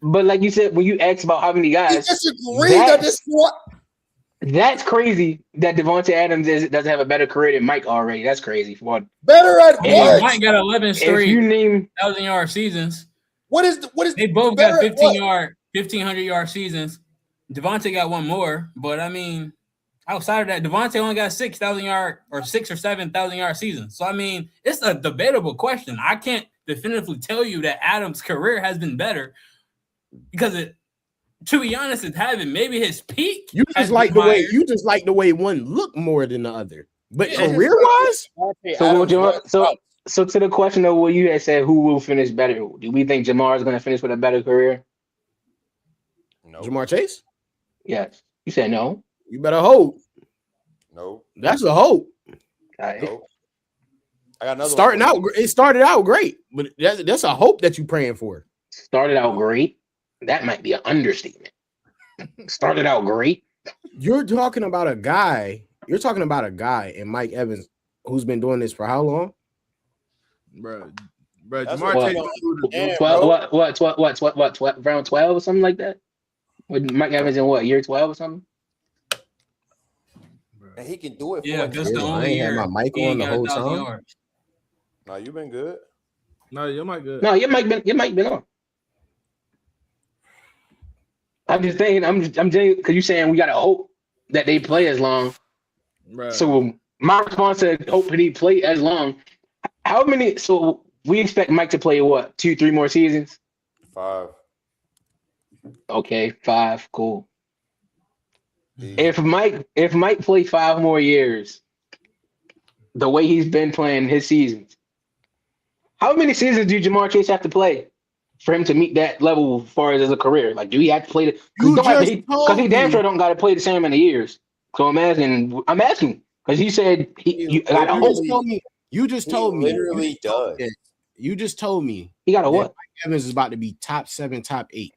But like you said, when you ask about how many guys, you disagree that this what? That's crazy that Devontae Adams doesn't have a better career than Mike already. That's crazy. For one. Better at what? Mike got 11 straight 1,000-yard seasons. What is they both got 1,500-yard seasons. Devontae got one more, but I mean, outside of that, Devontae only got 6,000-yard or 6 or 7,000-yard seasons. So I mean, it's a debatable question. I can't definitively tell you that Adams' career has been better because to be honest, it haven't. Maybe his peak. You just like the way one looked more than the other. But career wise, so to the question of what you had said, who will finish better? Do we think Jamar is going to finish with a better career? No. Jamar Chase? Yes. You said no. You better hope. No. That's a hope. No. I got another it started out great, but that's a hope that you're praying for. Started out great. That might be an understatement. Started out great. You're talking about a guy in Mike Evans who's been doing this for how long? Bro, Jamar Chase. What? Round 12 or something like that? With Mike Evans in what, year 12 or something? And he can do it. Yeah, that's the only year. My mic on the whole time. No, you've been good. No, your mic good. No, your mic been on. I'm just saying, I'm because you're saying we gotta hope that they play as long. Right. So my response to hope that he play as long. How many? So we expect Mike to play what, 2-3 more seasons? 5. Okay, 5. Cool. If Mike play 5 more years, the way he's been playing his seasons, how many seasons do Jamar Chase have to play for him to meet that level as far as a career? Like, do he have to play because he damn sure don't got to play the same amount of years. So I'm asking because he said you got a hope. You just told me. Literally does. You just told me he got a what? Mike Evans is about to be top 7, top 8.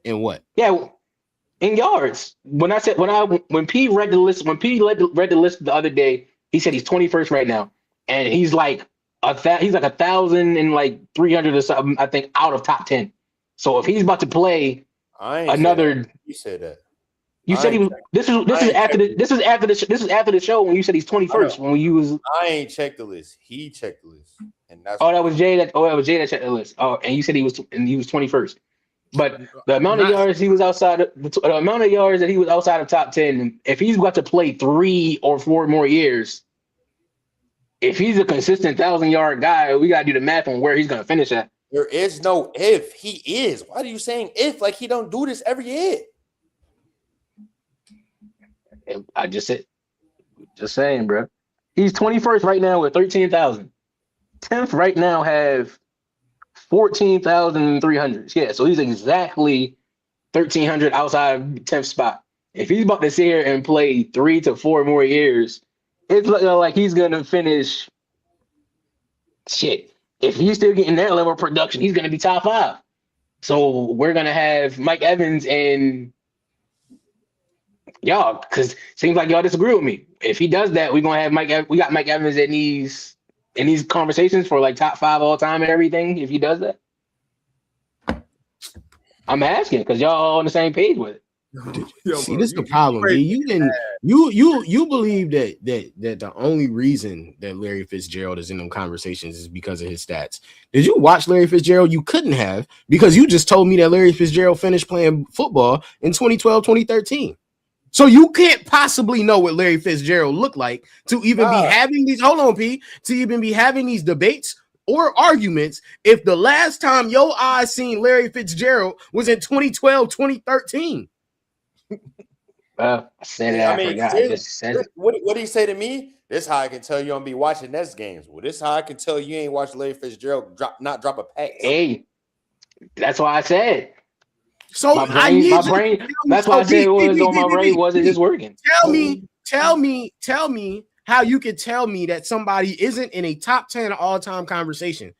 In what? Yeah, in yards. When P read the list the other day He said he's 21st right now, and he's like he's like 1,300 or something, I think, out of top 10. So if he's about to play I ain't another, you said that. you said he was. This is after the show when you said he's 21st. When you was. I ain't checked the list. He checked the list, and that's. That was Jay. That was Jay that checked the list. Oh, and you said he was 21st. But the amount of yards he was outside, the amount of yards that he was outside of top 10, if he's got to play 3 or 4 more years, if he's a consistent 1,000-yard guy, we gotta do the math on where he's gonna finish at. There is no if. He is. Why are you saying if? Like he don't do this every year. I just saying, bro. He's 21st right now with 13,000. 10th right now have 14,300. Yeah, so he's exactly 1,300 outside of 10th spot. If he's about to sit here and play 3 to 4 more years, it's like he's gonna finish. Shit, if he's still getting that level of production, he's gonna be top 5. So we're gonna have Mike Evans and y'all, because seems like y'all disagree with me. If he does that, we're gonna have we got Mike Evans in these conversations for like top 5 all time and everything. If he does that, I'm asking because y'all all on the same page with it. See, this is the problem. You believe that the only reason that Larry Fitzgerald is in them conversations is because of his stats. Did you watch Larry Fitzgerald? You couldn't have, because you just told me that Larry Fitzgerald finished playing football in 2012, 2013. So you can't possibly know what Larry Fitzgerald looked like to even be having these. Hold on, P. To even be having these debates or arguments if the last time your eyes seen Larry Fitzgerald was in 2012, 2013. I said it. I forgot. I just said it. What did he say to me? This how I can tell you don't be watching Nets games. Well, this how I can tell you ain't watching Larry Fitzgerald not drop a pass. Hey, that's why I said. So my brain. That's why I said it was on my brain. Wasn't just working. Tell me how you could tell me that somebody isn't in a top 10 all-time conversation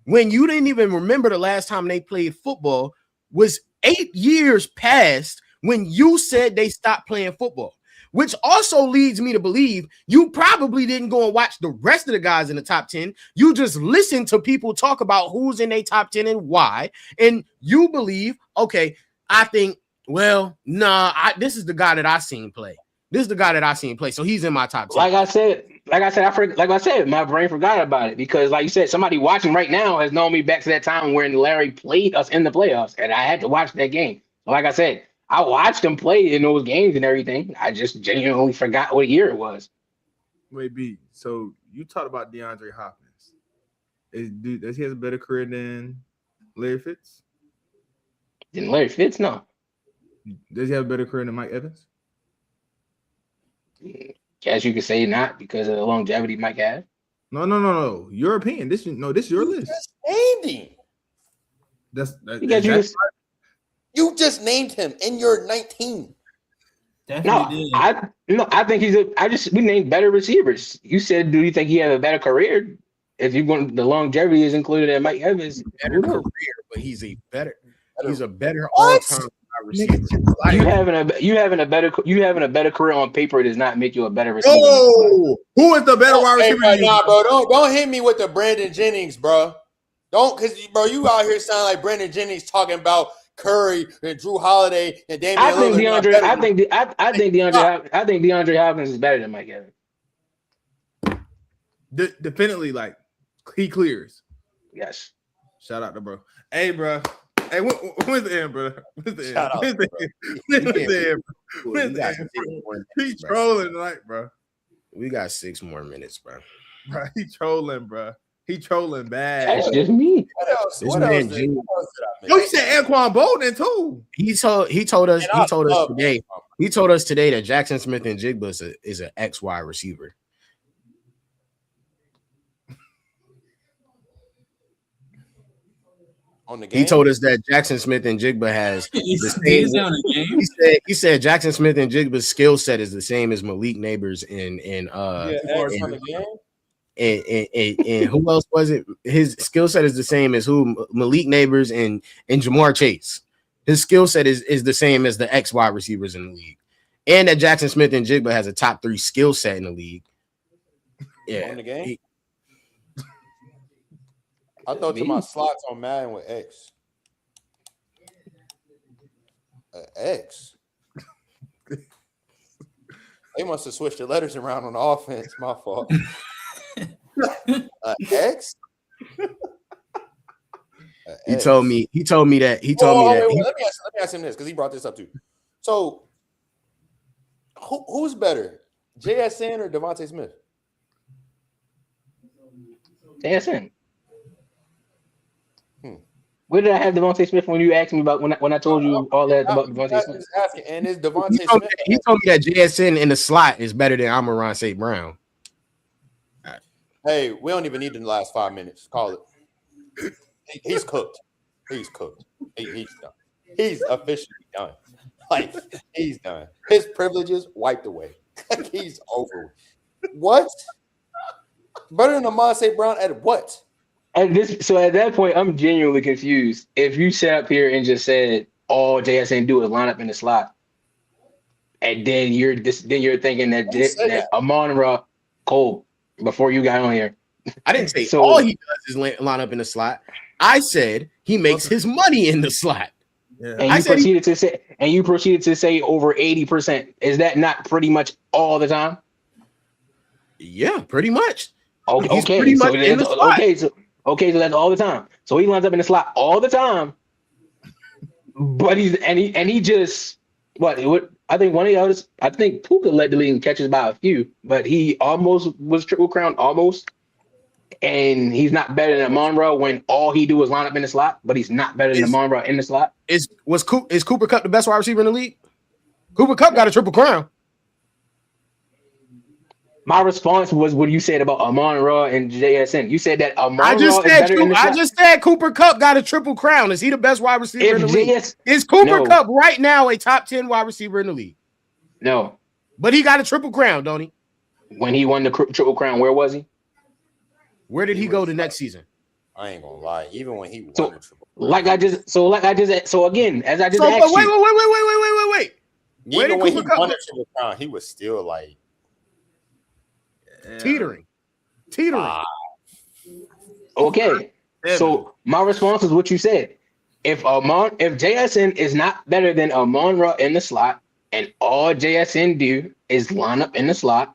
when you didn't even remember the last time they played football was 8 years past when you said they stopped playing football, which also leads me to believe you probably didn't go and watch the rest of the guys in the top 10. You just listened to people talk about who's in their top 10 and why. And you believe, okay, I think, well, this is the guy that I seen play. This is the guy that I seen play. So he's in my top 10. Like I said, my brain forgot about it because, like you said, somebody watching right now has known me back to that time when Larry played us in the playoffs, and I had to watch that game. Like I said, I watched him play in those games and everything. I just genuinely forgot what year it was. Wait, B. So you talked about DeAndre Hopkins. Does he have a better career than Larry Fitz? Than Larry Fitz? No. Does he have a better career than Mike Evans? Guess you could say not because of the longevity Mike had. No. Your opinion. This is your list. You just named him. You just named him, and you're 19. I think we named better receivers. You said, do you think he had a better career? If you're going, the longevity is included in Mike Evans. Better career, but he's a better all-time receiver. You having a better career on paper does not make you a better receiver. Oh, who is the better wide receiver? Bro, don't hit me with the Brandon Jennings, bro. Don't, because bro, you out here sound like Brandon Jennings talking about Curry and Drew Holiday and Damian Lillard. I think DeAndre Hopkins is better than Mike Evans. Definitely, like he clears. Yes. Shout out to bro. Hey, bro. Hey, when's the end, bro? When's the end? He's trolling tonight, bro. We got 6 more minutes, bro. Bro, he trolling, bro. He trolling bad. That's just me. What else did I miss? Yo, you said Anquan Bolden too. He told us today that Jackson Smith and Jigba is an XY receiver. On the game? He told us that Jackson Smith and Jigba has the same. He said Jackson Smith and Jigba's skill set is the same as Malik Neighbors and who else was it? His skill set is the same as Malik Neighbors and Jamar Chase. His skill set is the same as the X wide receivers in the league, and that Jackson Smith and Jigba has a top 3 skill set in the league. Yeah. On the game? He- I thought to my slots on Madden with X. X. They must have switched the letters around on the offense. My fault. X. he told me that. He told me that. Wait, let me ask him this because he brought this up too. So, who's better, JSN or Devontae Smith? JSN. Where did I have Devontae Smith when you asked me about when I told you all that about Devontae Smith? Asking, and is Devontae he told, Smith? he told me that JSN in the slot is better than Amon-Ra St. Brown. Hey, we don't even need the last 5 minutes. Call it. He's cooked. He's cooked. He's done. He's officially done. Like, he's done. His privileges wiped away. He's over. What? Better than Amon St. Brown at what? So at that point, I'm genuinely confused. If you sat up here and just said all JSN do is line up in the slot, and then you're thinking that Amon-Ra Cole before you got on here. I didn't say all he does is line up in the slot. I said he makes his money in the slot. Yeah. And you proceeded to say over 80%. Is that not pretty much all the time? Yeah, pretty much. Okay, He's pretty much in the slot. So that's all the time. So he lines up in the slot all the time. But he just what I think one of the others, I think Puka led the league in catches by a few, but he almost was Triple Crown almost. And he's not better than Amon-Ra when all he do is line up in the slot, but he's not better than Amon-Ra in the slot. Is Cooper Kupp the best wide receiver in the league? Cooper Kupp got a Triple Crown. My response was what you said about Amon-Ra and JSN. You said that Amon-Ra I just is said Cooper Kupp got a Triple Crown. Is he the best wide receiver in the league? Is Cooper Kupp right now a top 10 wide receiver in the league? No. But he got a Triple Crown, don't he? When he won the Triple Crown, where was he? Where did he go the next season? I ain't gonna lie. Even when he won So, the Triple again, as I just So, asked but wait. Where even did when Cooper he won Kupp the Triple Crown, he was still like teetering? Okay. So my response is what you said. If JSN is not better than Amon-Ra in the slot, and all JSN do is line up in the slot,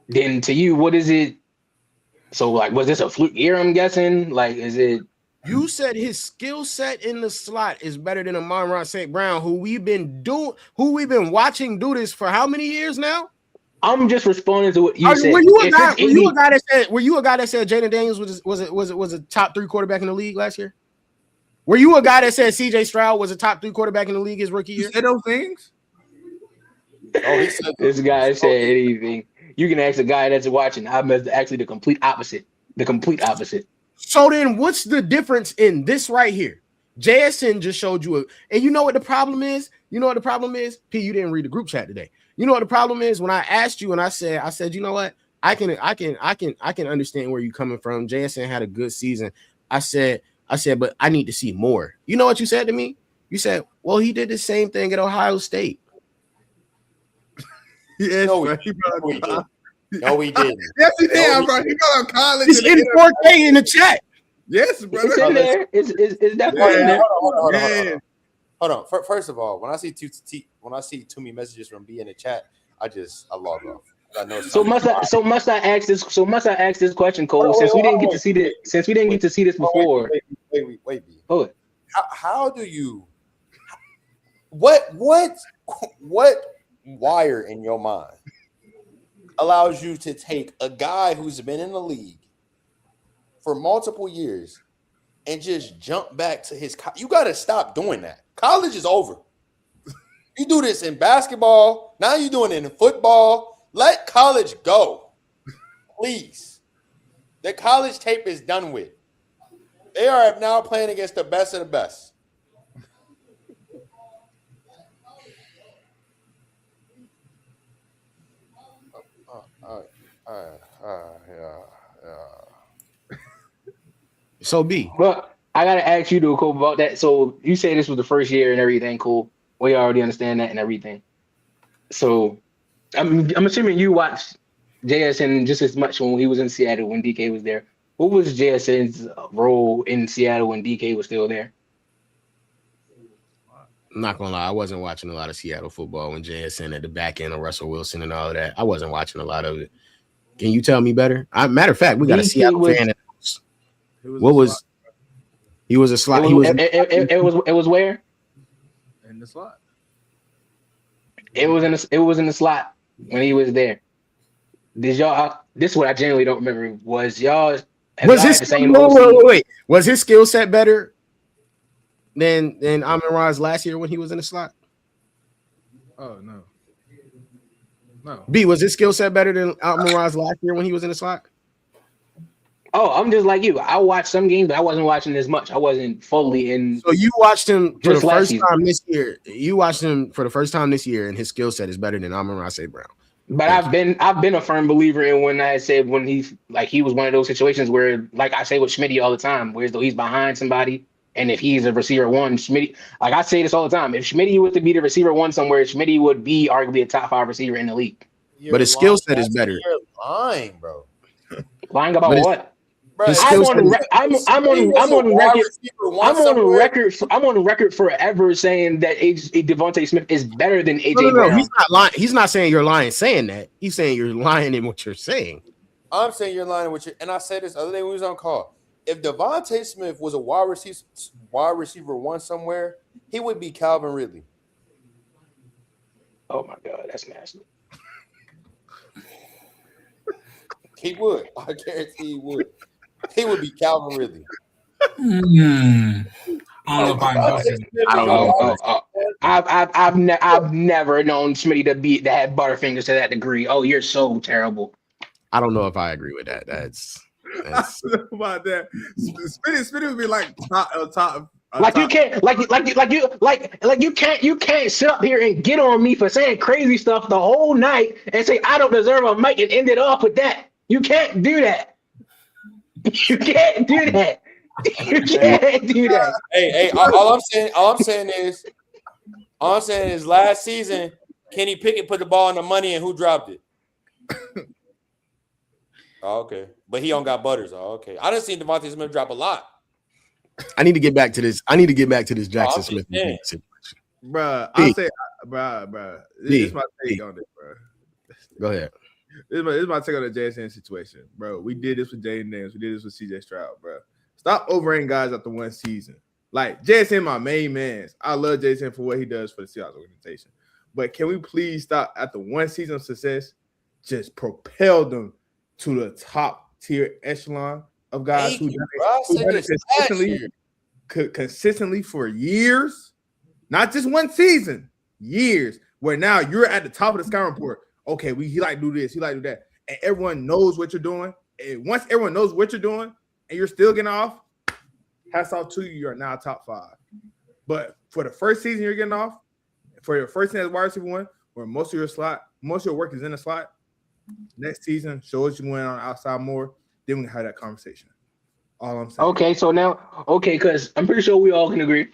then to you, what is it? So, like, was this a fluke year? I'm guessing. Like, is it? You said his skill set in the slot is better than Amon-Ra St. Brown, who we've been watching do this for how many years now? I'm just responding to what you said. Were you a guy that said Jaden Daniels was a top 3 quarterback in the league last year? Were you a guy that said CJ Stroud was a top 3 quarterback in the league his rookie year? You said those things? Oh, he said This guy said anything. You can ask a guy that's watching. I'm actually the complete opposite. The complete opposite. So then what's the difference in this right here? JSN just showed you and you know what the problem is? P, you didn't read the group chat today. You know what the problem is? When I asked you and I said, you know what? I can understand where you're coming from. JSN had a good season. I said, but I need to see more. You know what you said to me? You said, well, he did the same thing at Ohio State. Yes, No, bro. No, he didn't. Yes, he did, bro. He brought up college. It's in 4K in the chat. Yes, bro. It's in there. It's definitely in there. Hold on. First of all, when I see too many messages from B in the chat, I log off. I know. So must I ask this question, Cole? Since we didn't get to see this before. Wait. Oh. How do you? What wire in your mind allows you to take a guy who's been in the league for multiple years and just jump back to his? You got to stop doing that. College is over. You do this in basketball. Now you're doing it in football. Let college go, please. The college tape is done with. They are now playing against the best of the best. So B. But I gotta ask you though, Cole, about that. So you say this was the first year and everything, cool. We already understand that and everything. So I'm assuming you watched JSN just as much when he was in Seattle when DK was there. What was JSN's role in Seattle when DK was still there? I'm not gonna lie, I wasn't watching a lot of Seattle football when JSN at the back end of Russell Wilson and all of that. I wasn't watching a lot of it. Can you tell me better? Matter of fact, we got a Seattle fan. What was he was a slot? It was where? In the slot. It was in the slot when he was there. Did y'all? This is what I genuinely don't remember. Was y'all? Was his wait? Was his skill set better than Amon-Ra's last year when he was in the slot? Oh no. B, was his skill set better than Amon-Ra's last year when he was in the slot? Oh, I'm just like you. I watched some games, but I wasn't watching as much. I wasn't fully in. So you watched him for the first time this year. You watched him for the first time this year, and his skill set is better than Amon-Ra St. Brown. But I've been a firm believer in when I said when he was one of those situations where, like I say with Schmitty all the time, where though he's behind somebody, and if he's a receiver one, Schmitty, like I say this all the time, if Schmitty was to be the receiver one somewhere, Schmitty would be arguably a top 5 receiver in the league. But his skill set is better. You're lying, bro. Lying about what? Bro, I'm on record forever saying that Devontae Smith is better than AJ Brown. He's not lying. He's not saying you're lying saying that. He's saying you're lying in what you're saying. I'm saying you're lying with you. And I said this other day when we was on call. If Devontae Smith was a wide receiver one somewhere, he would be Calvin Ridley. Oh my God, that's nasty. He would. I guarantee he would. He would be Calvin Ridley. I don't know if I don't know. I've never known Smitty to have Butterfingers to that degree. Oh, you're so terrible. I don't know if I agree with that. That's about that. Smitty would be like top. You can't sit up here and get on me for saying crazy stuff the whole night and say I don't deserve a mic and end it off with that. You can't do that. You can't do that. You can't do that. Hey, all I'm saying is last season, Kenny Pickett put the ball in the money and who dropped it? Oh, okay. But he don't got Butters. Oh, okay. I done seen Devontae Smith drop a lot. I need to get back to this. Jackson Smith situation. Bruh, I'll say, bruh. This is my take on this, bro. Go ahead. This is my take on the JSN situation, bro. We did this with Jaden Daniels. We did this with CJ Stroud, bro. Stop overrating guys after one season. Like, JSN, my main man. I love JSN for what he does for the Seahawks organization. But can we please stop after one season of success, just propel them to the top tier echelon of guys who done it consistently for years, not just one season, years, where now you're at the top of the scouting report. Okay, he like do this, he like do that, and everyone knows what you're doing. And once everyone knows what you're doing, and you're still getting off, hats off to you. You're now top 5. But for the first season you're getting off, for your first season as wide receiver one, where most of your work is in the slot, next season show us you went on outside more. Then we can have that conversation. All I'm saying. Okay, so now, because I'm pretty sure we all can agree.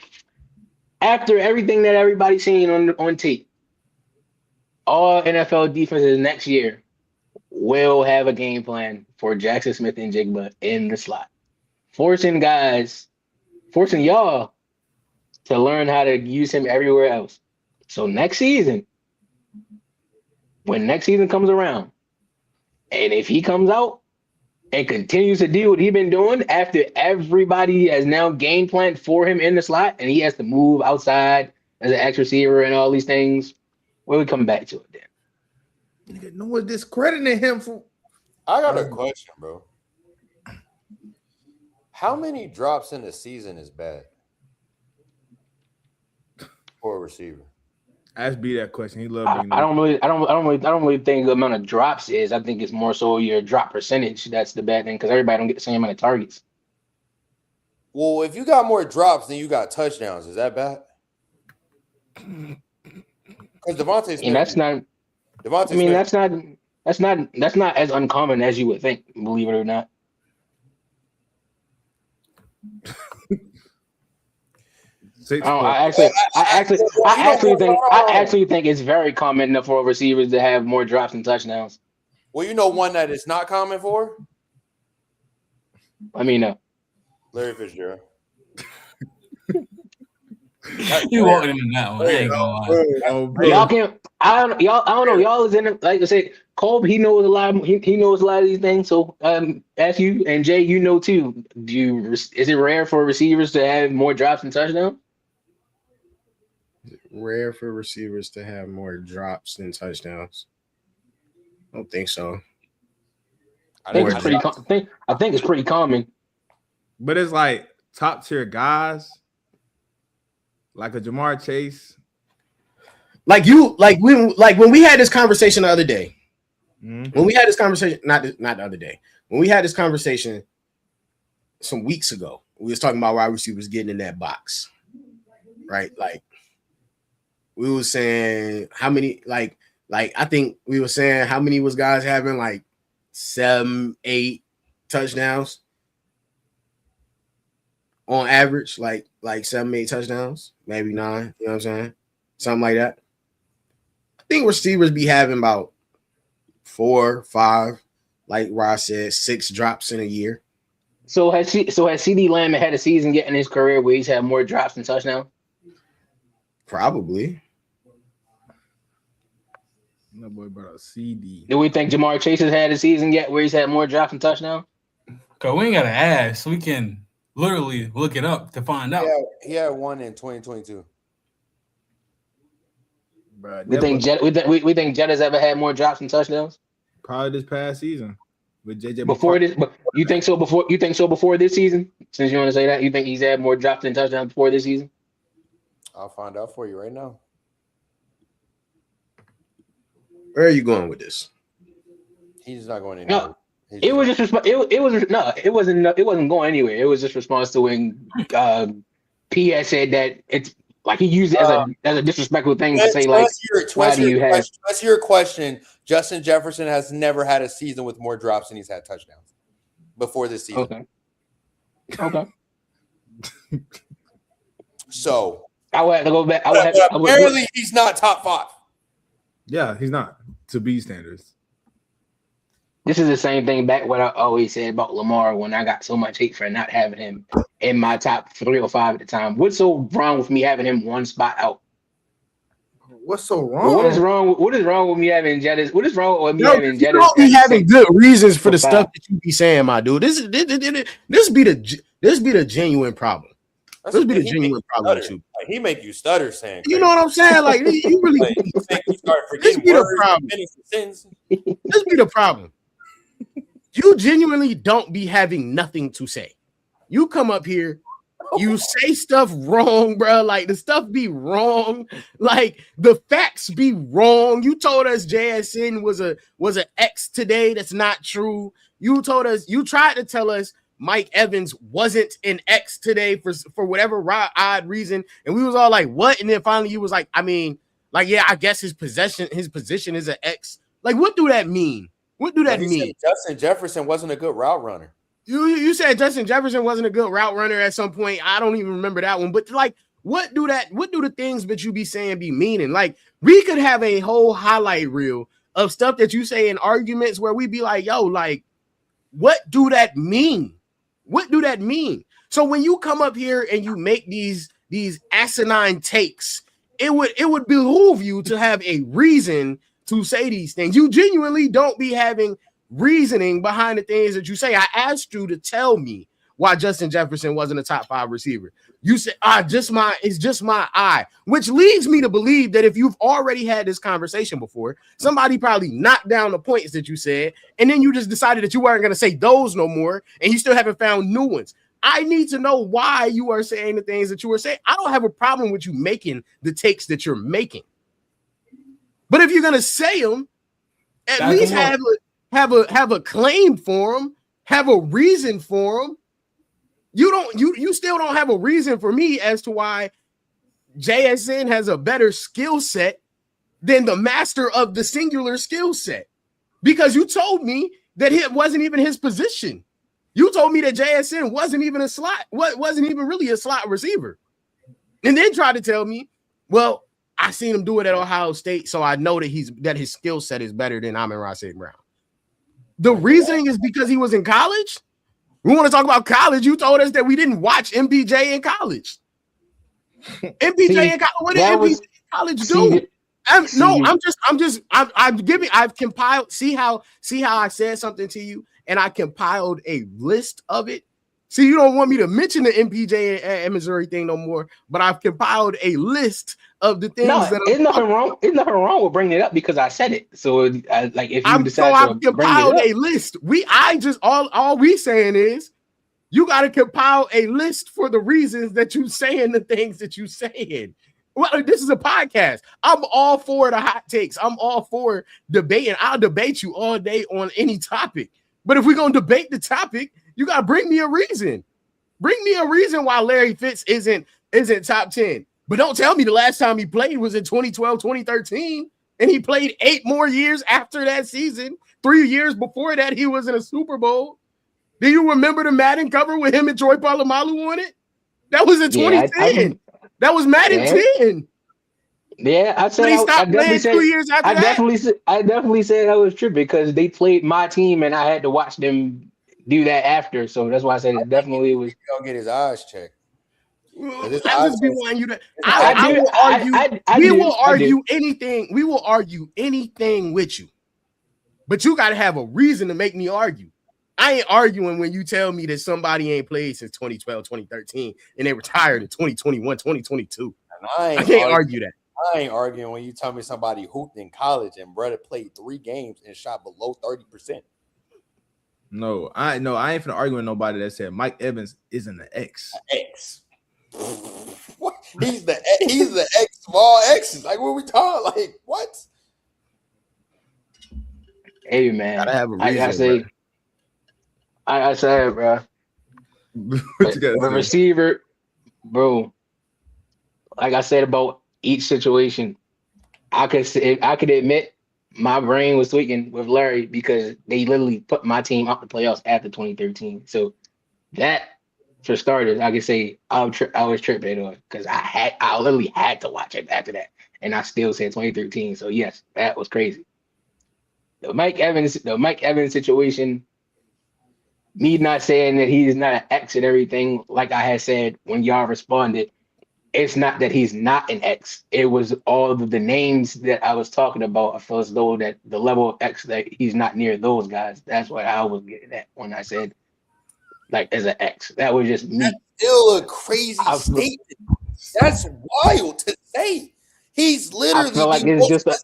After everything that everybody's seen on tape, all NFL defenses next year will have a game plan for Jackson Smith and Jigba in the slot, forcing y'all to learn how to use him everywhere else. So next season, when next season comes around, and if he comes out and continues to do what he's been doing after everybody has now game planned for him in the slot and he has to move outside as an X receiver and all these things, we'll come back to it then. No one's discrediting him for. I got a question, bro. How many drops in a season is bad for a receiver? Ask B that question. He loves being. I don't really think the amount of drops is. I think it's more so your drop percentage. That's the bad thing because everybody don't get the same amount of targets. Well, if you got more drops than you got touchdowns, is that bad? Because Devontae Smith, and that's not. Devontae I mean, Smith, that's not as uncommon as you would think. Believe it or not. I actually think it's very common enough for receivers to have more drops and touchdowns. Well, you know one that it's not common for? I mean, Larry Fitzgerald. You walking in that one. I ain't gonna lie. Oh, bro. y'all can't. I don't know. Y'all is in it. Like I said, Colby, he knows a lot. He knows a lot of these things. So, ask you and Jay, you know too. Is it rare for receivers to have more drops and touchdowns? Rare for receivers to have more drops than touchdowns. I don't think so. I think it's pretty. I think it's pretty common. But it's like top tier guys, like a Jamar Chase. Like when we had this conversation the other day. When we had this conversation, not the other day. When we had this conversation some weeks ago, we was talking about wide receivers getting in that box, right? Like we were saying how many, like I think we were saying how many was guys having like 7, 8 touchdowns on average, like 7, 8 touchdowns, maybe 9. You know what I'm saying? Something like that. I think receivers be having about 4, 5, like Ross said, 6 drops in a year. So has CD Lamb had a season yet in his career where he's had more drops than touchdowns? Probably. No boy, brought a CD. Do we think Jamar Chase has had a season yet where he's had more drops than touchdowns? Cause we ain't gotta ask. We can literally look it up to find out. Yeah, he had one in 2022. Bro, We think Jett has ever had more drops than touchdowns probably this past season with JJ before this. But you think so before this season? Since you want to say that, you think he's had more drops than touchdowns before this season? I'll find out for you right now. Where are you going with this? He's not going anywhere. No, it was just it wasn't going anywhere. It was just response to when P.S. said that it's like he used it as a disrespectful thing to say like, why do you have? To answer your question, Justin Jefferson has never had a season with more drops than he's had touchdowns before this season. Okay. So I would have to go back. Apparently, he's not top 5. Yeah, he's not to B standards. This is the same thing back what I always said about Lamar when I got so much hate for not having him in my top 3 or 5 at the time. What's so wrong with me having him one spot out? What's so wrong? What is wrong with me having Jettis? What is wrong with me having Jettis? You don't be having good reasons for the stuff that you be saying, my dude. This be the genuine problem. This be the genuine problem too. Like, he make you stutter saying. You know what I'm saying? Like you really. Like, you start forgetting This be the words, problem. This be the problem. You genuinely don't be having nothing to say. You come up here, you say stuff wrong, bro. Like the stuff be wrong. Like the facts be wrong. You told us JSN was an X today. That's not true. You tried to tell us Mike Evans wasn't an X today for whatever odd reason. And we was all like, what? And then finally you was like, I mean, like, yeah, I guess his position is an X. Like, what do that mean? What do that mean? Justin Jefferson wasn't a good route runner. You said Justin Jefferson wasn't a good route runner at some point. I don't even remember that one. But like, what do the things that you be saying be meaning? Like, we could have a whole highlight reel of stuff that you say in arguments where we be like, yo, like, what do that mean? What do that mean? So when you come up here and you make these asinine takes, it would behoove you to have a reason to say these things. You genuinely don't be having reasoning behind the things that you say. I asked you to tell me why Justin Jefferson wasn't a top 5 receiver. You said, it's just my eye, which leads me to believe that if you've already had this conversation before, somebody probably knocked down the points that you said, and then you just decided that you weren't going to say those no more, and you still haven't found new ones. I need to know why you are saying the things that you were saying. I don't have a problem with you making the takes that you're making. But if you're going to say them, at least have a claim for them, have a reason for them. You still don't have a reason for me as to why JSN has a better skill set than the master of the singular skill set, because you told me that it wasn't even his position. You told me that JSN wasn't even really a slot receiver, and then tried to tell me, well, I seen him do it at Ohio State, so I know that his skill set is better than Amon-Ra St. Brown. The reasoning is because he was in college. We want to talk about college. You told us that we didn't watch MPJ in college. MPJ in college. What did MPJ in college do? I've compiled. See how I said something to you, and I compiled a list of it. See, you don't want me to mention the MPJ and Missouri thing no more, but I've compiled a list of the things that. There's nothing wrong. There's nothing wrong with bringing it up because I said it. So, like, if you decide I've to bring it compiled up, a list. All we saying is, you got to compile a list for the reasons that you saying the things that you saying. Well, this is a podcast. I'm all for the hot takes. I'm all for debating. I'll debate you all day on any topic. But if we're gonna debate the topic, you gotta bring me a reason. Bring me a reason why Larry Fitz isn't top 10. But don't tell me the last time he played was in 2012, 2013, and he played 8 more years after that season. 3 years before that, he was in a Super Bowl. Do you remember the Madden cover with him and Troy Polamalu on it? That was in 2010. That was Madden 10. Yeah, I said but he stopped playing 2 years after that. I definitely said that was true because they played my team and I had to watch them do that after. So that's why I said it definitely was. Gonna get his eyes checked. I just be wanting you to. I will argue. We will argue anything. We will argue anything with you, but you got to have a reason to make me argue. I ain't arguing when you tell me that somebody ain't played since 2012, 2013, and they retired in 2021, 2022. I can't argue that. I ain't arguing when you tell me somebody hooped in college and brother played 3 games and shot below 30%. No, I ain't finna argue with nobody that said Mike Evans isn't an X. X. What? He's the X, small X's. Like, what we talking? Like, what? Hey, man. Gotta have a reason. I said, bro. The receiver, bro. Like I said about each situation, I could admit my brain was tweaking with Larry because they literally put my team out the playoffs after 2013. So that, for starters, I could say I was tripping on because I literally had to watch it after that, and I still said 2013. So yes, that was crazy. The Mike Evans situation. Me not saying that he's not an X and everything, like I had said when y'all responded, it's not that he's not an X. It was all of the names that I was talking about. I feel as though that the level of X that he's not near those guys. That's what I was getting at when I said, like, as an X. That was just me. That's still a crazy statement. That's wild to say. He's literally the most consistent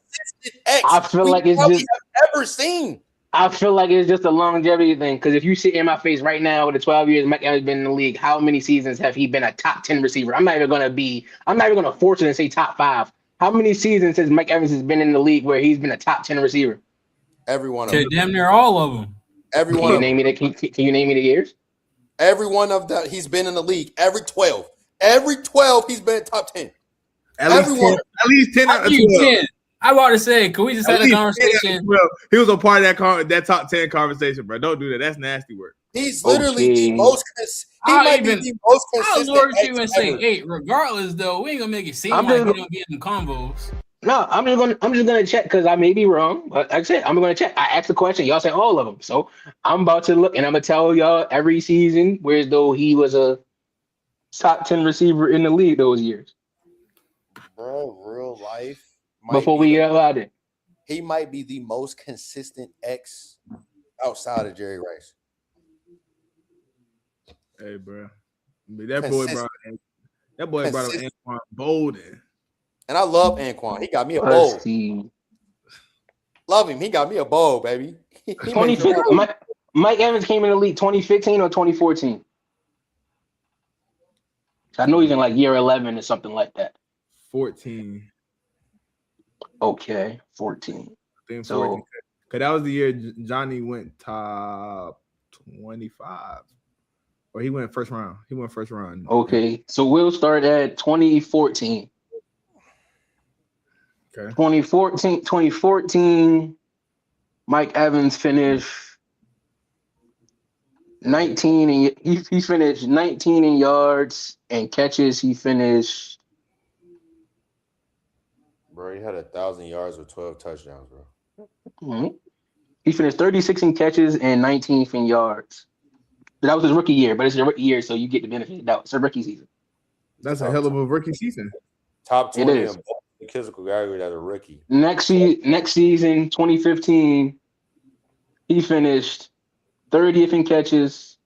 X I feel like it's just have ever seen. I feel like it's just a longevity thing. Because if you sit in my face right now with the 12 years Mike Evans been in the league, how many seasons have he been a top 10 receiver? I'm not even gonna force it and say top 5. How many seasons has Mike Evans has been in the league where he's been a top 10 receiver? Every one of them. Damn near all of them. Every one. Can you name me the years? Every one of that he's been in the league. Every 12. Every 12 he's been top 10. At least 10 out of 12. I about to say, can we just have a conversation? He was a part of that top 10 conversation, bro. Don't do that. That's nasty work. He's literally the most. He might be the most consistent. I was you and say 8. Regardless, though, we ain't gonna make it seem like you don't get in combos. No, I'm just gonna check because I may be wrong. But like I said, I'm gonna check. I asked the question. Y'all said all of them, so I'm about to look and I'm gonna tell y'all every season whereas though he was a top 10 receiver in the league those years. Bro, real life. Before we get about it, he might be the most consistent X outside of Jerry Rice. Hey, bro, that boy brought up Anquan Bolden, and I love Anquan. He got me a bowl. Love him. He got me a bowl, baby. 2015. Mike Evans came in the league 2015 or 2014. I know he's in like year 11 or something like that. 14. Okay, 14. I think 14. Because that was the year Johnny went top 25. Or he went first round. Okay, so we'll start at 2014. Okay. 2014, Mike Evans finished 19 and he finished 19 in yards and catches. He finished. Bro, he had 1,000 yards with 12 touchdowns, bro. Mm-hmm. He finished 36 in catches and 19th in yards. That was his rookie year, but it's a rookie year, so you get the benefit of the doubt. It's a rookie season. That's a hell of a rookie season. Top It 20 is. in statistical category as a rookie. Next season, 2015, he finished 30th in catches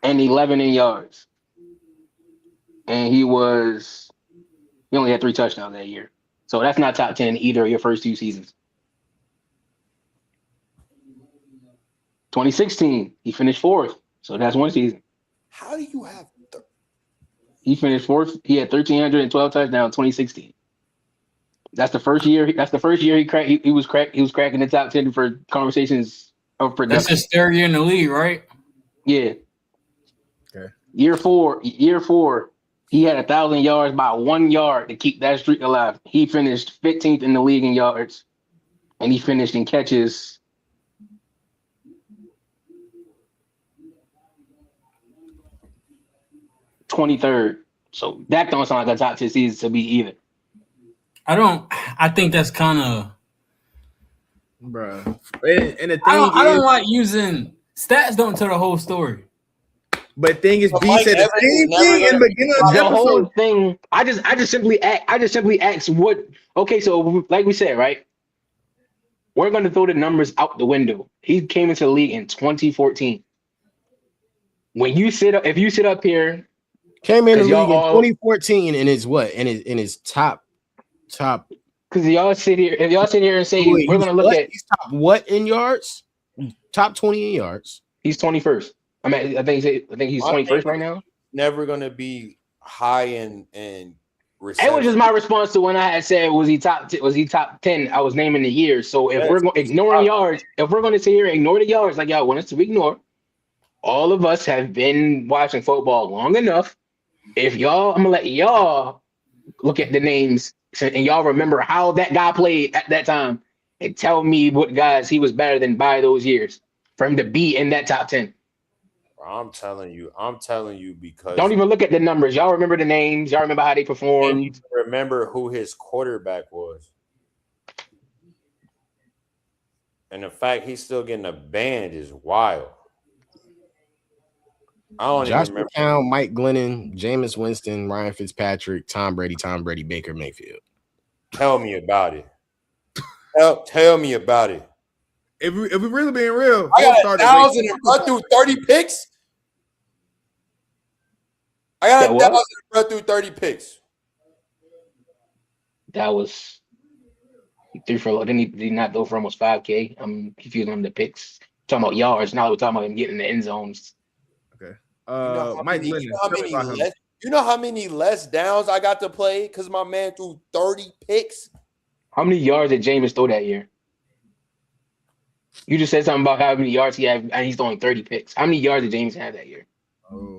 and 11 in yards. And he only had 3 touchdowns that year. So that's not top 10 either of your first 2 seasons. 2016, he finished 4th. So that's 1 season. How do you have He finished 4th. He had 1,312 touchdowns 2016. That's the first year. That's the first year he cracked. He was cracking the top 10 for conversations of production. That's his third year in the league, right? Yeah. Okay. Year four, he had 1,000 yards by 1 yard to keep that streak alive. He finished 15th in the league in yards, and he finished in catches 23rd. So that don't sound like a top 10 season to me either. I think that's kind of. Bro. And the thing I don't is, like using stats. Don't tell the whole story. but thing is, But B Mike said the Evans is same never thing in gonna- the beginning of the The whole episode. thing. I just simply asked what. Okay, so like we said, right? We're going to throw the numbers out the window. He came into the league in 2014. When you if you sit up here, Came in the 'Cause league y'all in all- 2014 and is what? In his top. because y'all sit here, if y'all sit here and say Wait, we're going to look at, he's top what in yards? Top 20 in yards. he's 21st. I think he's My 21st nigga- right now. never gonna be high in That reception? was just my response to when I had said was he top 10? I was naming the years. So if Yes. we're ignoring yards, if we're going to sit here and ignore the yards like y'all want us to ignore, all of us have been watching football long enough. If y'all, I'm gonna let y'all look at the names and y'all remember how that guy played at that time and tell me what guys he was better than by those years for him to be in that top 10. I'm telling you because Don't even look at the numbers. Y'all remember the names. Y'all remember how they and you performed. remember who his quarterback was. And the fact he's still getting a band is wild. I don't Josh even remember. McCown, Mike Glennon, Jameis Winston, Ryan Fitzpatrick, Tom Brady, Baker Mayfield. Tell me about it. Tell me about it. If we really being real, I got started 1,000 and run through 30 picks. I got That 1,000 what? and run through 30 picks. That was he threw for. Didn't he not go for almost 5K? I'm confused on the picks. Talking about yards. Now we're talking about him getting in the end zones. Mike Glennon. You know how many less downs I got to play because my man threw 30 picks? How many yards did Jameis throw that year? You just said something about how many yards he had, and he's throwing 30 picks. How many yards did Jameis have that year?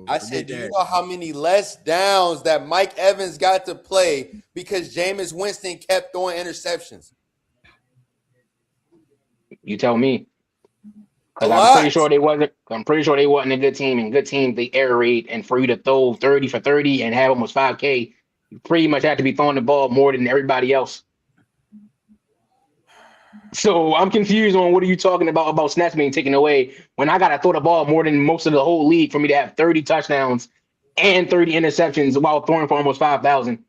I said, do you know how many less downs that Mike Evans got to play because Jameis Winston kept throwing interceptions? You tell me. Because A I'm lot. pretty sure they wasn't a good team. And good team, they air raid. And for you to throw 30 for 30 and have almost 5K, you pretty much have to be throwing the ball more than everybody else. So I'm confused on what are you talking about snaps being taken away when I gotta throw the ball more than most of the whole league for me to have 30 touchdowns and 30 interceptions while throwing for almost 5,000.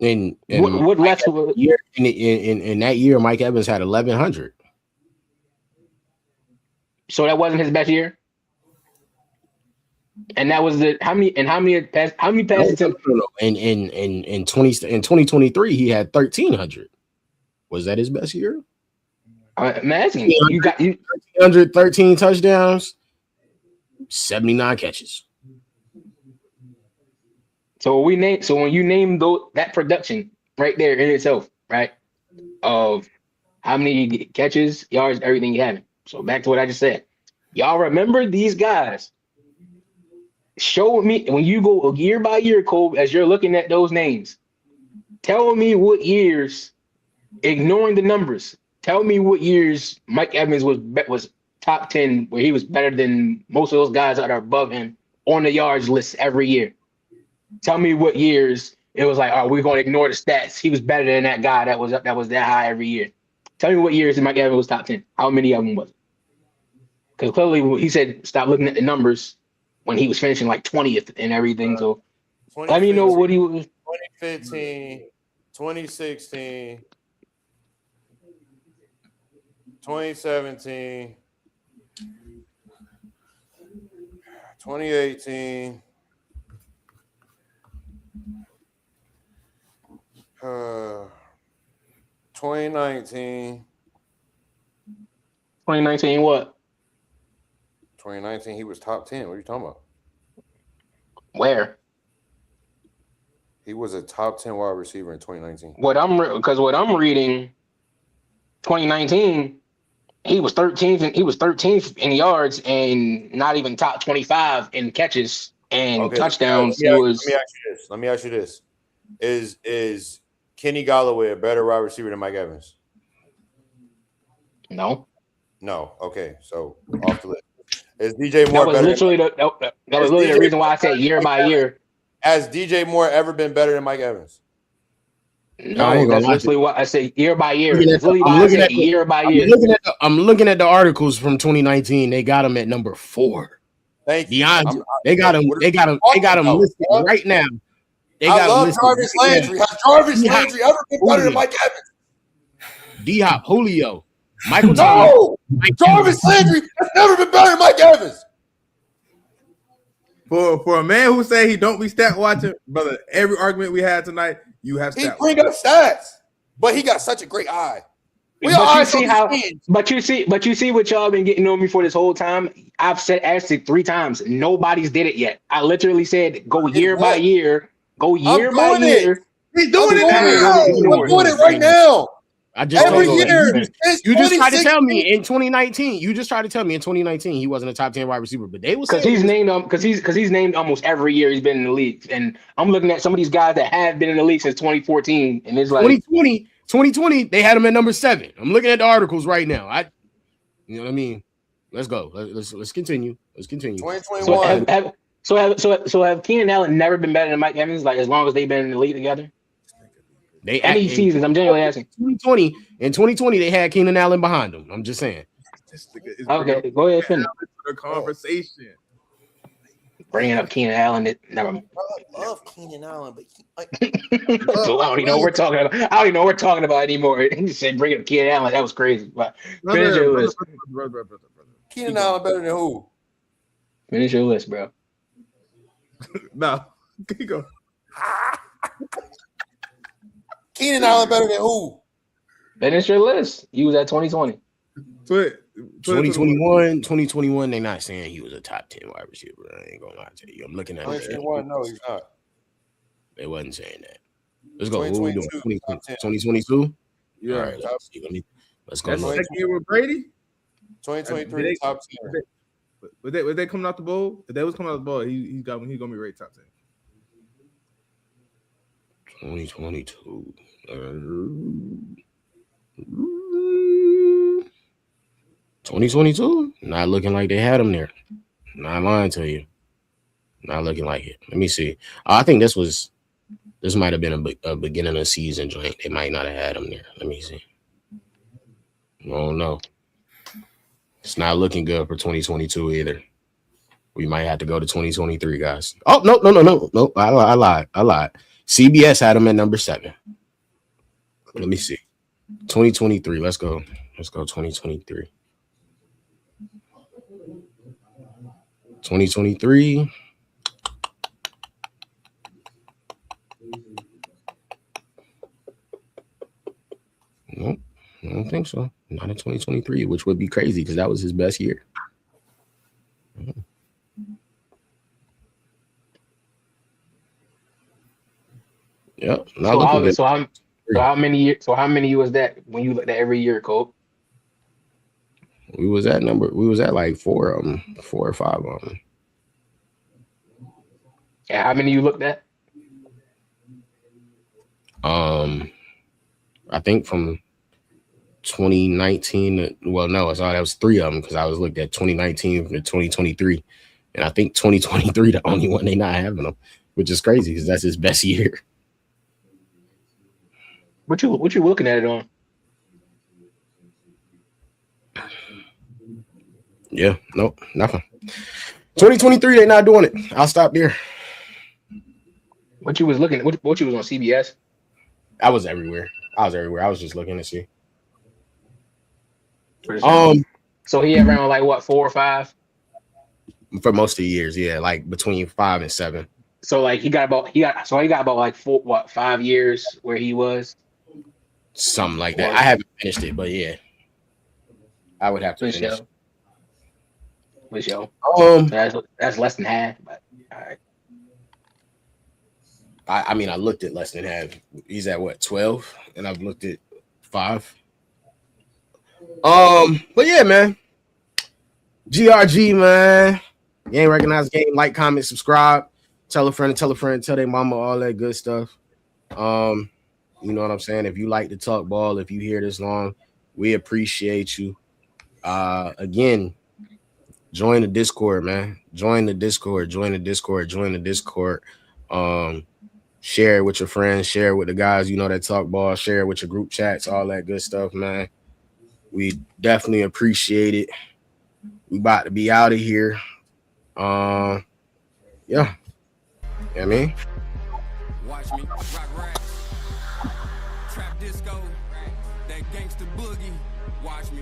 And What left? in that year, Mike Evans had 1,100. So that wasn't his best year. And that was how many passes? No. In 2023, he had 1,300. Was that his best year? I'm asking you. You got you. 113 touchdowns, 79 catches. So when you name that production right there in itself, right, of how many catches, yards, everything you have. So back to what I just said. Y'all remember these guys. Show me when you go year by year, Cole, as you're looking at those names. Tell me what years, ignoring the numbers. Tell me what years Mike Evans was top 10, where he was better than most of those guys that are above him on the yards list every year. Tell me what years it was like, oh, we're going to ignore the stats. He was better than that guy that was that high every year. Tell me what years Mike Evans was top 10. How many of them was it? Because clearly he said stop looking at the numbers when he was finishing like 20th and everything. So let me know what he was. 2015, 2016, 2017, 2018, 2019. 2019 what? 2019, he was top 10. What are you talking about? Where? He was a top 10 wide receiver in 2019. What I'm reading, 2019, he was 13th. He was 13th in yards and not even top 25 in catches and touchdowns. Let me ask you this: Is Kenny Golladay a better wide receiver than Mike Evans? No. Okay, so off the list. Is DJ Moore that was literally the reason why I said year by year. Has DJ Moore ever been better than Mike Evans? No, that's literally what I say year by year. I'm looking at the articles from 2019. They got him at number 4. Thank you. They got him listed right now. I love Jarvis Landry. Has Jarvis Landry ever been better than Mike Evans? D-Hop, Julio, Michael Thomas. Jarvis Landry has never been better than Mike Evans. For a man who say he don't be stat watching, brother, every argument we had tonight, you have stats. He bring up stats, but he got such a great eye. But you see what y'all been getting on me for this whole time. I've asked it 3 times. Nobody's did it yet. I literally said go year by year. Go year by year. He's doing it now. I'm doing it right now. I just every year. You just tried to tell me in 2019. You just tried to tell me in 2019 he wasn't a top 10 wide receiver, but they was because he's named he's named almost every year he's been in the league. And I'm looking at some of these guys that have been in the league since 2014, and it's like 2020 they had him at number 7. I'm looking at the articles right now. You know what I mean? Let's go. Let's continue. 2021. So have Keenan Allen never been better than Mike Evans? Like as long as they've been in the league together? Any seasons? I'm genuinely asking. 2020, they had Keenan Allen behind him. I'm just saying. Okay, go ahead, finish the conversation. Bringing up Keenan Allen, I love Keenan Allen, but so I don't even know what we're talking about. I don't even know what we're talking about anymore. He just said bring up Keenan Allen. That was crazy. But finish your list. Keenan Allen better than who? Finish your list, bro. No, keep going. Keenan Allen better than who? Finish your list. You was at 2020. 2021, they're not saying he was a top 10 wide receiver. I ain't gonna lie to you. I'm looking at 2021. No, he's not. They wasn't saying that. Let's go. What are we doing? 2022? Yeah. All right, let's go. That's second year with Brady? 2023 top 10. Was they coming out the bowl? If they was coming out the bowl, he's gonna be rated top 10. 2022. 2022? Not looking like they had him there. Not lying to you. Not looking like it. Let me see. I think this might have been a beginning of season joint. They might not have had him there. Let me see. I don't know. It's not looking good for 2022 either. We might have to go to 2023, guys. Oh, no. I lied. CBS had him at number 7. Let me see. 2023. Let's go 2023. 2023. Nope, I don't think so. Not in 2023, which would be crazy because that was his best year. Yep. So how many was that when you looked at every year, Cole? We was at like 4 of them, 4 or 5 of them. And how many you looked at? I think from 2019. Well, no, that was 3 of them because I was looked at 2019 to 2023, and I think 2023 the only one they not having them, which is crazy because that's his best year. What you looking at it on? Yeah, nope, nothing. 2023, they not doing it. I'll stop there. What you was looking at? What you was on CBS? I was everywhere. I was just looking to see. So he had around like what 4 or 5? For most of the years, yeah, like between 5 and 7. So like he got about like 5 years where he was Something like that. I haven't finished it, but yeah. I would have to finish. With yo. Um, That's less than half, but all right. I mean, I looked at less than half. He's at what, 12? And I've looked at 5. But yeah, man. GRG, man. You ain't recognize the game. Like, comment, subscribe. Tell a friend, tell their mama, all that good stuff. You know what I'm saying? If you like to talk ball, if you hear this long, we appreciate you. Again, join the Discord, man. Join the Discord. Share it with your friends, share it with the guys you know that talk ball, share it with your group chats, all that good stuff, man. We definitely appreciate it. We about to be out of here. Yeah. You know what I mean? Watch me rock racks, trap disco, that gangsta boogie. Watch me.